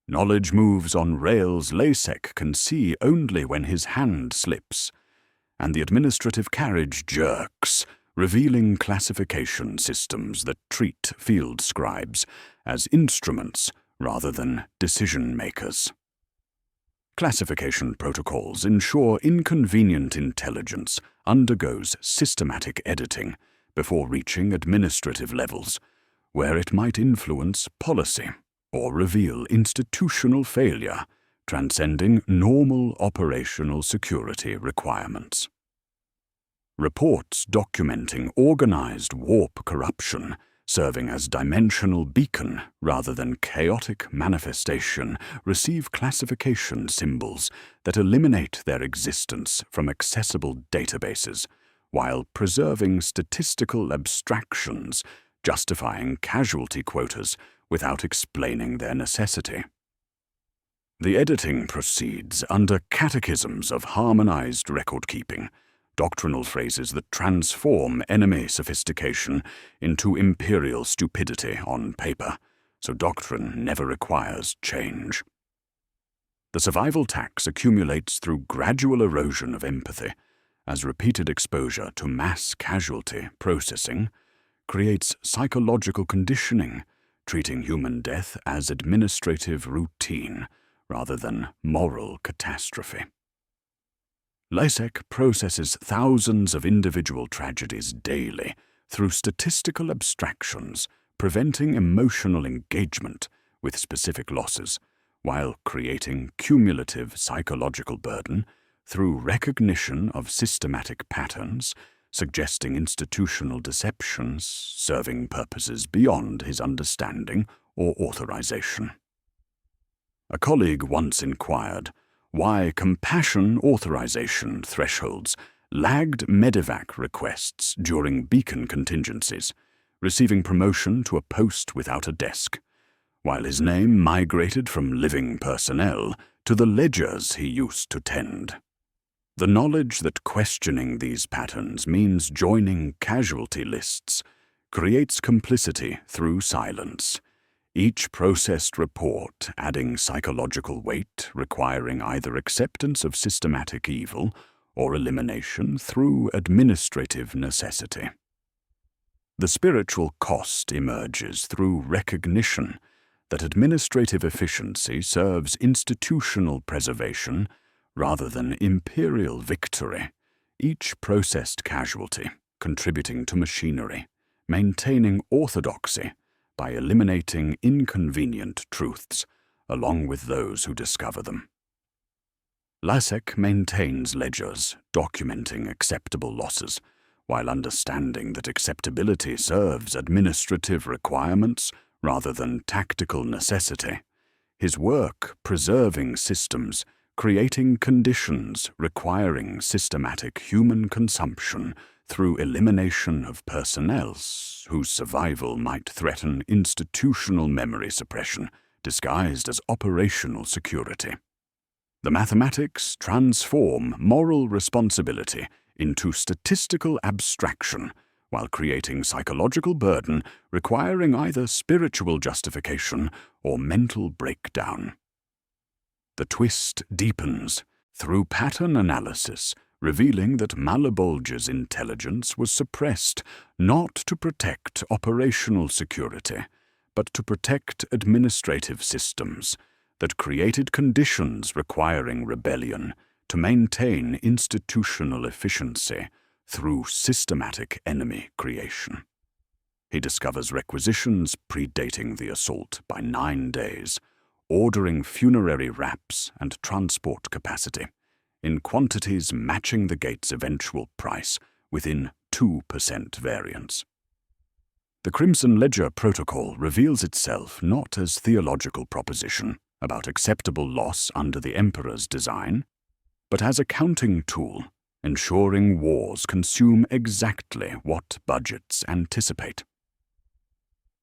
Knowledge moves on rails LASEC can see only when his hand slips, and the administrative carriage jerks, revealing classification systems that treat field scribes as instruments rather than decision-makers. Classification protocols ensure inconvenient intelligence undergoes systematic editing before reaching administrative levels, where it might influence policy or reveal institutional failure, transcending normal operational security requirements. Reports documenting organized warp corruption, serving as dimensional beacon rather than chaotic manifestation, receive classification symbols that eliminate their existence from accessible databases, while preserving statistical abstractions, justifying casualty quotas without explaining their necessity. The editing proceeds under catechisms of harmonized record-keeping, doctrinal phrases that transform enemy sophistication into Imperial stupidity on paper, so doctrine never requires change. The survival tax accumulates through gradual erosion of empathy, as repeated exposure to mass casualty processing creates psychological conditioning, treating human death as administrative routine rather than moral catastrophe. LASEC processes thousands of individual tragedies daily through statistical abstractions, preventing emotional engagement with specific losses, while creating cumulative psychological burden through recognition of systematic patterns, suggesting institutional deceptions serving purposes beyond his understanding or authorization. A colleague once inquired why compassion authorization thresholds lagged medevac requests during beacon contingencies, receiving promotion to a post without a desk, while his name migrated from living personnel to the ledgers he used to tend. The knowledge that questioning these patterns means joining casualty lists creates complicity through silence, each processed report adding psychological weight requiring either acceptance of systematic evil or elimination through administrative necessity. The spiritual cost emerges through recognition that administrative efficiency serves institutional preservation rather than imperial victory, each processed casualty contributing to machinery, maintaining orthodoxy by eliminating inconvenient truths along with those who discover them. LASEC maintains ledgers documenting acceptable losses, while understanding that acceptability serves administrative requirements rather than tactical necessity. His work preserving systems, creating conditions requiring systematic human consumption through elimination of personnel whose survival might threaten institutional memory suppression disguised as operational security. The mathematics transform moral responsibility into statistical abstraction while creating psychological burden requiring either spiritual justification or mental breakdown. The twist deepens through pattern analysis, revealing that Malabolge's intelligence was suppressed not to protect operational security, but to protect administrative systems that created conditions requiring rebellion to maintain institutional efficiency through systematic enemy creation. He discovers requisitions predating the assault by 9 days, ordering funerary wraps and transport capacity in quantities matching the gate's eventual price within 2% variance. The Crimson Ledger Protocol reveals itself not as theological proposition about acceptable loss under the Emperor's design, but as a counting tool, ensuring wars consume exactly what budgets anticipate.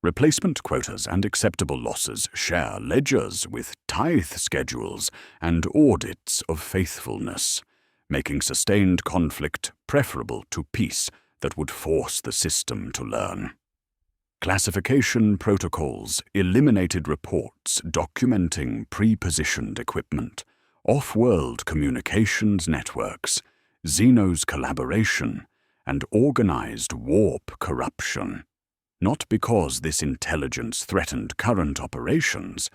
Replacement quotas and acceptable losses share ledgers with tithe schedules and audits of faithfulness, making sustained conflict preferable to peace that would force the system to learn. Classification protocols eliminated reports documenting pre-positioned equipment, off-world communications networks, Xenos collaboration, and organized warp corruption, not because this intelligence threatened current operations,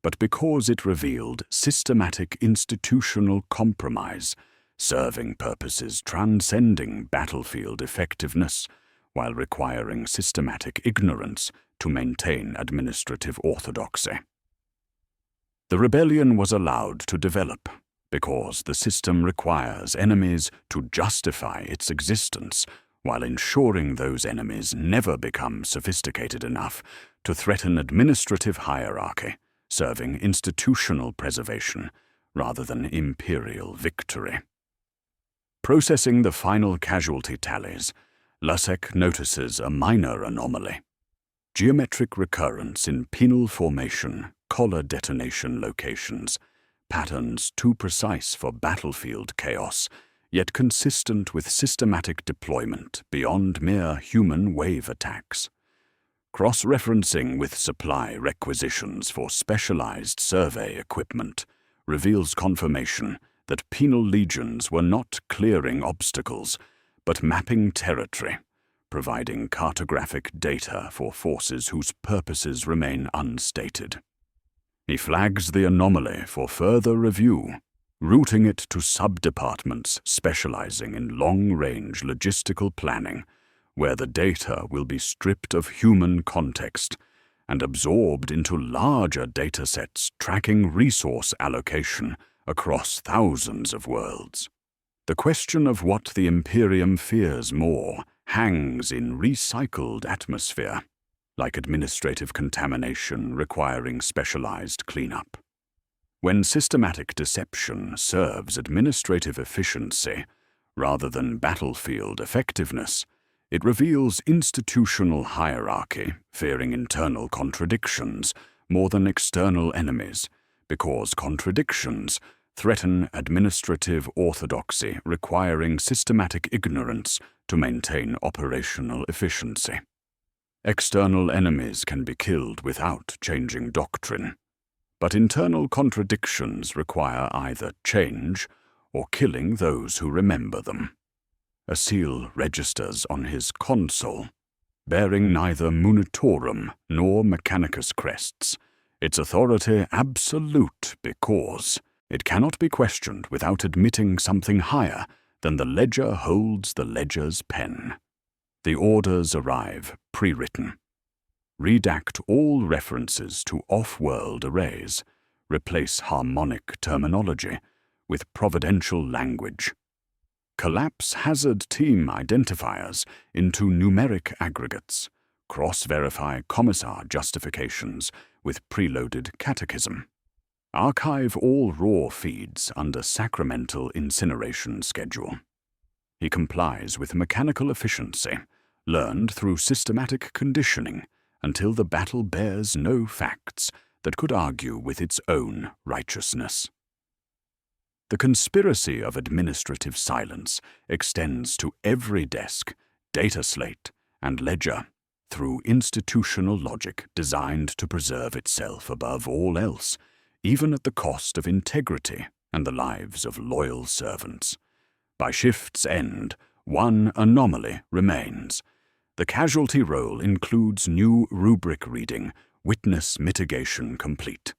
but because it revealed systematic institutional compromise, serving purposes transcending battlefield effectiveness, while requiring systematic ignorance to maintain administrative orthodoxy. The rebellion was allowed to develop because the system requires enemies to justify its existence while ensuring those enemies never become sophisticated enough to threaten administrative hierarchy, serving institutional preservation rather than imperial victory. Processing the final casualty tallies, LASEC notices a minor anomaly: geometric recurrence in penal formation, collar detonation locations, patterns too precise for battlefield chaos, yet consistent with systematic deployment beyond mere human wave attacks. Cross-referencing with supply requisitions for specialized survey equipment reveals confirmation that penal legions were not clearing obstacles, but mapping territory, providing cartographic data for forces whose purposes remain unstated. He flags the anomaly for further review, routing it to sub-departments specializing in long-range logistical planning, where the data will be stripped of human context and absorbed into larger datasets tracking resource allocation across thousands of worlds. The question of what the Imperium fears more hangs in recycled atmosphere, like administrative contamination requiring specialized cleanup. When systematic deception serves administrative efficiency rather than battlefield effectiveness, it reveals institutional hierarchy fearing internal contradictions more than external enemies, because contradictions threaten administrative orthodoxy requiring systematic ignorance to maintain operational efficiency. External enemies can be killed without changing doctrine, but internal contradictions require either change or killing those who remember them. A seal registers on his console, bearing neither munitorum nor mechanicus crests, its authority absolute because it cannot be questioned without admitting something higher than the ledger holds the ledger's pen. The orders arrive pre-written. Redact all references to off-world arrays. Replace harmonic terminology with providential language. Collapse hazard team identifiers into numeric aggregates. Cross-verify commissar justifications with preloaded catechism. Archive all raw feeds under sacramental incineration schedule. He complies with mechanical efficiency, learned through systematic conditioning, until the battle bears no facts that could argue with its own righteousness. The conspiracy of administrative silence extends to every desk, data slate, and ledger through institutional logic designed to preserve itself above all else, even at the cost of integrity and the lives of loyal servants. By shift's end, one anomaly remains. The casualty roll includes new rubric reading, witness mitigation complete.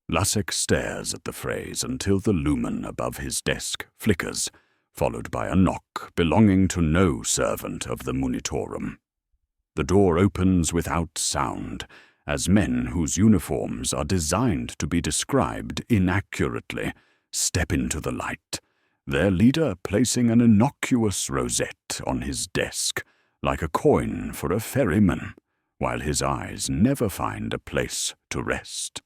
Lusek stares at the phrase until the lumen above his desk flickers, followed by a knock belonging to no servant of the munitorum. The door opens without sound, as men whose uniforms are designed to be described inaccurately step into the light, their leader placing an innocuous rosette on his desk, like a coin for a ferryman, while his eyes never find a place to rest.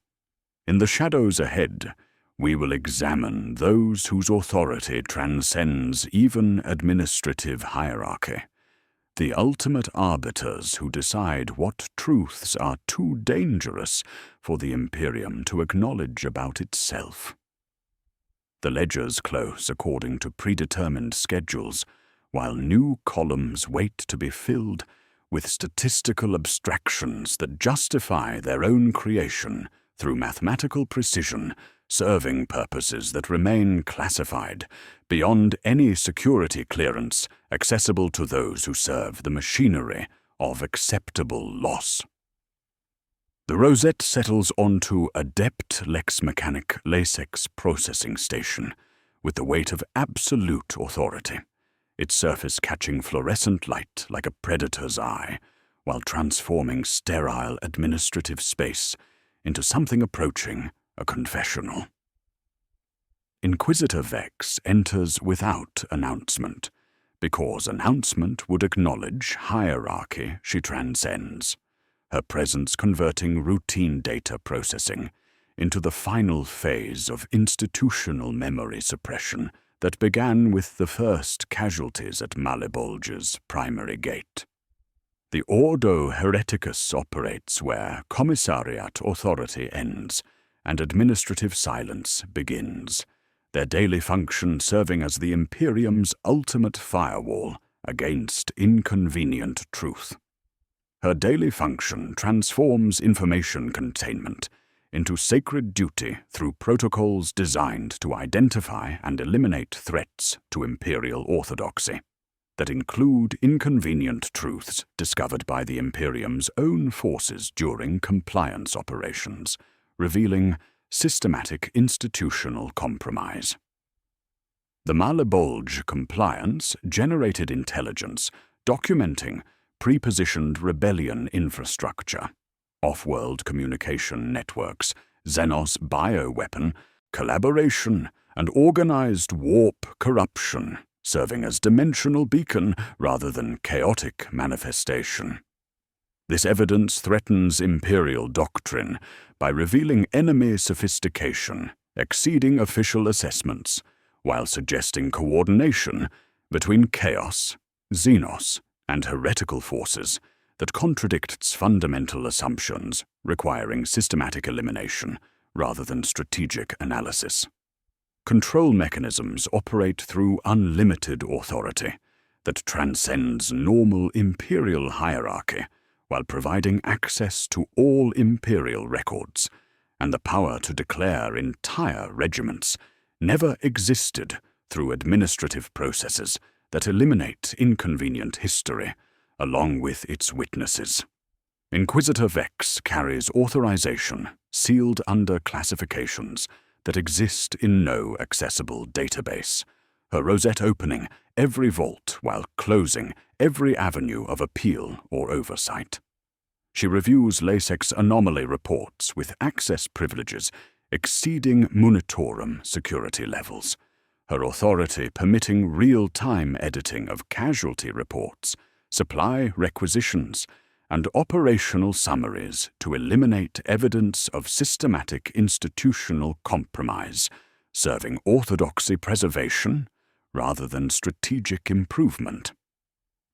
In the shadows ahead, we will examine those whose authority transcends even administrative hierarchy, the ultimate arbiters who decide what truths are too dangerous for the Imperium to acknowledge about itself. The ledgers close according to predetermined schedules, while new columns wait to be filled with statistical abstractions that justify their own creation through mathematical precision, serving purposes that remain classified beyond any security clearance accessible to those who serve the machinery of acceptable loss. The rosette settles onto Adept Lex Mechanic Lasex processing station with the weight of absolute authority, its surface catching fluorescent light like a predator's eye, while transforming sterile administrative space into something approaching a confessional. Inquisitor Vex enters without announcement, because announcement would acknowledge hierarchy she transcends, her presence converting routine data processing into the final phase of institutional memory suppression that began with the first casualties at Malebolge's primary gate. The Ordo Hereticus operates where commissariat authority ends and administrative silence begins, their daily function serving as the Imperium's ultimate firewall against inconvenient truth. Her daily function transforms information containment into sacred duty through protocols designed to identify and eliminate threats to Imperial orthodoxy that include inconvenient truths discovered by the Imperium's own forces during compliance operations, revealing systematic institutional compromise. The Malebolge compliance generated intelligence documenting pre-positioned rebellion infrastructure, off-world communication networks, Xenos bioweapon, collaboration, and organized warp corruption, serving as dimensional beacon rather than chaotic manifestation. This evidence threatens Imperial doctrine by revealing enemy sophistication exceeding official assessments, while suggesting coordination between chaos, xenos, and heretical forces that contradict its fundamental assumptions, requiring systematic elimination rather than strategic analysis. Control mechanisms operate through unlimited authority that transcends normal imperial hierarchy while providing access to all imperial records, and the power to declare entire regiments never existed through administrative processes that eliminate inconvenient history along with its witnesses. Inquisitor Vex carries authorization sealed under classifications that exist in no accessible database, her rosette opening every vault while closing every avenue of appeal or oversight. She reviews LASEX anomaly reports with access privileges exceeding Munitorum security levels, her authority permitting real-time editing of casualty reports, supply requisitions, and operational summaries to eliminate evidence of systematic institutional compromise, serving orthodoxy preservation rather than strategic improvement.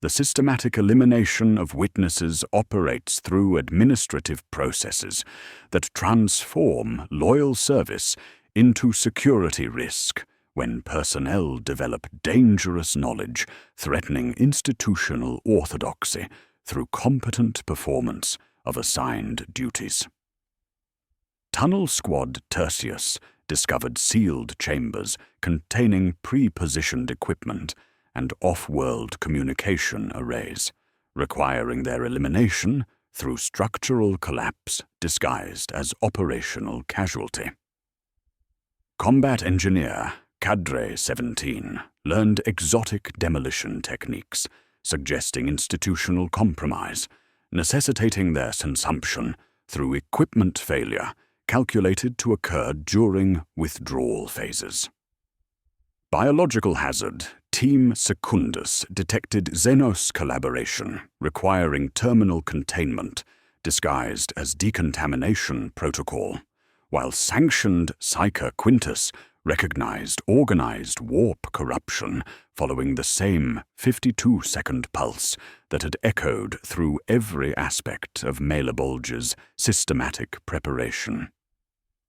The systematic elimination of witnesses operates through administrative processes that transform loyal service into security risk when personnel develop dangerous knowledge threatening institutional orthodoxy through competent performance of assigned duties. Tunnel Squad Tertius discovered sealed chambers containing pre-positioned equipment and off-world communication arrays, requiring their elimination through structural collapse disguised as operational casualty. Combat Engineer Cadre 17 learned exotic demolition techniques, suggesting institutional compromise, necessitating their consumption through equipment failure calculated to occur during withdrawal phases. Biological hazard Team Secundus detected Xenos collaboration requiring terminal containment disguised as decontamination protocol, while sanctioned Psyker Quintus recognized organized warp corruption following the same 52-second pulse that had echoed through every aspect of Malebulge's systematic preparation.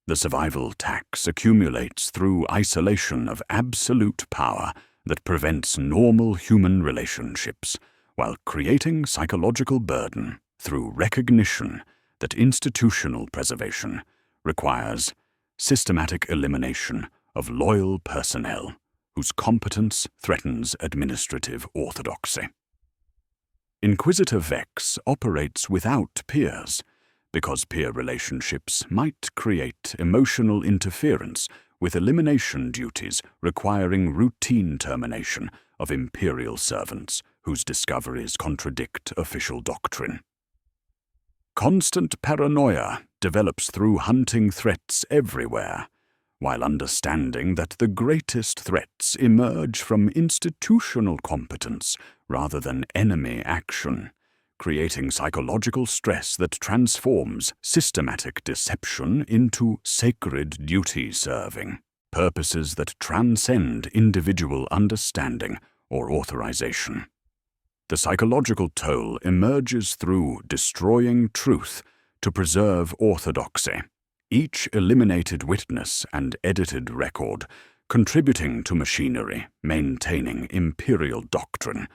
The survival tax accumulates through isolation of absolute power that prevents normal human relationships, while creating psychological burden through recognition that institutional preservation requires systematic elimination of loyal personnel whose competence threatens administrative orthodoxy. Inquisitor Vex operates without peers, because peer relationships might create emotional interference with elimination duties requiring routine termination of Imperial servants whose discoveries contradict official doctrine. Constant paranoia develops through hunting threats everywhere, while understanding that the greatest threats emerge from institutional competence rather than enemy action, creating psychological stress that transforms systematic deception into sacred duty serving, purposes that transcend individual understanding or authorization. The psychological toll emerges through destroying truth to preserve orthodoxy, each eliminated witness and edited record contributing to machinery maintaining imperial doctrine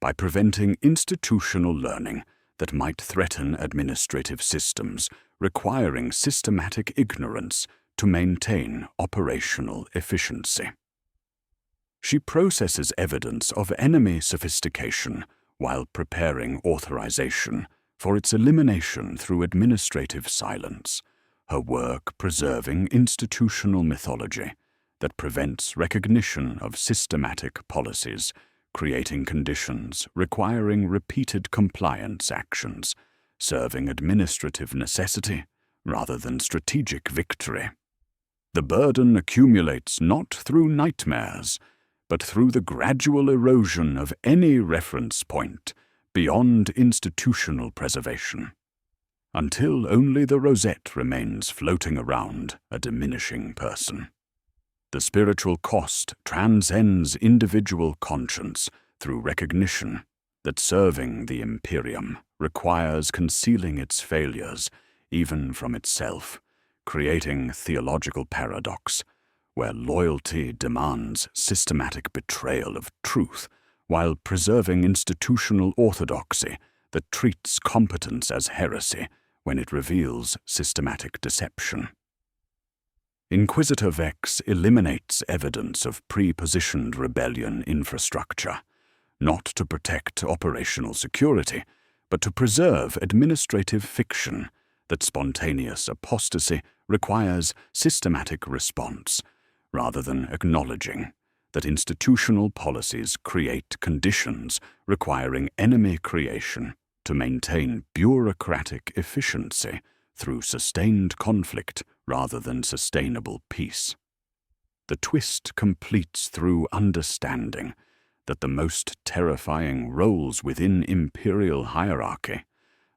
by preventing institutional learning that might threaten administrative systems requiring systematic ignorance to maintain operational efficiency. She processes evidence of enemy sophistication while preparing authorization for its elimination through administrative silence, her work preserving institutional mythology that prevents recognition of systematic policies, creating conditions requiring repeated compliance actions, serving administrative necessity rather than strategic victory. The burden accumulates not through nightmares, but through the gradual erosion of any reference point beyond institutional preservation, until only the rosette remains floating around a diminishing person. The spiritual cost transcends individual conscience through recognition that serving the Imperium requires concealing its failures even from itself, creating theological paradox where loyalty demands systematic betrayal of truth while preserving institutional orthodoxy that treats competence as heresy when it reveals systematic deception. Inquisitor Vex eliminates evidence of pre-positioned rebellion infrastructure, not to protect operational security, but to preserve administrative fiction that spontaneous apostasy requires systematic response, rather than acknowledging that institutional policies create conditions requiring enemy creation to maintain bureaucratic efficiency through sustained conflict rather than sustainable peace. The twist completes through understanding that the most terrifying roles within imperial hierarchy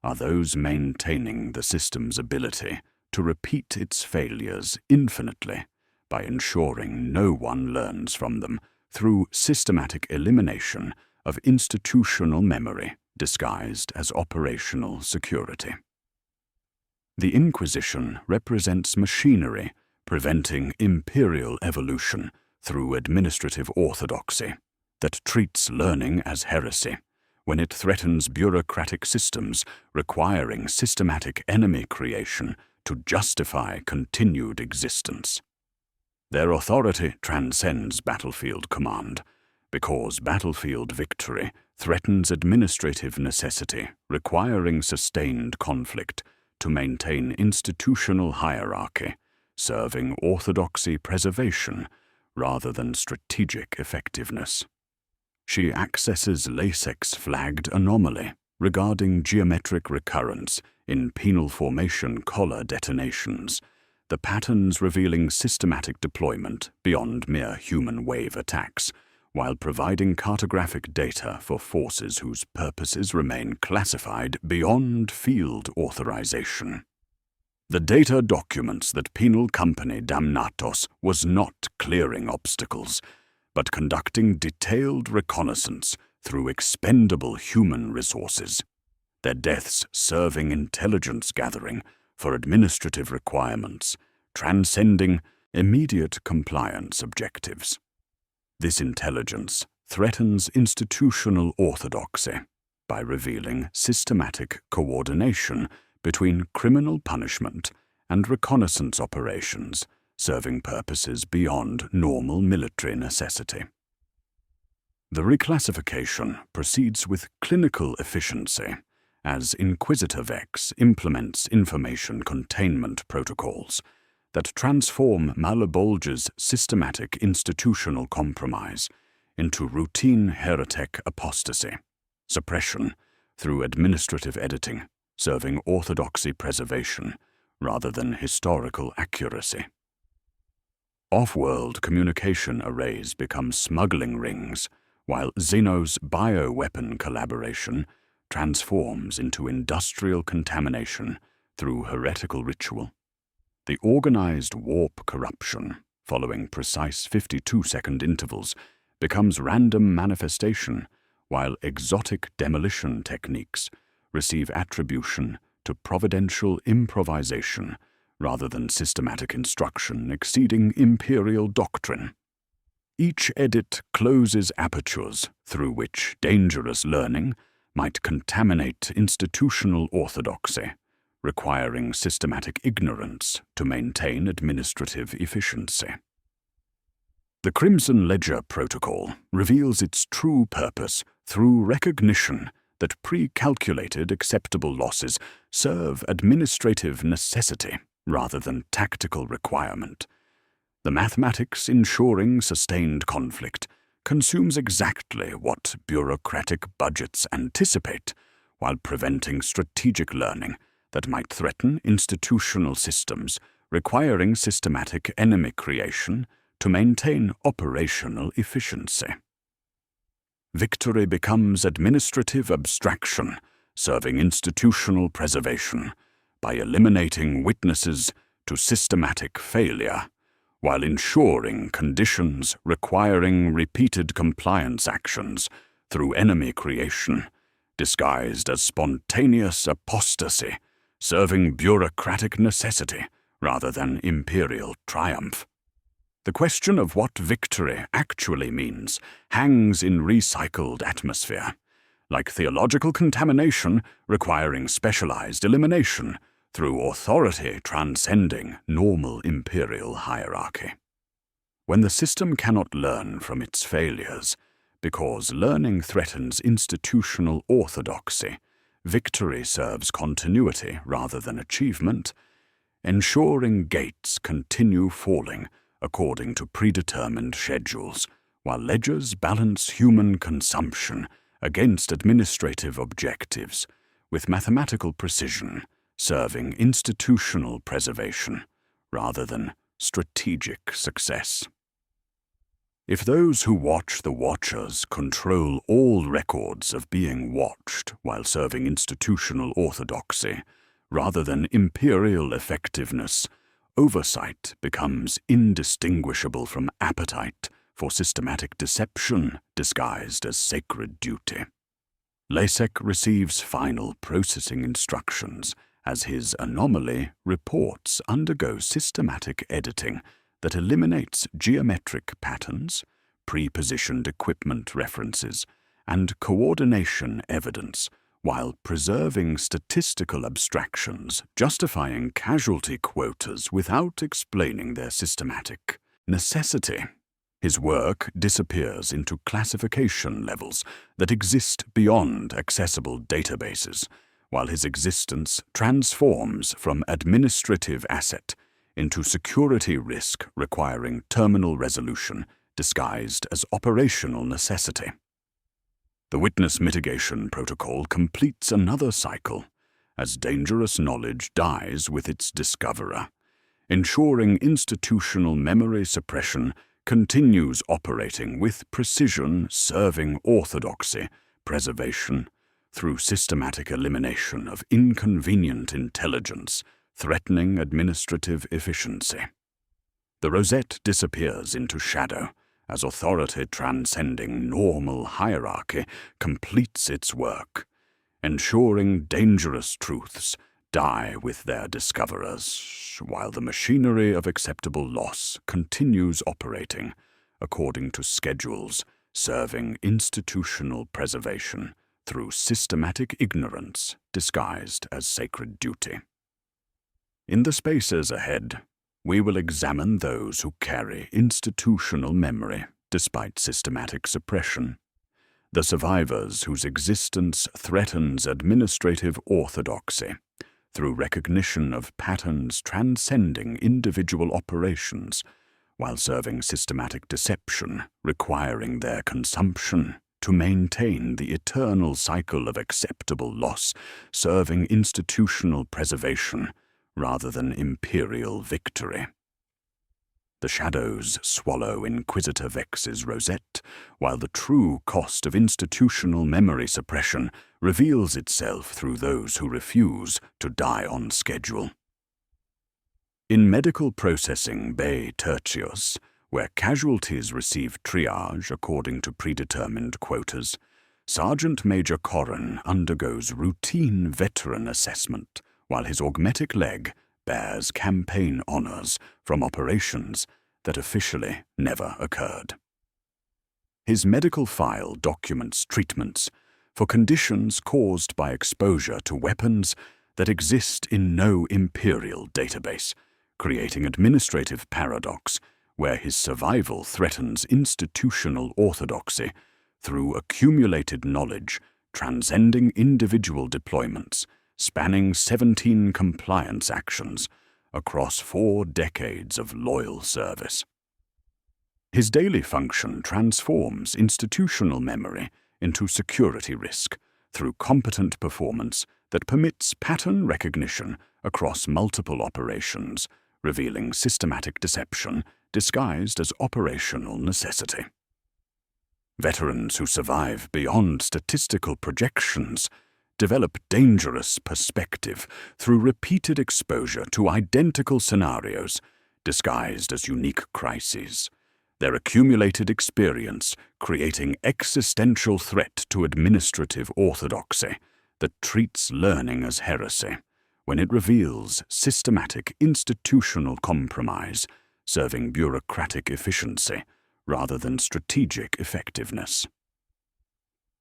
are those maintaining the system's ability to repeat its failures infinitely by ensuring no one learns from them through systematic elimination of institutional memory disguised as operational security. The Inquisition represents machinery preventing imperial evolution through administrative orthodoxy that treats learning as heresy when it threatens bureaucratic systems requiring systematic enemy creation to justify continued existence. Their authority transcends battlefield command, because battlefield victory threatens administrative necessity requiring sustained conflict to maintain institutional hierarchy, serving orthodoxy preservation rather than strategic effectiveness. She accesses LASEX-flagged anomaly regarding geometric recurrence in penal formation collar detonations, the patterns revealing systematic deployment beyond mere human wave attacks, while providing cartographic data for forces whose purposes remain classified beyond field authorization. The data documents that Penal Company Damnatos was not clearing obstacles, but conducting detailed reconnaissance through expendable human resources, their deaths serving intelligence gathering for administrative requirements, transcending immediate compliance objectives. This intelligence threatens institutional orthodoxy by revealing systematic coordination between criminal punishment and reconnaissance operations, serving purposes beyond normal military necessity. The reclassification proceeds with clinical efficiency as Inquisitor Vex implements information containment protocols that transform Malabolge's systematic institutional compromise into routine heretic apostasy, suppression through administrative editing, serving orthodoxy preservation rather than historical accuracy. Off-world communication arrays become smuggling rings, while Xeno's bioweapon collaboration transforms into industrial contamination through heretical ritual. The organized warp corruption, following precise 52-second intervals, becomes random manifestation, while exotic demolition techniques receive attribution to providential improvisation rather than systematic instruction exceeding imperial doctrine. Each edit closes apertures through which dangerous learning might contaminate institutional orthodoxy, requiring systematic ignorance to maintain administrative efficiency. The Crimson Ledger Protocol reveals its true purpose through recognition that pre-calculated acceptable losses serve administrative necessity rather than tactical requirement. The mathematics ensuring sustained conflict consumes exactly what bureaucratic budgets anticipate, while preventing strategic learning that might threaten institutional systems requiring systematic enemy creation to maintain operational efficiency. Victory becomes administrative abstraction, serving institutional preservation by eliminating witnesses to systematic failure, while ensuring conditions requiring repeated compliance actions through enemy creation, disguised as spontaneous apostasy, serving bureaucratic necessity rather than imperial triumph. The question of what victory actually means hangs in recycled atmosphere, like theological contamination requiring specialized elimination through authority transcending normal imperial hierarchy. When the system cannot learn from its failures, because learning threatens institutional orthodoxy, victory serves continuity rather than achievement, ensuring gates continue falling according to predetermined schedules, while ledgers balance human consumption against administrative objectives with mathematical precision, serving institutional preservation rather than strategic success. If those who watch the watchers control all records of being watched while serving institutional orthodoxy rather than imperial effectiveness, oversight becomes indistinguishable from appetite for systematic deception disguised as sacred duty. Lasek receives final processing instructions as his anomaly reports undergo systematic editing that eliminates geometric patterns, pre-positioned equipment references, and coordination evidence, while preserving statistical abstractions justifying casualty quotas without explaining their systematic necessity. His work disappears into classification levels that exist beyond accessible databases, while his existence transforms from administrative asset into security risk requiring terminal resolution disguised as operational necessity. The Witness Mitigation Protocol completes another cycle, as dangerous knowledge dies with its discoverer, ensuring institutional memory suppression continues operating with precision, serving orthodoxy preservation through systematic elimination of inconvenient intelligence threatening administrative efficiency. The rosette disappears into shadow as authority transcending normal hierarchy completes its work, ensuring dangerous truths die with their discoverers, while the machinery of acceptable loss continues operating according to schedules, serving institutional preservation through systematic ignorance disguised as sacred duty. In the spaces ahead, we will examine those who carry institutional memory despite systematic suppression, the survivors whose existence threatens administrative orthodoxy through recognition of patterns transcending individual operations, while serving systematic deception requiring their consumption to maintain the eternal cycle of acceptable loss, serving institutional preservation rather than imperial victory. The shadows swallow Inquisitor Vex's rosette, while the true cost of institutional memory suppression reveals itself through those who refuse to die on schedule. In Medical Processing Bay Tertius, where casualties receive triage according to predetermined quotas, Sergeant Major Corrin undergoes routine veteran assessment, while his augmetic leg bears campaign honors from operations that officially never occurred. His medical file documents treatments for conditions caused by exposure to weapons that exist in no imperial database, creating administrative paradox where his survival threatens institutional orthodoxy through accumulated knowledge transcending individual deployments, spanning 17 compliance actions across 4 decades of loyal service. His daily function transforms institutional memory into security risk through competent performance that permits pattern recognition across multiple operations, revealing systematic deception disguised as operational necessity. Veterans who survive beyond statistical projections develop dangerous perspective through repeated exposure to identical scenarios disguised as unique crises, their accumulated experience creating existential threat to administrative orthodoxy that treats learning as heresy when it reveals systematic institutional compromise serving bureaucratic efficiency rather than strategic effectiveness.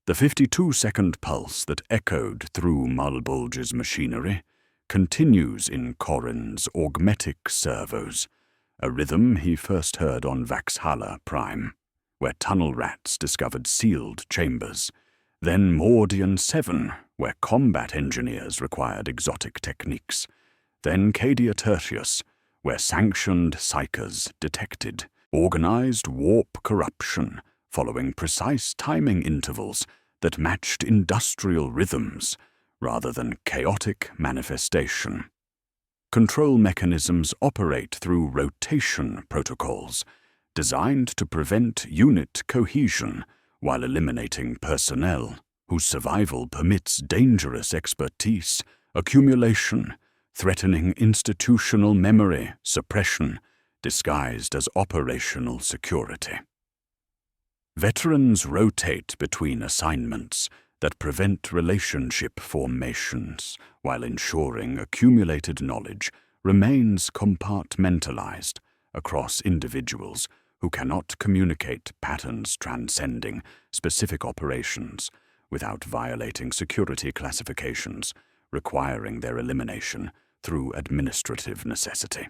The 52-second pulse that echoed through Mulbulge's machinery continues in Corrin's augmetic servos, a rhythm he first heard on Vaxhala Prime, where tunnel rats discovered sealed chambers, then Mordian 7, where combat engineers required exotic techniques, then Cadia Tertius, where sanctioned psychers detected organized warp corruption following precise timing intervals that matched industrial rhythms rather than chaotic manifestation. Control mechanisms operate through rotation protocols designed to prevent unit cohesion while eliminating personnel whose survival permits dangerous expertise, accumulation, threatening institutional memory suppression disguised as operational security. Veterans rotate between assignments that prevent relationship formations while ensuring accumulated knowledge remains compartmentalized across individuals who cannot communicate patterns transcending specific operations without violating security classifications requiring their elimination through administrative necessity.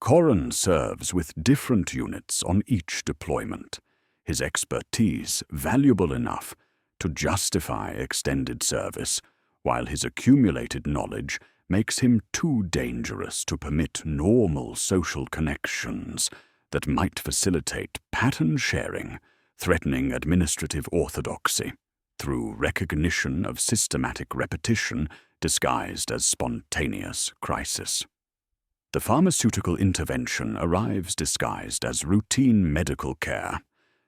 Corrin serves with different units on each deployment, his expertise valuable enough to justify extended service, while his accumulated knowledge makes him too dangerous to permit normal social connections that might facilitate pattern sharing, threatening administrative orthodoxy through recognition of systematic repetition disguised as spontaneous crisis. The pharmaceutical intervention arrives disguised as routine medical care,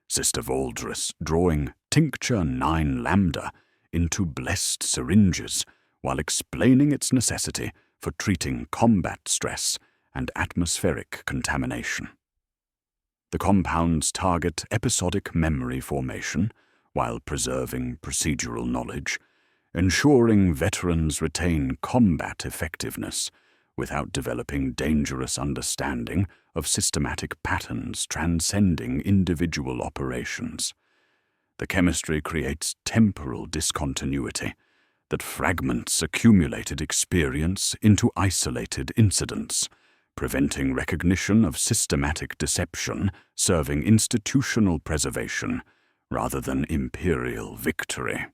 Sister Valdris drawing Tincture 9 Lambda into blessed syringes while explaining its necessity for treating combat stress and atmospheric contamination. The compounds target episodic memory formation while preserving procedural knowledge, ensuring veterans retain combat effectiveness without developing dangerous understanding of systematic patterns transcending individual operations. The chemistry creates temporal discontinuity that fragments accumulated experience into isolated incidents, preventing recognition of systematic deception serving institutional preservation rather than imperial victory.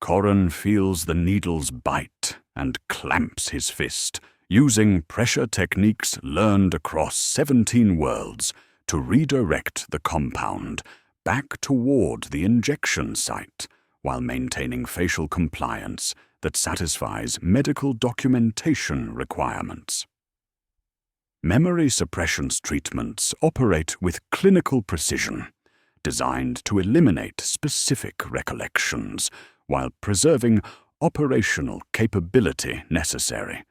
Corrin feels the needle's bite and clamps his fist, using pressure techniques learned across 17 worlds to redirect the compound back toward the injection site while maintaining facial compliance that satisfies medical documentation requirements. Memory suppressions treatments operate with clinical precision, designed to eliminate specific recollections while preserving operational capability necessary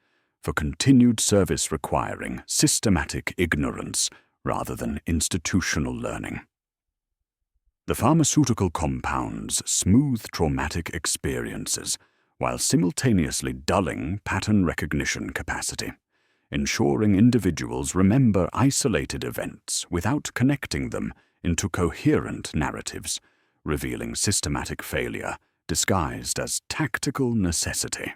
for continued service requiring systematic ignorance rather than institutional learning. The pharmaceutical compounds smooth traumatic experiences while simultaneously dulling pattern recognition capacity, ensuring individuals remember isolated events without connecting them into coherent narratives, revealing systematic failure disguised as tactical necessity.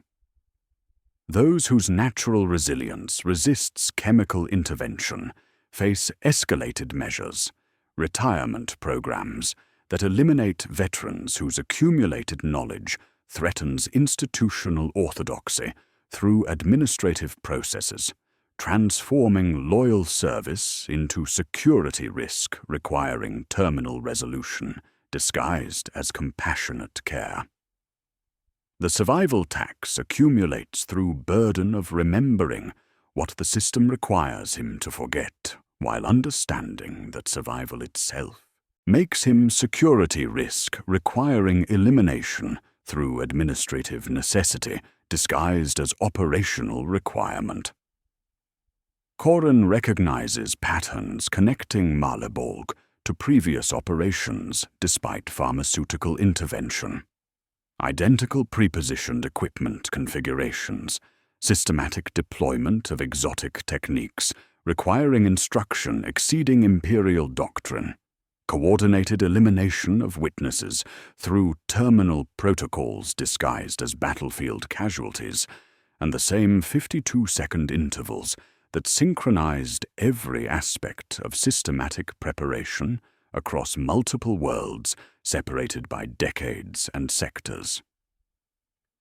Those whose natural resilience resists chemical intervention face escalated measures, retirement programs that eliminate veterans whose accumulated knowledge threatens institutional orthodoxy through administrative processes, transforming loyal service into security risk requiring terminal resolution, disguised as compassionate care. The survival tax accumulates through burden of remembering, what the system requires him to forget, while understanding that survival itself makes him security risk requiring elimination through administrative necessity disguised as operational requirement. Corran recognizes patterns connecting Malebolg to previous operations despite pharmaceutical intervention. Identical prepositioned equipment configurations, systematic deployment of exotic techniques requiring instruction exceeding Imperial doctrine, coordinated elimination of witnesses through terminal protocols disguised as battlefield casualties, and the same 52-second intervals that synchronized every aspect of systematic preparation across multiple worlds separated by decades and sectors.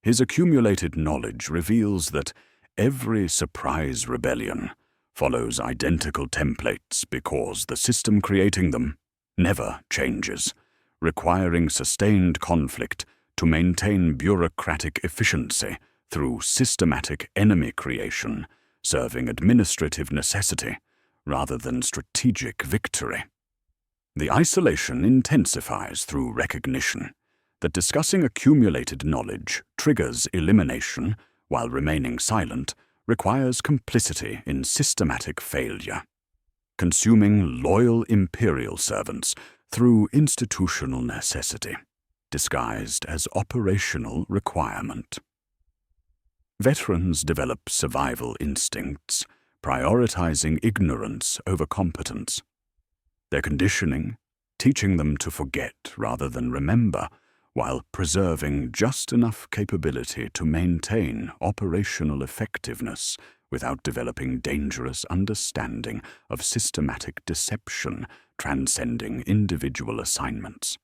His accumulated knowledge reveals that every surprise rebellion follows identical templates because the system creating them never changes, requiring sustained conflict to maintain bureaucratic efficiency through systematic enemy creation, serving administrative necessity rather than strategic victory. The isolation intensifies through recognition that discussing accumulated knowledge triggers elimination while remaining silent requires complicity in systematic failure, consuming loyal Imperial servants through institutional necessity, disguised as operational requirement. Veterans develop survival instincts, prioritizing ignorance over competence. Their conditioning, teaching them to forget rather than remember, while preserving just enough capability to maintain operational effectiveness without developing dangerous understanding of systematic deception transcending individual assignments.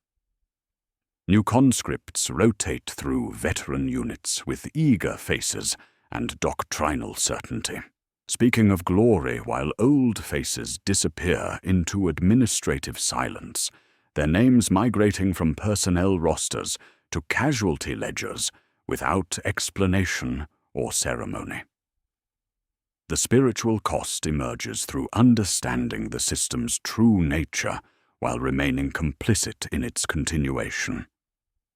New conscripts rotate through veteran units with eager faces and doctrinal certainty, speaking of glory while old faces disappear into administrative silence, their names migrating from personnel rosters to casualty ledgers without explanation or ceremony. The spiritual cost emerges through understanding the system's true nature while remaining complicit in its continuation.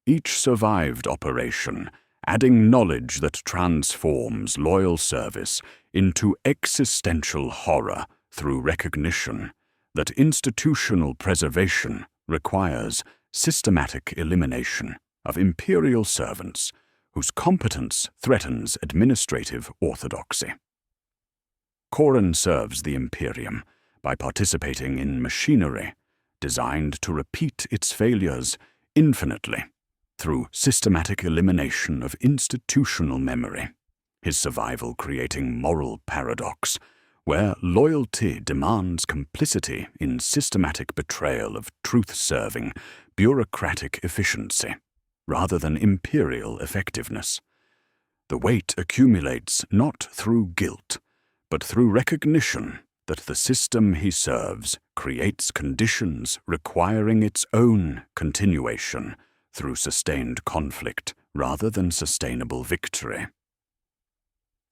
Each survived operation, adding knowledge that transforms loyal service into existential horror through recognition that institutional preservation requires systematic elimination of Imperial servants whose competence threatens administrative orthodoxy. Corran serves the Imperium by participating in machinery designed to repeat its failures infinitely through systematic elimination of institutional memory, his survival creating moral paradox, where loyalty demands complicity in systematic betrayal of truth-serving, bureaucratic efficiency, rather than Imperial effectiveness. The weight accumulates not through guilt, but through recognition that the system he serves creates conditions requiring its own continuation through sustained conflict rather than sustainable victory.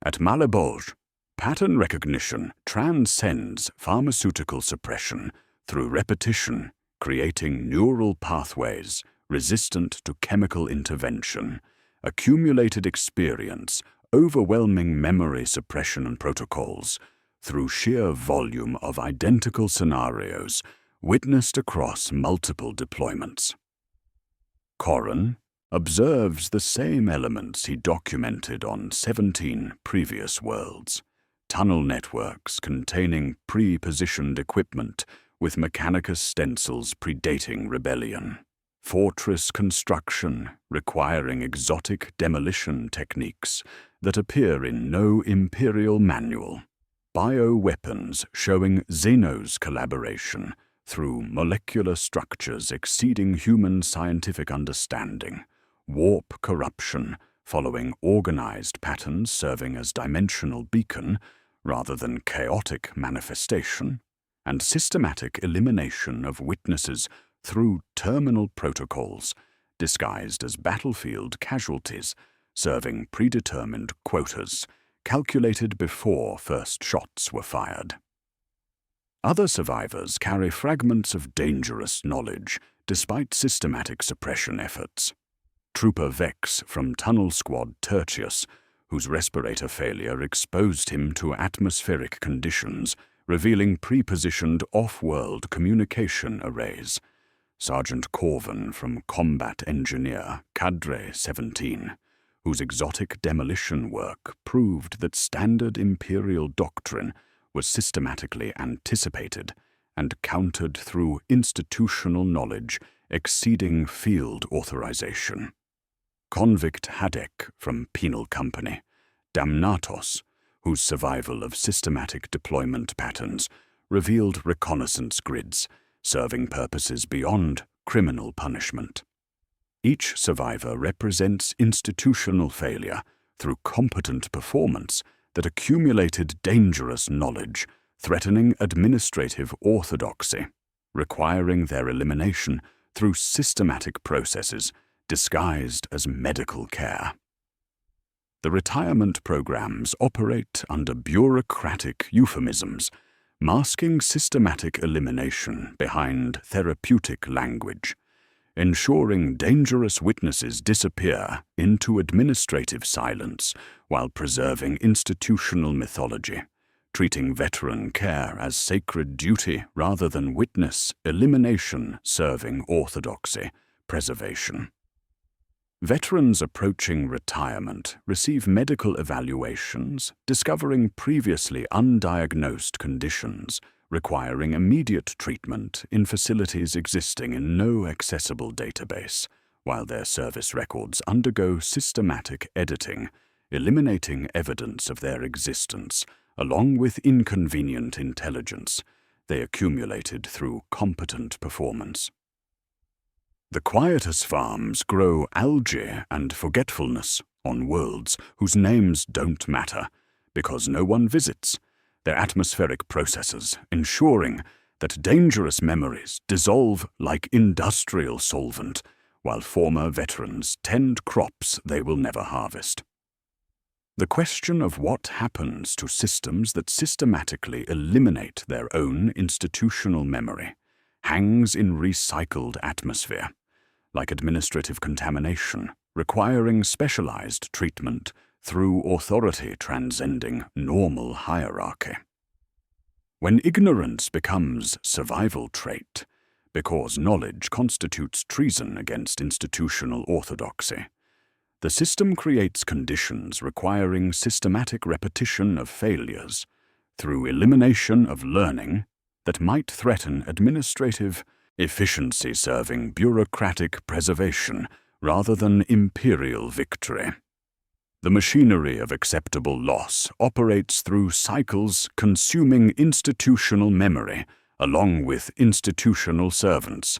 At Malebolg, pattern recognition transcends pharmaceutical suppression through repetition, creating neural pathways resistant to chemical intervention, accumulated experience, overwhelming memory suppression and protocols through sheer volume of identical scenarios witnessed across multiple deployments. Corran observes the same elements he documented on 17 previous worlds: tunnel networks containing pre-positioned equipment with Mechanicus stencils predating rebellion, fortress construction requiring exotic demolition techniques that appear in no Imperial manual, bioweapons showing Xenos collaboration through molecular structures exceeding human scientific understanding, warp corruption following organized patterns serving as dimensional beacon rather than chaotic manifestation, and systematic elimination of witnesses through terminal protocols disguised as battlefield casualties serving predetermined quotas, calculated before first shots were fired. Other survivors carry fragments of dangerous knowledge despite systematic suppression efforts. Trooper Vex from Tunnel Squad Tertius, whose respirator failure exposed him to atmospheric conditions, revealing pre-positioned off-world communication arrays. Sergeant Corvin from Combat Engineer Cadre 17, whose exotic demolition work proved that standard Imperial doctrine was systematically anticipated and countered through institutional knowledge exceeding field authorization. Convict Hadek from Penal Company, Damnatos, whose survival of systematic deployment patterns revealed reconnaissance grids serving purposes beyond criminal punishment. Each survivor represents institutional failure through competent performance that accumulated dangerous knowledge, threatening administrative orthodoxy, requiring their elimination through systematic processes disguised as medical care. The retirement programs operate under bureaucratic euphemisms, masking systematic elimination behind therapeutic language, ensuring dangerous witnesses disappear into administrative silence while preserving institutional mythology, treating veteran care as sacred duty rather than witness elimination serving orthodoxy preservation. Veterans approaching retirement receive medical evaluations discovering previously undiagnosed conditions requiring immediate treatment in facilities existing in no accessible database, while their service records undergo systematic editing, eliminating evidence of their existence, along with inconvenient intelligence they accumulated through competent performance. The Quietus farms grow algae and forgetfulness on worlds whose names don't matter because no one visits, their atmospheric processes ensuring that dangerous memories dissolve like industrial solvent, while former veterans tend crops they will never harvest. The question of what happens to systems that systematically eliminate their own institutional memory hangs in recycled atmosphere, like administrative contamination, requiring specialized treatment through authority transcending normal hierarchy. When ignorance becomes survival trait, because knowledge constitutes treason against institutional orthodoxy, the system creates conditions requiring systematic repetition of failures through elimination of learning that might threaten administrative efficiency serving bureaucratic preservation rather than imperial victory. The machinery of acceptable loss operates through cycles consuming institutional memory along with institutional servants,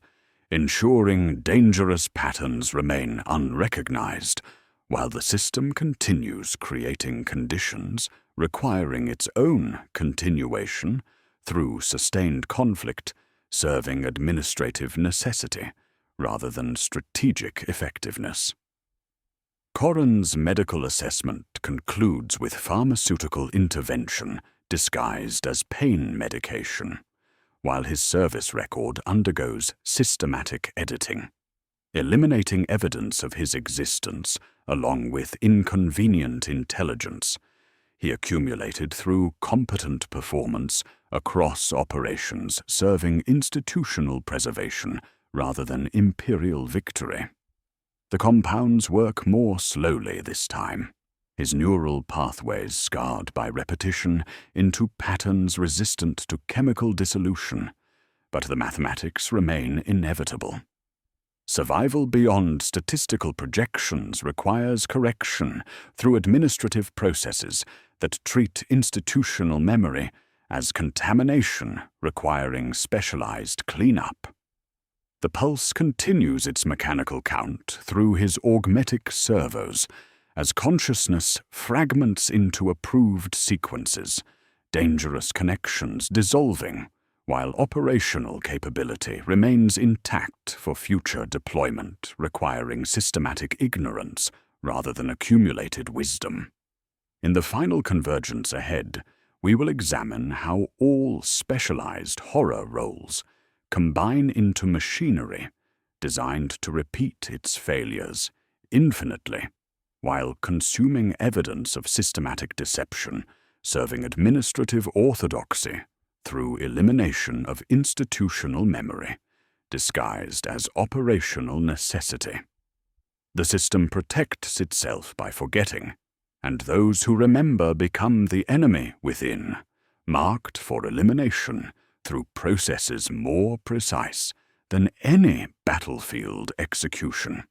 ensuring dangerous patterns remain unrecognized while the system continues creating conditions requiring its own continuation through sustained conflict, serving administrative necessity rather than strategic effectiveness. Corran's medical assessment concludes with pharmaceutical intervention disguised as pain medication, while his service record undergoes systematic editing, eliminating evidence of his existence along with inconvenient intelligence he accumulated through competent performance across operations serving institutional preservation rather than imperial victory. The compounds work more slowly this time, his neural pathways scarred by repetition into patterns resistant to chemical dissolution, but the mathematics remain inevitable. Survival beyond statistical projections requires correction through administrative processes that treat institutional memory as contamination requiring specialized cleanup. The pulse continues its mechanical count through his augmetic servos as consciousness fragments into approved sequences, dangerous connections dissolving, while operational capability remains intact for future deployment requiring systematic ignorance rather than accumulated wisdom. In the final convergence ahead, we will examine how all specialized horror roles combine into machinery designed to repeat its failures infinitely, while consuming evidence of systematic deception, serving administrative orthodoxy through elimination of institutional memory, disguised as operational necessity. The system protects itself by forgetting, and those who remember become the enemy within, marked for elimination through processes more precise than any battlefield execution.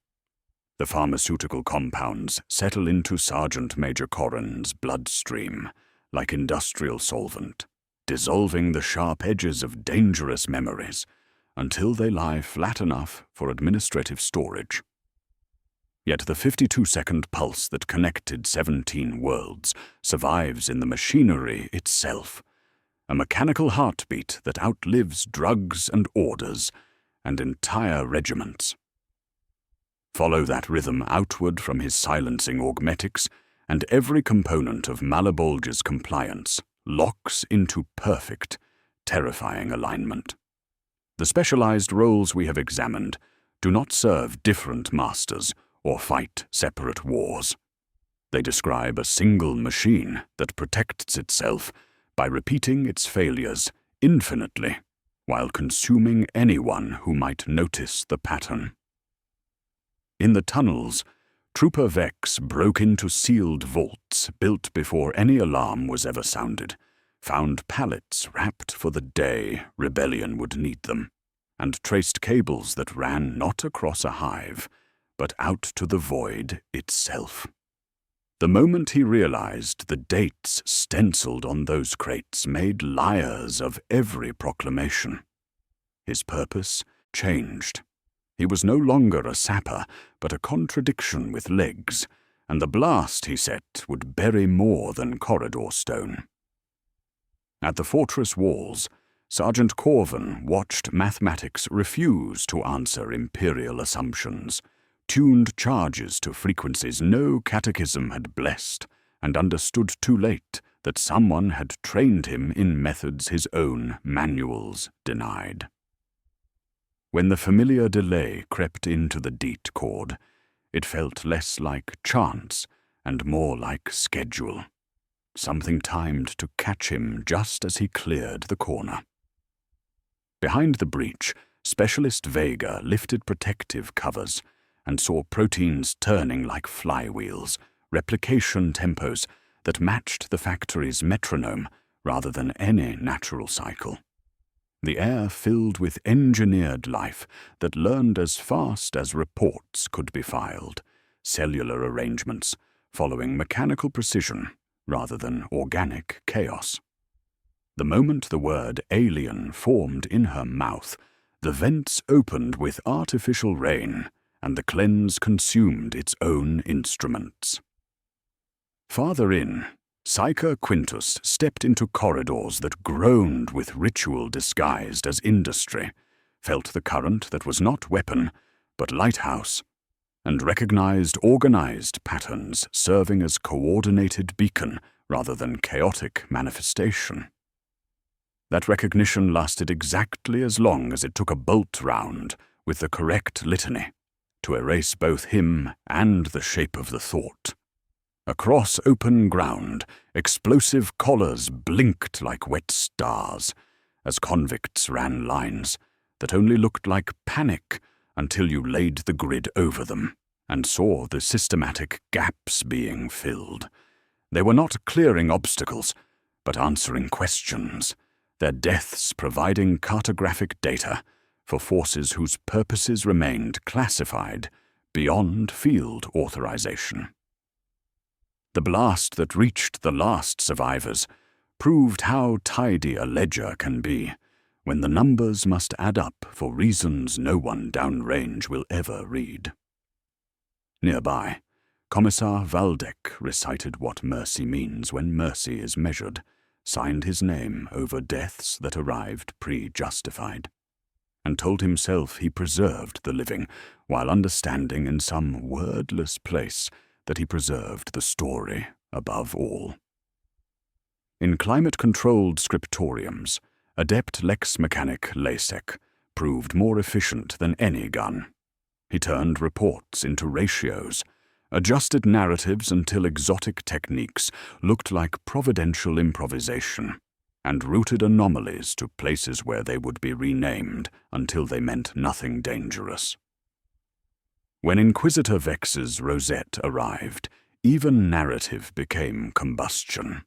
The pharmaceutical compounds settle into Sergeant Major Corrin's bloodstream like industrial solvent, dissolving the sharp edges of dangerous memories until they lie flat enough for administrative storage. Yet the 52-second pulse that connected 17 worlds survives in the machinery itself, a mechanical heartbeat that outlives drugs and orders and entire regiments. Follow that rhythm outward from his silencing augmetics, and every component of Malebolge's compliance locks into perfect, terrifying alignment. The specialized roles we have examined do not serve different masters or fight separate wars. They describe a single machine that protects itself by repeating its failures infinitely, while consuming anyone who might notice the pattern. In the tunnels, Trooper Vex broke into sealed vaults built before any alarm was ever sounded, found pallets wrapped for the day rebellion would need them, and traced cables that ran not across a hive, but out to the void itself. The moment he realized the dates stenciled on those crates made liars of every proclamation, his purpose changed. He was no longer a sapper, but a contradiction with legs, and the blast he set would bury more than corridor stone. At the fortress walls, Sergeant Corvin watched mathematics refuse to answer imperial assumptions, tuned charges to frequencies no catechism had blessed, and understood too late that someone had trained him in methods his own manuals denied. When the familiar delay crept into the deet chord, it felt less like chance and more like schedule. Something timed to catch him just as he cleared the corner. Behind the breach, Specialist Vega lifted protective covers and saw proteins turning like flywheels, replication tempos that matched the factory's metronome rather than any natural cycle. The air filled with engineered life that learned as fast as reports could be filed, cellular arrangements following mechanical precision rather than organic chaos. The moment the word alien formed in her mouth, the vents opened with artificial rain, and the cleanse consumed its own instruments. Farther in, Psyker Quintus stepped into corridors that groaned with ritual disguised as industry, felt the current that was not weapon, but lighthouse, and recognized organized patterns serving as coordinated beacon rather than chaotic manifestation. That recognition lasted exactly as long as it took a bolt round with the correct litany to erase both him and the shape of the thought. Across open ground, explosive collars blinked like wet stars as convicts ran lines that only looked like panic until you laid the grid over them and saw the systematic gaps being filled. They were not clearing obstacles, but answering questions, their deaths providing cartographic data for forces whose purposes remained classified beyond field authorization. The blast that reached the last survivors proved how tidy a ledger can be when the numbers must add up for reasons no one downrange will ever read. Nearby, Commissar Valdek recited what mercy means when mercy is measured, signed his name over deaths that arrived pre-justified, and told himself he preserved the living while understanding in some wordless place that he preserved the story above all. In climate-controlled scriptoriums, adept lex mechanic Lasek proved more efficient than any gun. He turned reports into ratios, adjusted narratives until exotic techniques looked like providential improvisation, and routed anomalies to places where they would be renamed until they meant nothing dangerous. When Inquisitor Vex's rosette arrived, even narrative became combustion.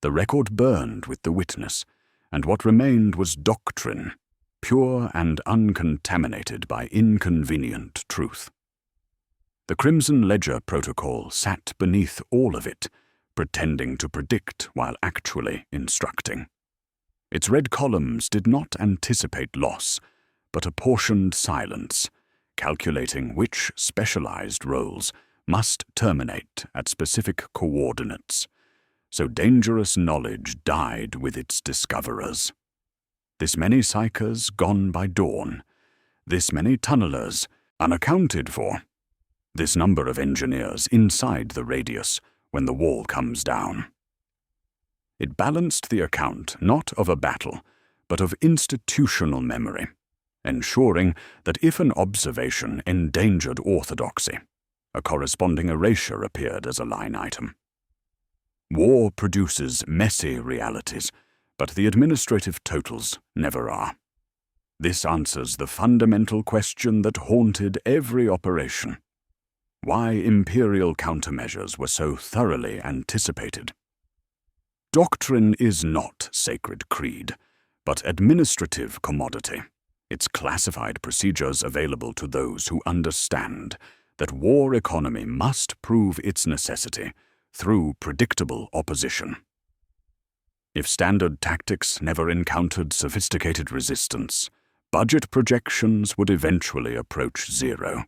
The record burned with the witness, and what remained was doctrine, pure and uncontaminated by inconvenient truth. The Crimson Ledger Protocol sat beneath all of it, pretending to predict while actually instructing. Its red columns did not anticipate loss, but apportioned silence, calculating which specialized roles must terminate at specific coordinates, so dangerous knowledge died with its discoverers. This many psychers gone by dawn, this many tunnelers unaccounted for, this number of engineers inside the radius when the wall comes down. It balanced the account not of a battle, but of institutional memory, ensuring that if an observation endangered orthodoxy, a corresponding erasure appeared as a line item. War produces messy realities, but the administrative totals never are. This answers the fundamental question that haunted every operation: why Imperial countermeasures were so thoroughly anticipated. Doctrine is not sacred creed, but administrative commodity, its classified procedures available to those who understand that war economy must prove its necessity through predictable opposition. If standard tactics never encountered sophisticated resistance, budget projections would eventually approach zero,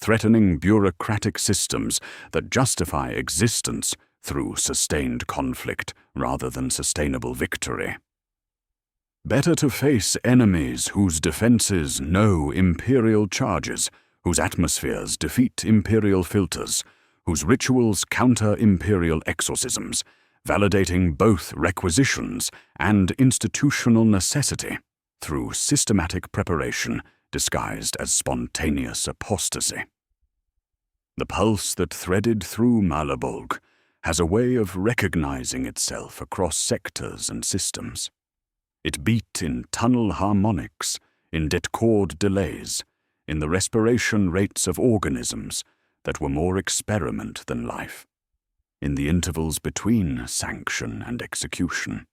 threatening bureaucratic systems that justify existence through sustained conflict rather than sustainable victory. Better to face enemies whose defenses know Imperial charges, whose atmospheres defeat Imperial filters, whose rituals counter Imperial exorcisms, validating both requisitions and institutional necessity through systematic preparation disguised as spontaneous apostasy. The pulse that threaded through Malabolg has a way of recognizing itself across sectors and systems. It beat in tunnel harmonics, in Death Korps delays, in the respiration rates of organisms that were more experiment than life, in the intervals between sanction and execution.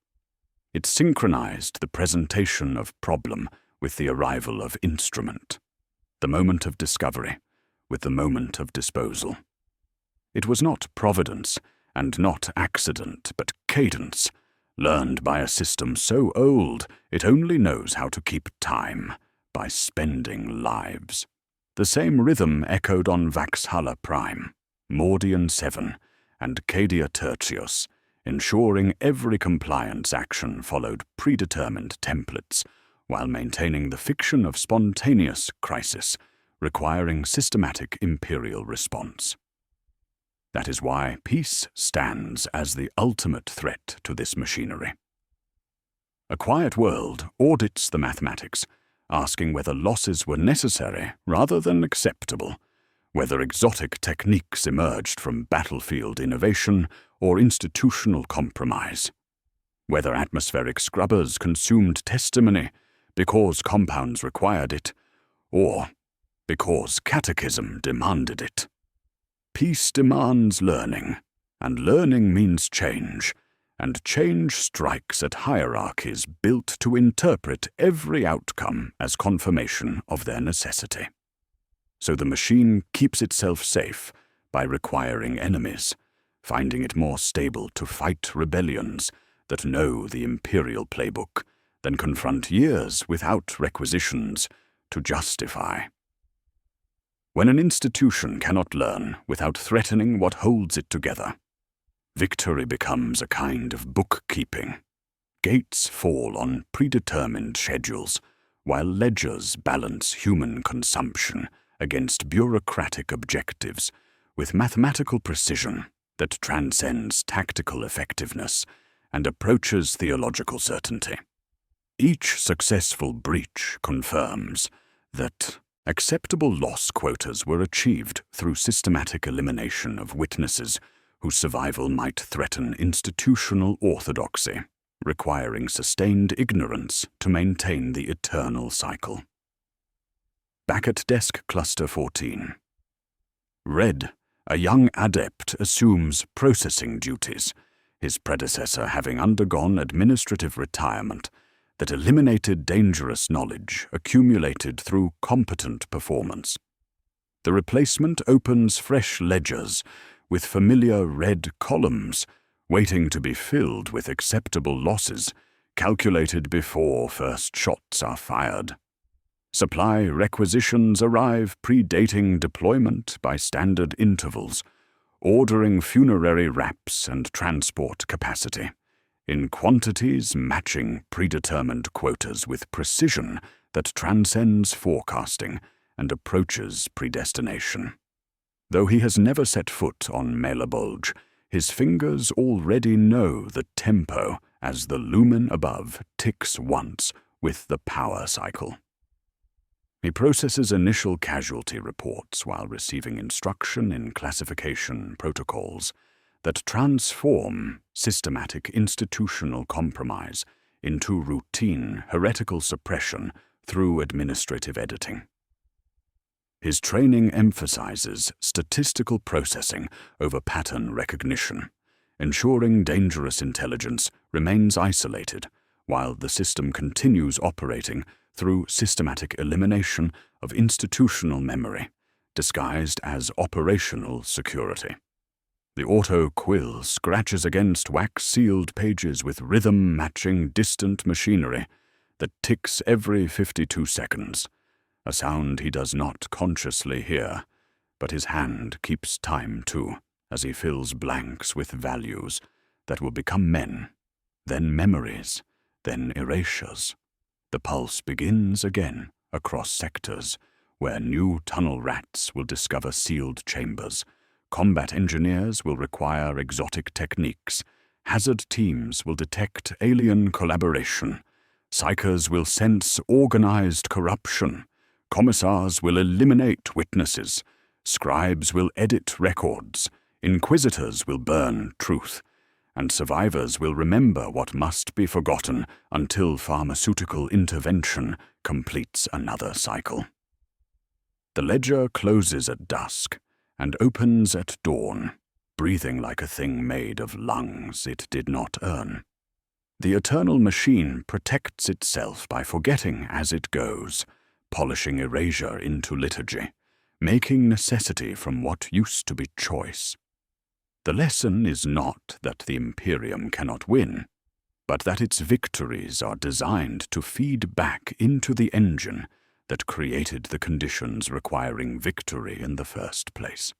It synchronized the presentation of problem with the arrival of instrument, the moment of discovery with the moment of disposal. It was not providence and not accident, but cadence, learned by a system so old it only knows how to keep time by spending lives. The same rhythm echoed on Vaxhalla Prime, Mordian 7, and Cadia Tertius, ensuring every compliance action followed predetermined templates, while maintaining the fiction of spontaneous crisis, requiring systematic Imperial response. That is why peace stands as the ultimate threat to this machinery. A quiet world audits the mathematics, asking whether losses were necessary rather than acceptable, whether exotic techniques emerged from battlefield innovation or institutional compromise, whether atmospheric scrubbers consumed testimony because compounds required it, or because catechism demanded it. Peace demands learning, and learning means change, and change strikes at hierarchies built to interpret every outcome as confirmation of their necessity. So the machine keeps itself safe by requiring enemies, finding it more stable to fight rebellions that know the Imperial playbook than confront years without requisitions to justify. When an institution cannot learn without threatening what holds it together, victory becomes a kind of bookkeeping. Gates fall on predetermined schedules, while ledgers balance human consumption against bureaucratic objectives with mathematical precision that transcends tactical effectiveness and approaches theological certainty. Each successful breach confirms that acceptable loss quotas were achieved through systematic elimination of witnesses whose survival might threaten institutional orthodoxy, requiring sustained ignorance to maintain the eternal cycle. Back at Desk Cluster 14. Red, a young adept, assumes processing duties, his predecessor having undergone administrative retirement that eliminated dangerous knowledge accumulated through competent performance. The replacement opens fresh ledgers with familiar red columns waiting to be filled with acceptable losses calculated before first shots are fired. Supply requisitions arrive predating deployment by standard intervals, ordering funerary wraps and transport capacity, in quantities matching predetermined quotas with precision that transcends forecasting and approaches predestination. Though he has never set foot on Melabulge, his fingers already know the tempo as the lumen above ticks once with the power cycle. He processes initial casualty reports while receiving instruction in classification protocols that transform systematic institutional compromise into routine heretical suppression through administrative editing. His training emphasizes statistical processing over pattern recognition, ensuring dangerous intelligence remains isolated while the system continues operating through systematic elimination of institutional memory, disguised as operational security. The auto-quill scratches against wax-sealed pages with rhythm-matching distant machinery that ticks every 52 seconds, a sound he does not consciously hear, but his hand keeps time too, as he fills blanks with values that will become men, then memories, then erasures. The pulse begins again across sectors, where new tunnel rats will discover sealed chambers, combat engineers will require exotic techniques, hazard teams will detect alien collaboration, psychers will sense organized corruption, commissars will eliminate witnesses, scribes will edit records, inquisitors will burn truth, and survivors will remember what must be forgotten until pharmaceutical intervention completes another cycle. The ledger closes at dusk and opens at dawn, breathing like a thing made of lungs it did not earn. The eternal machine protects itself by forgetting as it goes, polishing erasure into liturgy, making necessity from what used to be choice. The lesson is not that the Imperium cannot win, but that its victories are designed to feed back into the engine that created the conditions requiring victory in the first place.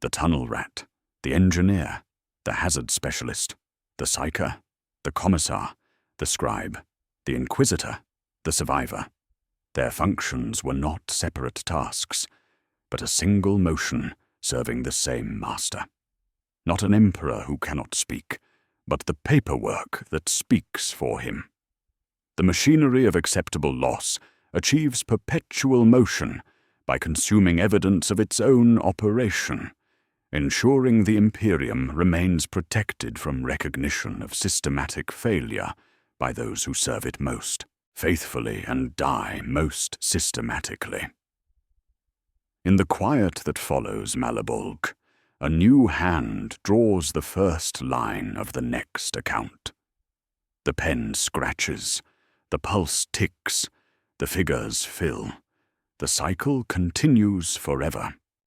The tunnel rat, the engineer, the hazard specialist, the psycher, the commissar, the scribe, the inquisitor, the survivor. Their functions were not separate tasks, but a single motion serving the same master. Not an emperor who cannot speak, but the paperwork that speaks for him. The machinery of acceptable loss achieves perpetual motion by consuming evidence of its own operation, ensuring the Imperium remains protected from recognition of systematic failure by those who serve it most faithfully and die most systematically. In the quiet that follows Malabulg, a new hand draws the first line of the next account. The pen scratches, the pulse ticks, the figures fill. The cycle continues forever.